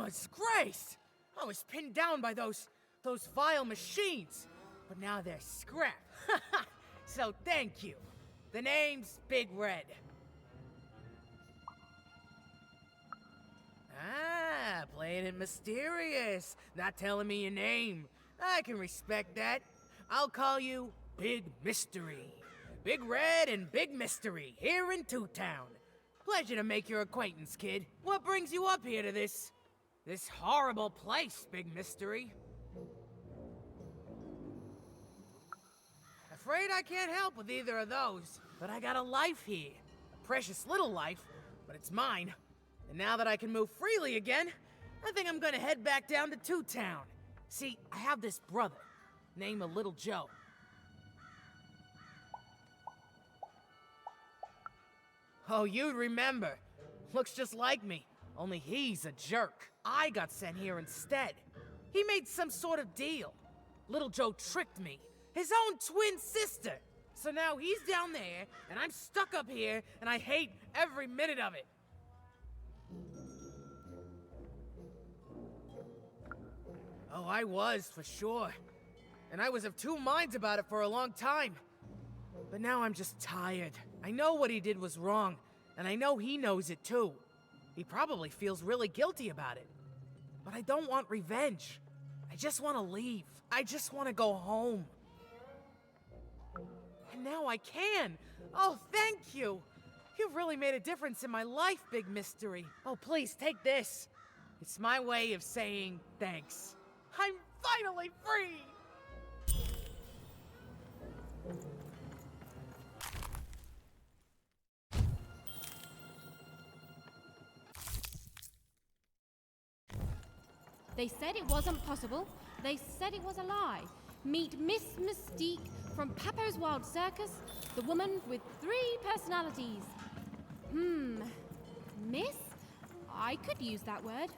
a disgrace! I was pinned down by those vile machines, but now they're scrap. So thank you. The name's Big Red. Ah, playing it mysterious, not telling me your name. I can respect that. I'll call you Big Mystery. Big Red and Big Mystery, here in Two Town. Pleasure to make your acquaintance, kid. What brings you up here to this horrible place, Big Mystery? Afraid I can't help with either of those, but I got a life here. Precious little life, but it's mine. And now that I can move freely again, I think I'm gonna head back down to Two Town. See, I have this brother, named Little Joe. Oh, you'd remember. Looks just like me, only he's a jerk. I got sent here instead. He made some sort of deal. Little Joe tricked me, his own twin sister. So now he's down there, and I'm stuck up here, and I hate every minute of it. Oh, I was, for sure. And I was of two minds about it for a long time. But now I'm just tired. I know what he did was wrong, and I know he knows it too. He probably feels really guilty about it. But I don't want revenge. I just want to leave. I just want to go home. And now I can. Oh, thank you. You've really made a difference in my life, Big Mystery. Oh, please, take this. It's my way of saying thanks. I'm finally free! They said it wasn't possible. They said it was a lie. Meet Miss Mystique from Papo's Wild Circus, the woman with 3 personalities. Miss? I could use that word.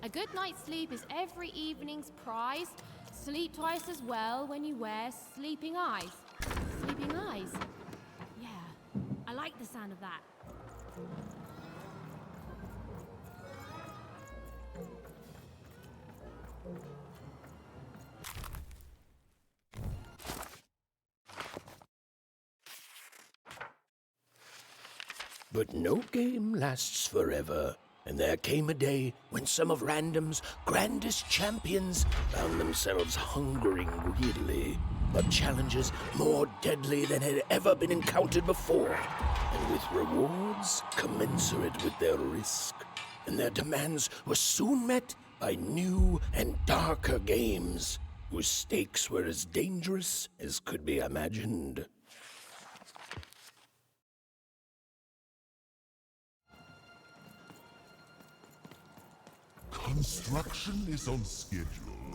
A good night's sleep is every evening's prize. Sleep twice as well when you wear sleeping eyes. Sleeping eyes? Yeah, I like the sound of that. But no game lasts forever, and there came a day when some of Random's grandest champions found themselves hungering greedily for challenges more deadly than had ever been encountered before, and with rewards commensurate with their risk. And their demands were soon met by new and darker games, whose stakes were as dangerous as could be imagined. Construction is on schedule.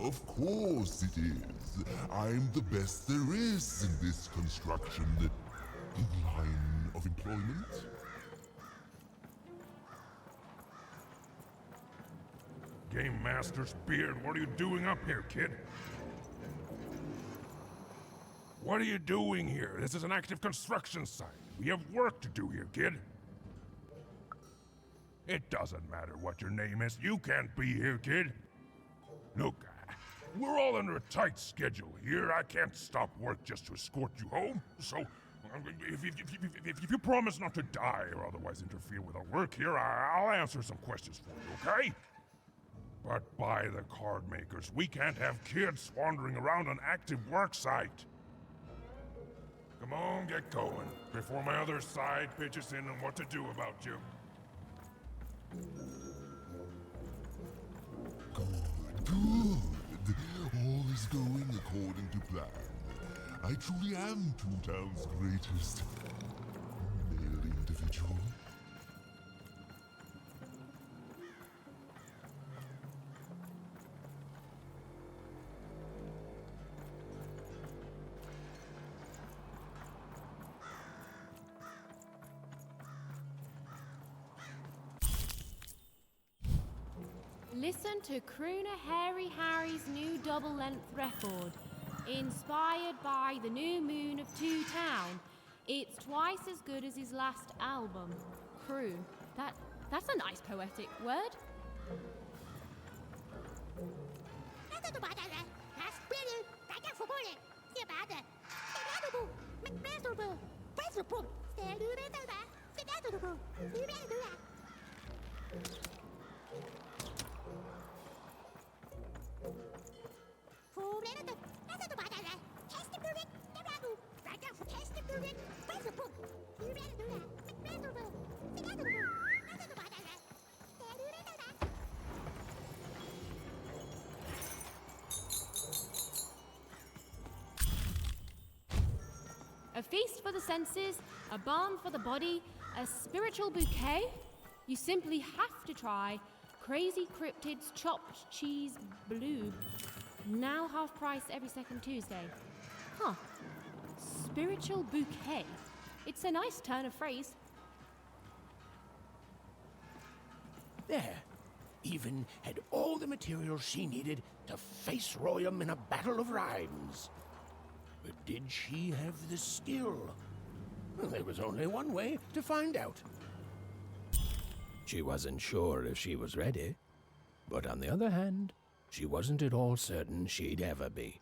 Of course it is. I'm the best there is in this construction line of employment. Game Master's beard, what are you doing up here, kid? What are you doing here? This is an active construction site. We have work to do here, kid. It doesn't matter what your name is. You can't be here, kid. Look, we're all under a tight schedule here. I can't stop work just to escort you home. So If you promise not to die or otherwise interfere with our work here, I'll answer some questions for you, okay? But by the card makers, we can't have kids wandering around an active work site. Come on, get going, before my other side pitches in on what to do about you. Good. All is going according to plan. I truly am Two Town's greatest male individual. Listen to Crooner Hairy Harry's new double-length record, inspired by the new moon of Two Town. It's twice as good as his last album, Crew. That's a nice poetic word. A feast for the senses, a balm for the body, a spiritual bouquet? You simply have to try Crazy Cryptid's Chopped Cheese Blue. Now half price every second Tuesday. Huh. Spiritual bouquet. It's a nice turn of phrase. There. Even had all the materials she needed to face Royum in a battle of rhymes. But did she have the skill? Well, there was only one way to find out. She wasn't sure if she was ready, but on the other hand, she wasn't at all certain she'd ever be.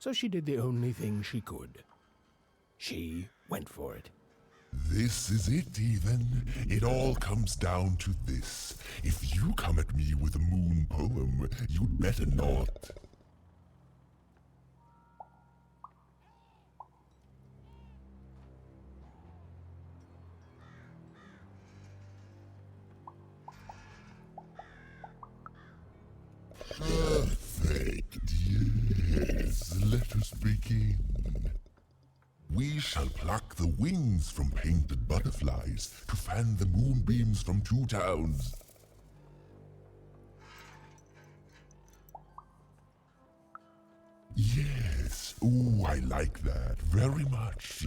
So she did the only thing she could. She went for it. This is it, even. It all comes down to this. If you come at me with a moon poem, you'd better not. Perfect, yes. Let us begin. We shall pluck the wings from painted butterflies to fan the moonbeams from Two Towns. Yes, ooh, I like that very much.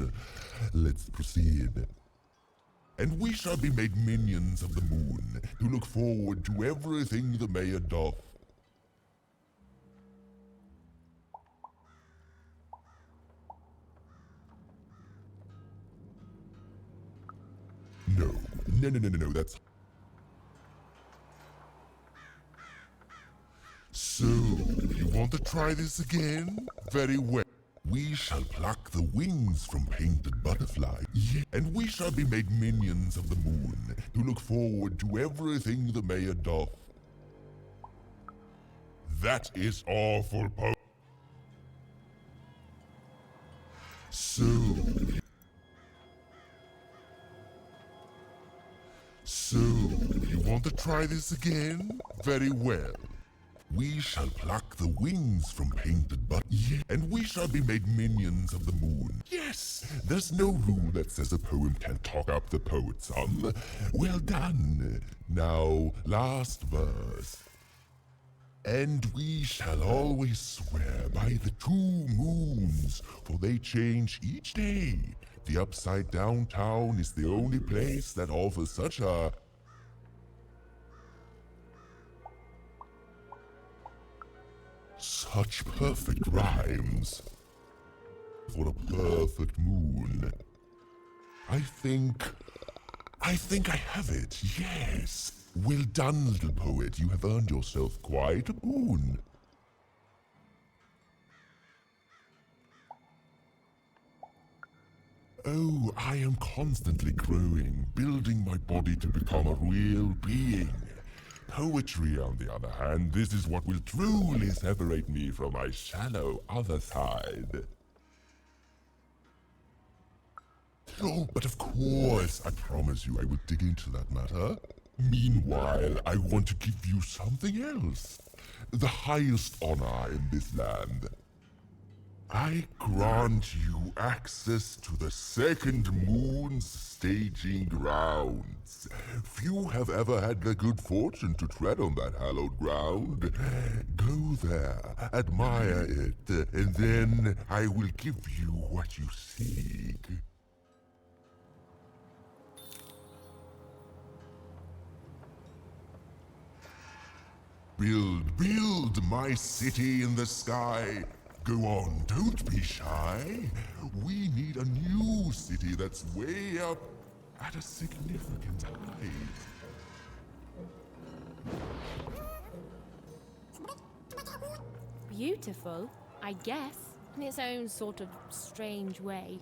Let's proceed. And we shall be made minions of the moon to look forward to everything the mayor doth. No, that's... So, you want to try this again? Very well. We shall pluck the wings from painted butterflies, and we shall be made minions of the moon to look forward to everything the mayor doth. That is awful So, you want to try this again? Very well. We shall pluck the wings from painted and we shall be made minions of the moon. Yes, there's no rule that says a poem can't talk up the poet, son. Well done. Now, last verse. And we shall always swear by the 2 moons, for they change each day. The upside down town is the only place that offers such a... such perfect rhymes. For a perfect moon. I think I have it, yes. Well done, little poet. You have earned yourself quite a boon. Oh, I am constantly growing, building my body to become a real being. Poetry, on the other hand, this is what will truly separate me from my shallow other side. Oh, but of course, I promise you I will dig into that matter. Meanwhile, I want to give you something else. The highest honor in this land. I grant you access to the second moon's staging grounds. Few have ever had the good fortune to tread on that hallowed ground. Go there, admire it, and then I will give you what you seek. Build my city in the sky. Go on, don't be shy. We need a new city that's way up at a significant height. Beautiful, I guess, in its own sort of strange way.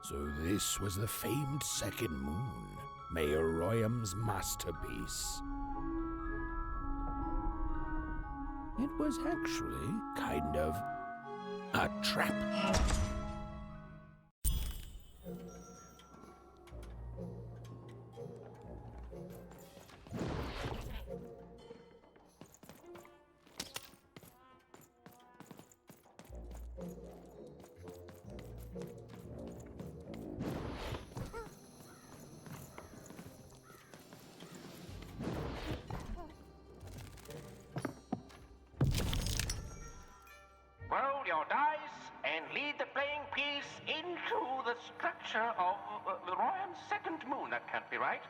So this was the famed second moon, Mayor Royam's masterpiece. It was actually kind of a trap. Roll your dice and lead the playing piece into the structure of Royan's second moon. That can't be right.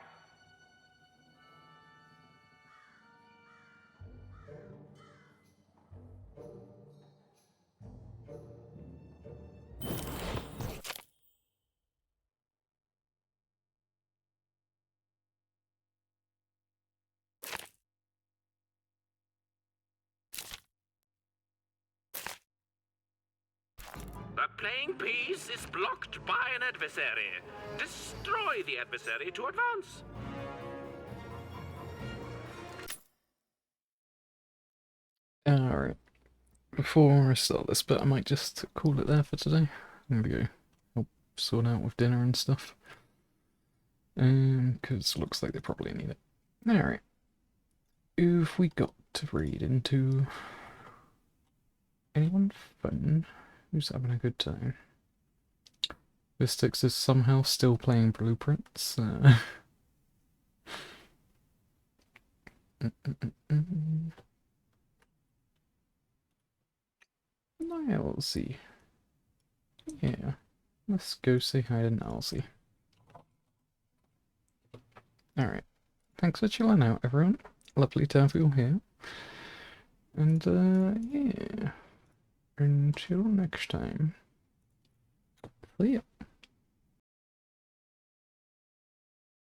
The playing piece is blocked by an adversary. Destroy the adversary to advance. Alright. Before I start this bit, I might just call it there for today. I'm gonna go help sort out with dinner and stuff. Because it looks like they probably need it. Alright. Who've we got to read into? Anyone fun? Who's having a good time? Vistix is somehow still playing Blueprints. Elsie. Yeah. Let's go say hi to Elsie. Alright. Thanks for chilling out, everyone. Lovely to have you all here. And, yeah. Until next time. See ya.